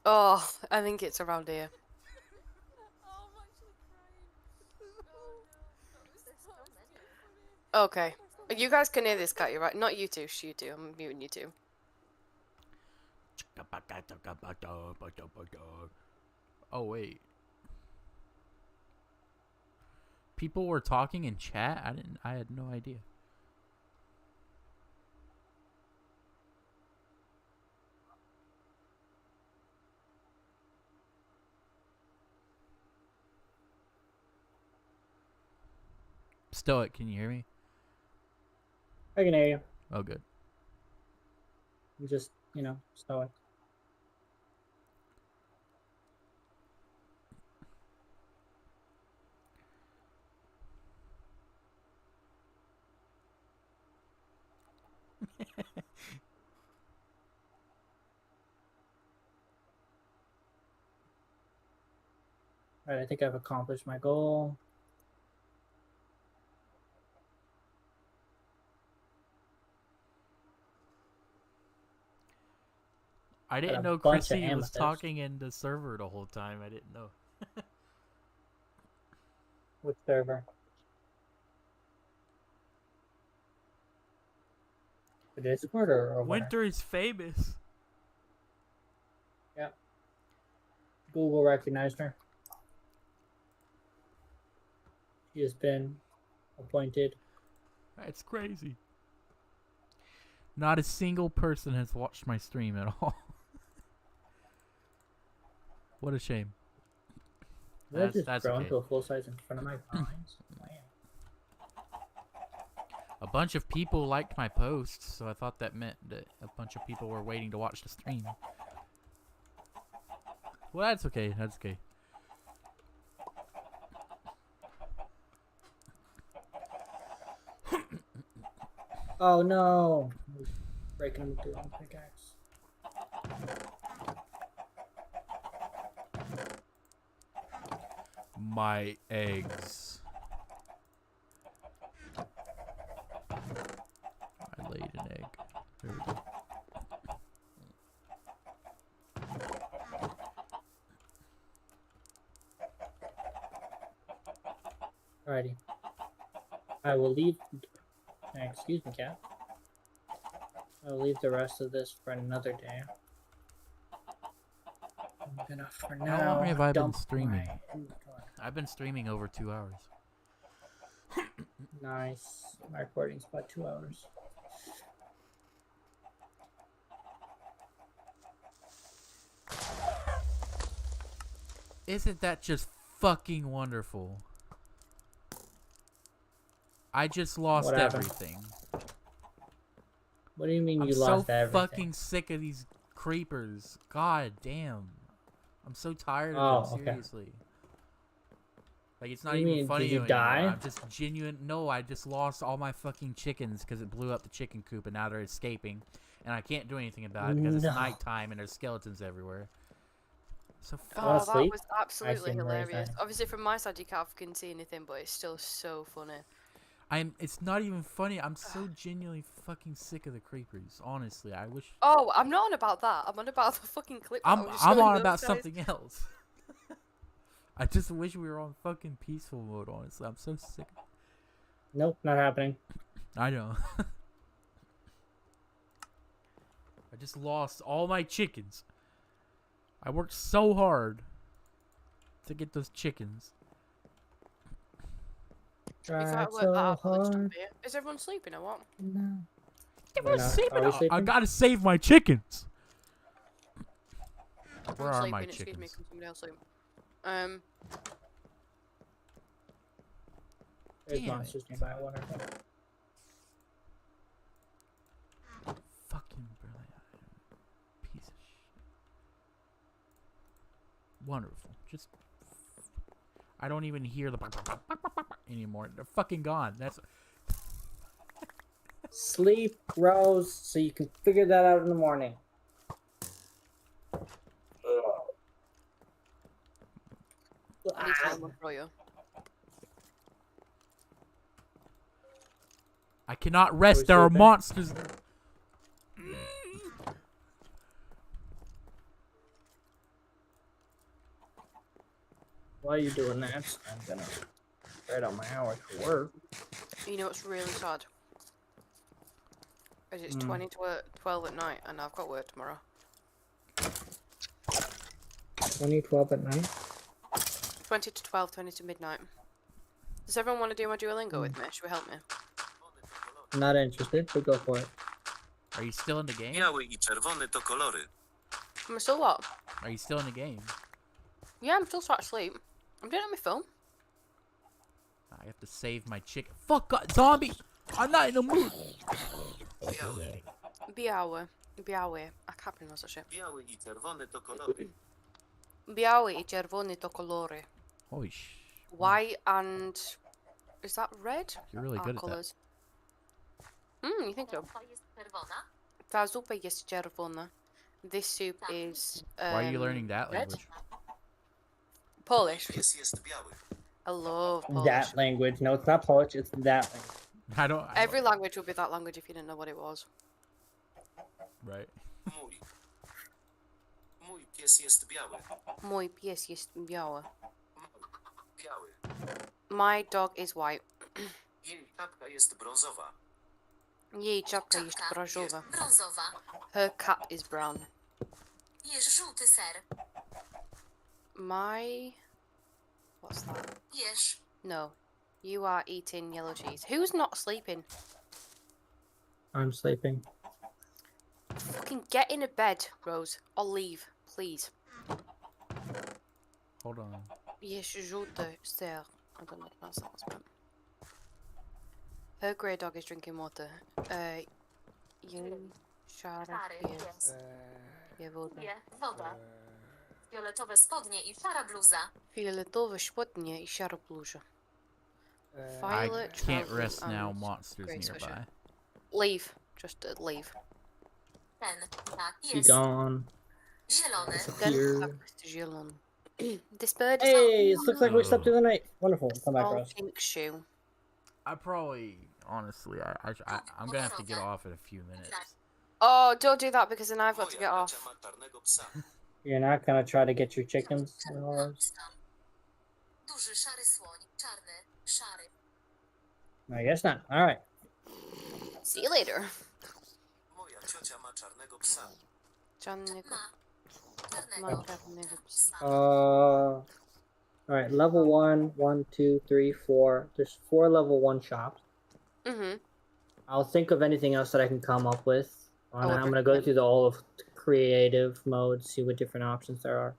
Oh, I think it's around here. Okay. You guys can hear this cat, you're right. Not you two, you two. I'm muting you two. Oh wait. People were talking in chat? I had no idea. Stoic, can you hear me? I can hear you. Oh good. I'm just, stoic. Alright, I think I've accomplished my goal. I Got didn't a know bunch of Chrissy was amethyst. talking in the server the whole time. I didn't know. Which server? The Discord or where? Winter is famous. Yeah. Google recognized her. She has been appointed. That's crazy. Not a single person has watched my stream at all. What a shame. Did I just That's grow okay. into a full size in front of my vines? Man. A bunch of people liked my posts, so I thought that meant that a bunch of people were waiting to watch the stream. Well, that's okay. That's okay. Oh no! Breaking with the wrong pickaxe. My eggs. I laid an egg. There we go. Alrighty. I will leave. Excuse me, cat. I will leave the rest of this for another day. I'm gonna, for now, How long have I been dump streaming? my inventory. I've been streaming over 2 hours. Nice. My recording's about 2 hours. Isn't that just fucking wonderful? I just lost What happened? everything. What do you mean I'm you so lost everything? fucking sick of these creepers. God damn. I'm so tired Oh, of them, okay. seriously. Like, it's not You even mean, funny did you anymore. die? I'm just genuine. No, I just lost all my fucking chickens because it blew up the chicken coop and now they're escaping. And I can't do anything about it because No. it's nighttime and there's skeletons everywhere. So fuck. Wanna Oh, that sleep? was I absolutely seem very hilarious. sad. Obviously, from my side, you can't fucking see anything, but it's still so funny. It's not even funny. I'm so genuinely fucking sick of the creepers. Honestly, I wish. Oh, I'm not on about that. I'm on about the fucking clip. that I I'm was I'm showing on those about guys. something else. I just wish we were on fucking peaceful mode. Honestly, I'm so sick. Nope, not happening. I know. I just lost all my chickens. I worked so hard to get those chickens. You can't Tried work that so out for the hard. jump here. Is everyone sleeping or what? No. Everyone's not. sleeping. Are we I sleeping? gotta save my chickens. Where I'm are sleeping, my excuse me, chickens? can somebody else sleep? There's Damn monsters nearby. Wonderful. Fucking brilliant. Piece of shit. Wonderful. Just. I don't even hear the anymore. They're fucking gone. That's. Sleep, Rose, so you can figure that out in the morning. I need to know one for you. I cannot rest. we There are sleeping? monsters. While you're doing that, I'm gonna write out my hours for work. You know what's really sad? Because it's 20 to 12 at night, and I've got work tomorrow. 2012 at night? 20 to 12, 20 to midnight. Does everyone want to do my Duolingo with me? Should we help me? Not interested, but go for it. Are you still in the game? Biały I czerwony to kolory. Am I still what? Are you still in the game? Yeah, I'm still trying to sleep. I'm doing it on my phone. I have to save my chicken. Fuck, God, zombie! I'm not in the mood. Biały. Biały. I can't pronounce that shit. Biały I czerwony to kolory. Biały I czerwony to kolory. Holy sh. White and... Is that red? You're really good at that. Colours. You think so? Ta zupa jest czerwona. This soup is... Why are you learning that red? language? Polish. Pies jest biały. I love Polish. That language. No, it's not Polish, it's that language. I don't. Every language would be that language if you didn't know what it was. Right. Mój. Mój pies jest biały. Mój pies jest biały. Biały. My dog is white. Jej czapka jest brązowa. Jej czapka jest brązowa. Brązowa. Her cat is brown. Jesz żółty ser. My... What's that? Jesz. No. You are eating yellow cheese. Who's not sleeping? I'm sleeping. Fucking get in a bed, Rose. Or leave, please. Hold on. Jesz żółty ser. I don't know if that's that was. Her grey dog is drinking water. You... Szary Szary pies. pies. Je woda. Pije woda. Fioletowe spodnie i szara bluza. Fioletowe spodnie I szara bluza. I Violet, can't travel, rest now. and Monsters grey nearby. sweatshirt. Leave. Just leave. Ten tak Be jest gone. zielony. Then Here. back to zielon. This bird is Hey, this looks like we slept through the night. Wonderful. Come back, small Rose. pink shoe. I probably, honestly, I'm gonna have to get off in a few minutes. Oh, don't do that because then I've got to Moja get bracia off. ma czarnego psa. You're not gonna try to get your chickens? Rose? Duży szary słoń. Czarny. Szary. I guess not. Alright. See you later. Moja ciocia ma czarnego psa. Czarnego. Czarnego. Ma czarnego psa. Alright, level 1, 1, 2, 3, 4. There's 4 level 1 shops. I'll think of anything else that I can come up with. And I'm gonna go through all of the creative modes, see what different options there are.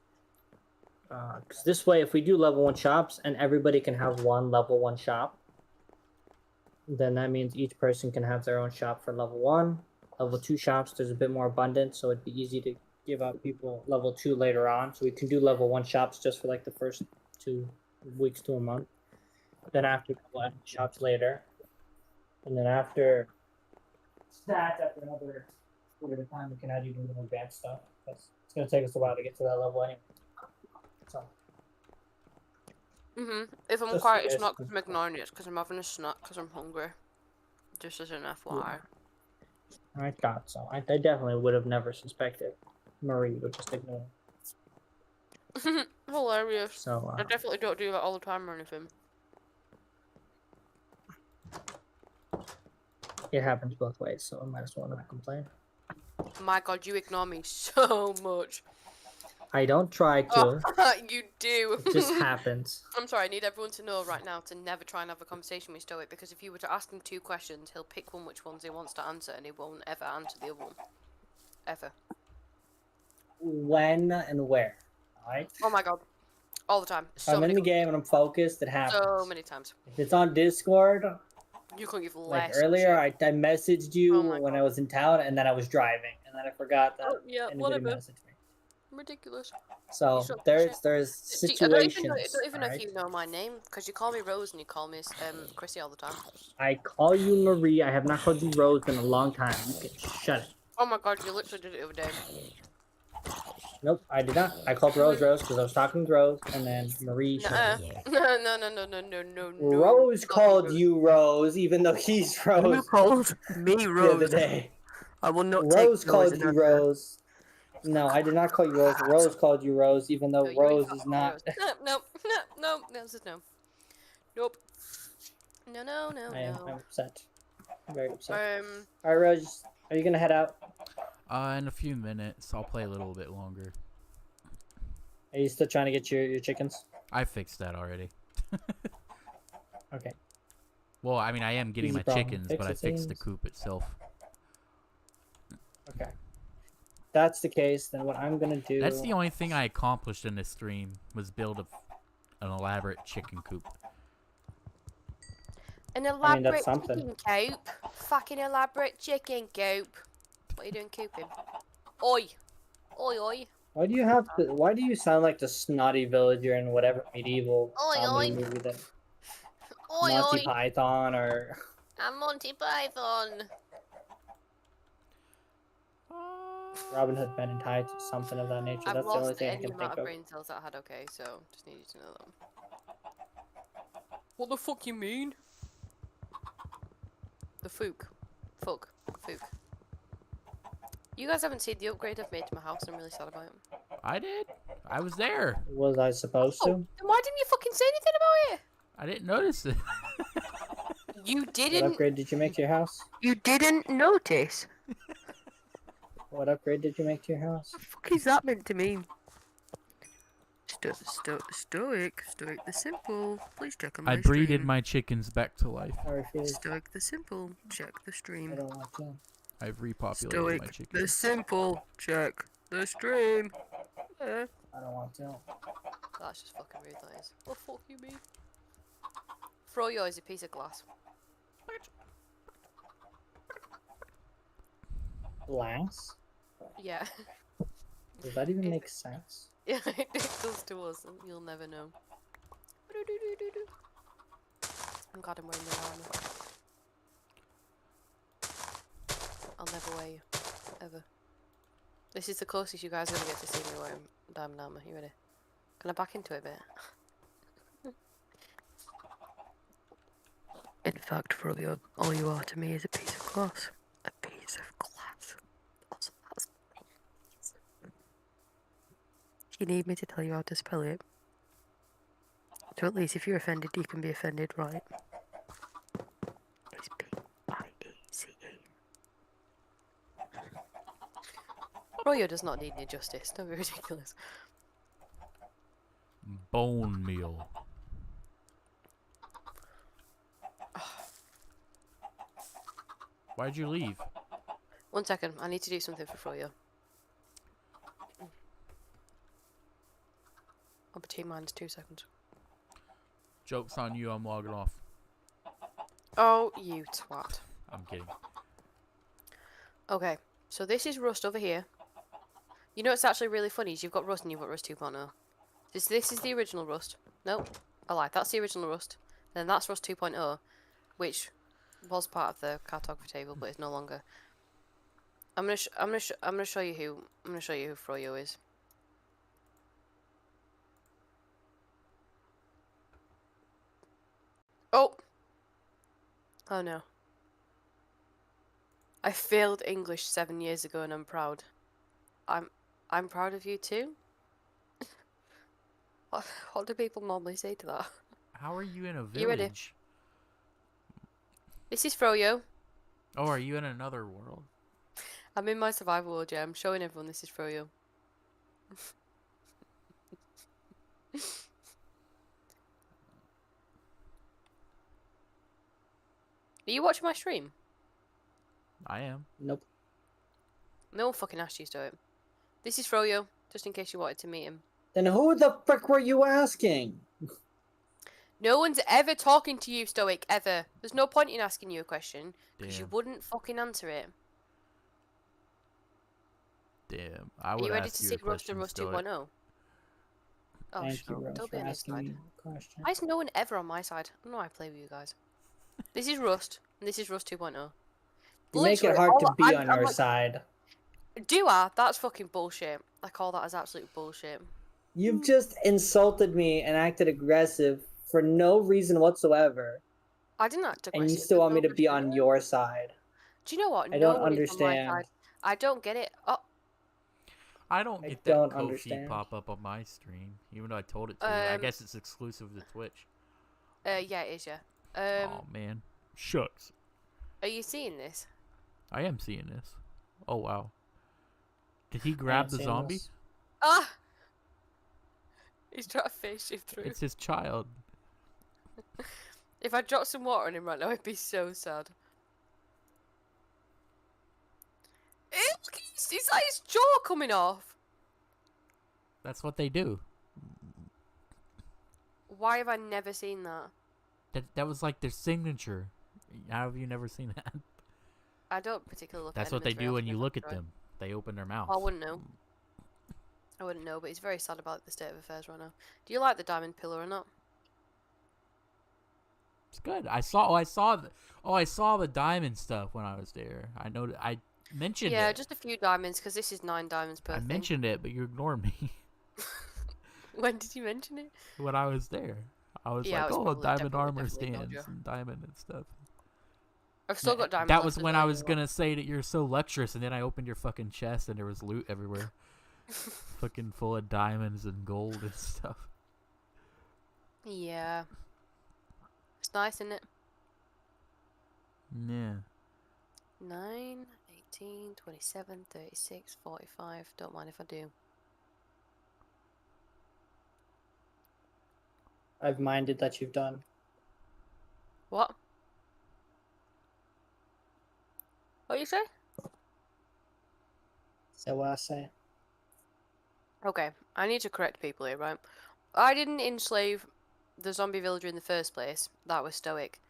Because this way, if we do level 1 shops and everybody can have one level 1 shop, then that means each person can have their own shop for level 1. Level 2 shops, there's a bit more abundance, so it'd be easy to give out people level 2 later on. So we can do level 1 shops just for like the first 2 weeks to a month. Then after shops later. And then after that, after another bit of time, we can add even more advanced stuff. Because it's going to take us a while to get to that level anyway. So, If I'm Just quiet, it's yes, not because I'm ignoring it, it's because I'm having a snack because I'm hungry. Just as an FYI. I thought so. I definitely would have never suspected Marie would just ignore. Hilarious. So, I definitely don't do that all the time or anything. it happens both ways, so I might as well not complain. My god, you ignore me so much. I don't try to. Oh, you do. It just happens. I'm sorry, I need everyone to know right now to never try and have a conversation with Stoic, because if you were to ask him 2 questions, he'll pick one which ones he wants to answer and he won't ever answer the other one. Ever. When and where. Alright? Oh my god. All the time. So I'm in many the game and I'm focused, it happens. So many times. If it's on Discord, You couldn't give like less. earlier, I messaged you Oh my when God. I was in town and then I was driving. And then I forgot that Oh, yeah, anybody whatever. messaged me. Ridiculous. So Sure, there's sure. situations. I don't even know alright? if you know my name, because you call me Rose and you call me Chrissy all the time. I call you Marie. I have not called you Rose in a long time. You can shut it. Oh my god, you literally did it the other day. Nope, I did not. I called Rose because I was talking to Rose, and then Marie. Nuh-uh. No. Rose called you Rose, even though he's Rose. You called me The other Rose. day. I will not Rose take called noise you in her- Rose. No, I did not call you Rose. Rose called you Rose, even though No, you Rose ain't is got not. Rose. No, this is no. Nope. No. I am. I'm upset. I'm very upset. Um, Alright, Rose. Are you gonna head out? In a few minutes, I'll play a little bit longer. Are you still trying to get your chickens? I fixed that already. Okay. Well, I mean, I am getting Easy my problem. chickens, Fix but it I fixed the seems. coop itself. Okay. If that's the case, then what I'm gonna do. That's the only thing I accomplished in this stream was build an elaborate chicken coop. An I mean, elaborate that's something. chicken coop. Fucking elaborate chicken coop. What are you doing cooping? Oi! Oi, oi. Why do you have to? Why do you sound like the snotty villager in whatever medieval Oi, comedy oi. movie that Oi, Monty oi. Python or I'm Monty Python. Robin Hood Men in Tights or something of that nature? I've That's the only lost thing I any can amount think of of. brain cells that I had, okay, so just need you to know that. What the fuck you mean? The fook. Fuck. Fook. You guys haven't seen the upgrade I've made to my house, and I'm really sad about it. I did. I was there. Was I supposed Oh, to? then why didn't you fucking say anything about it? I didn't notice it. You What didn't. upgrade did you make to your house? You didn't notice? What upgrade did you make to your house? What the fuck is that meant to mean? Stoic the simple. Please check on my I breeded stream. my chickens back to life. I refuse. Stoic the simple. Check the I stream. don't want to. I've repopulated Stoic my the chickens. simple. Check the stream. I don't want to. That's just fucking rude, that is. What the fuck you mean? Froyo is a piece of glass. Glass? Yeah. Does that even make sense? Yeah, it does to us, and you'll never know. I'm glad I'm wearing your armor. I'll never wear you. Ever. This is the closest you guys are gonna get to see me wearing diamond armor. You ready? Can I back into it a bit? In fact, Froyo, all you are to me is a piece of glass. A piece of glass. Also, that's... You need me to tell you how to spell it? So at least if you're offended, you can be offended, right? It's P-I-E-C-E. Froyo does not need any justice. Don't be ridiculous. Bone meal. Why'd you leave? 1 second, I need to do something for Froyo. I'll be T-minus 2 seconds. Joke's on you, I'm logging off. Oh, you twat. I'm kidding. Okay, so this is Rust over here. You know what's actually really funny is you've got Rust and you've got Rust 2.0. This is the original Rust. Nope, I lied. That's the original Rust. And then that's Rust 2.0, which was part of the cartography table, but it's no longer. I'm gonna show you who Froyo is. Oh. Oh no. I failed English 7 years ago and I'm proud. I'm proud of you too. What do people normally say to that? How are you in a You ready? village? This is Froyo. Oh, are you in another world? I'm in my survival world, yeah. I'm showing everyone this is Froyo. Are you watching my stream? I am. Nope. No one fucking asked you to do it. This is Froyo, just in case you wanted to meet him. Then who the frick were you asking? No one's ever talking to you, Stoic, ever. There's no point in asking you a question, because you Damn. wouldn't fucking answer it. Damn. I Are would you ready ask to you see a Rust and question, Rust Stoic. 2.0? Oh, Thank shut you, up. Rose, Don't for be on his asking side. me a question. Why is no one ever on my side? I don't know why I play with you guys. This is Rust, and this is Rust 2.0. You make it Literally, hard to all- be I'm- on I'm your like, side. Do I? That's fucking bullshit. I call that as absolute bullshit. You've just insulted me and acted aggressive for no reason whatsoever. I didn't act aggressive. And you still want me to There's be no on reason. your side. Do you know what? I No don't one is on my understand. side. I don't get it. Oh, I don't I get don't that Ko-fi understand. pop up on my stream, even though I told it to. I Um, guess it's exclusive to Twitch. yeah, it is, yeah. Oh man, shucks. Are you seeing this? I am seeing this. Oh wow. Did he grab the seeing zombie? this. Ah! He's trying to face shift through. It's his child. If I dropped some water on him right now, I'd be so sad. Ew, look, it's like his jaw coming off. That's what they do. Why have I never seen that? That was like their signature. How have you never seen that? I don't particularly look That's at what they enemies very do when often, you if look I'm at trying. them. They open their mouth. I wouldn't know. I wouldn't know, but he's very sad about the state of affairs right now. Do you like the diamond pillar or not? It's good. I saw the diamond stuff when I was there. I know. I mentioned Yeah, it. just a few diamonds, because this is 9 diamonds per I thing. mentioned it, but you ignored me When did you mention it? when I was there. I was Yeah, I like, was "Oh, probably diamond armor definitely ignored stands you. and diamond and stuff." I've still got diamonds. That left was as when well, I you was know. gonna say that you're so luxurious, and then I opened your fucking chest and there was loot everywhere, fucking full of diamonds and gold and stuff. Yeah. It's nice, isn't it? Yeah. 9, 18, 27, 36, 45. Don't mind if I do. I've minded that you've done. What? What you say? So what I say? Okay, I need to correct people here, right? I didn't enslave the zombie villager in the first place. That was stoic.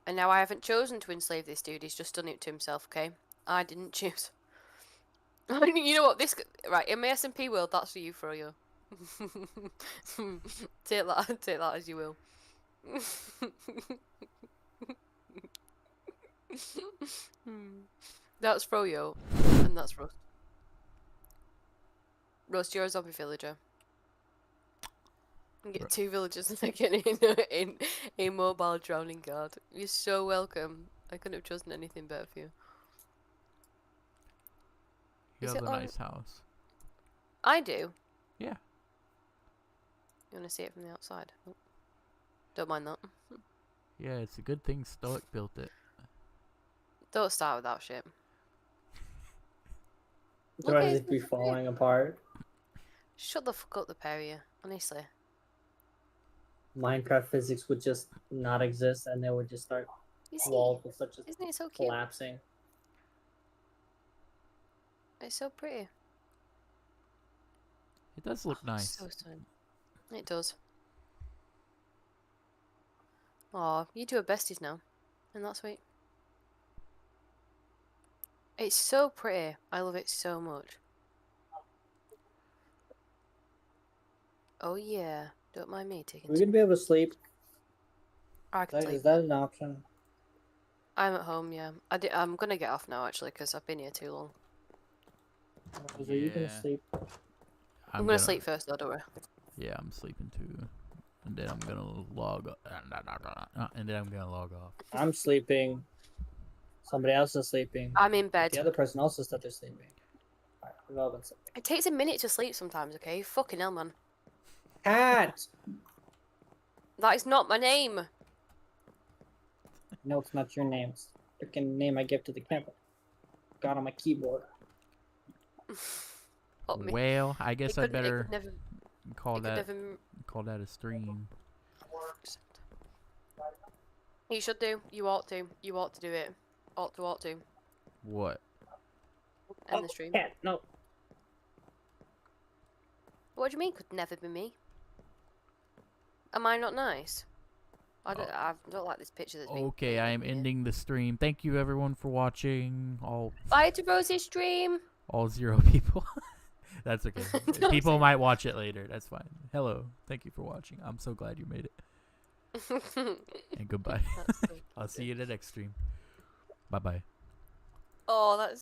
And now I haven't chosen to enslave this dude. He's just done it to himself, okay? I didn't choose. You know what? Right, in my SMP world, that's for you, Froyo. take that as you will. That's Froyo, and that's Rust. Rust, you're a zombie villager. You get 2 villagers and I get in a mobile drowning guard. You're so welcome. I couldn't have chosen anything better for you. You Is have it a on- nice house. I do. Yeah. You want to see it from the outside? Oh. Don't mind that. Yeah, it's a good thing Stoic built it. Don't start with that shit. It's about to be falling apart. Shut the fuck up, the pair of you. Honestly. Minecraft physics would just not exist, and they would just start You see? walls would start just Isn't it so cute? collapsing. It's so pretty. It does look nice. So stunning. It does. Aw, you two are besties now. And that's sweet. It's so pretty. I love it so much. Oh yeah. Don't mind me taking Are we gonna be able to sleep? I can Is sleep. that an option? I'm at home, yeah. I'm gonna get off now, actually, because I've been here too long. Are you gonna Yeah. sleep? I'm gonna sleep first, though, don't worry. Yeah, I'm sleeping too. And then I'm gonna log and then I'm gonna log off. I'm sleeping. Somebody else is sleeping. I'm in bed. The other person also said they're sleeping. Alright, we've all been sleeping. It takes a minute to sleep sometimes, okay? Fucking hell, man. Cat! That is not my name. No, it's not your name. It's the freaking name I give to the camera. Got on my keyboard. Fuck me. Well, I guess I It could better never, call it could that never a stream. You should do. You ought to. You ought to do it. Ought to. What? End the stream. Cat, no. What do you mean could never be me? Am I not nice? I don't like this picture that's being Okay, painted I am here. ending the stream. Thank you everyone for watching. Bye to Rosie's stream. All 0 people. That's okay. Don't People say might watch it later. That's fine. Hello. Thank you for watching. I'm so glad you made it. And goodbye. That's so I'll see you in the next stream. Bye bye. Oh, that's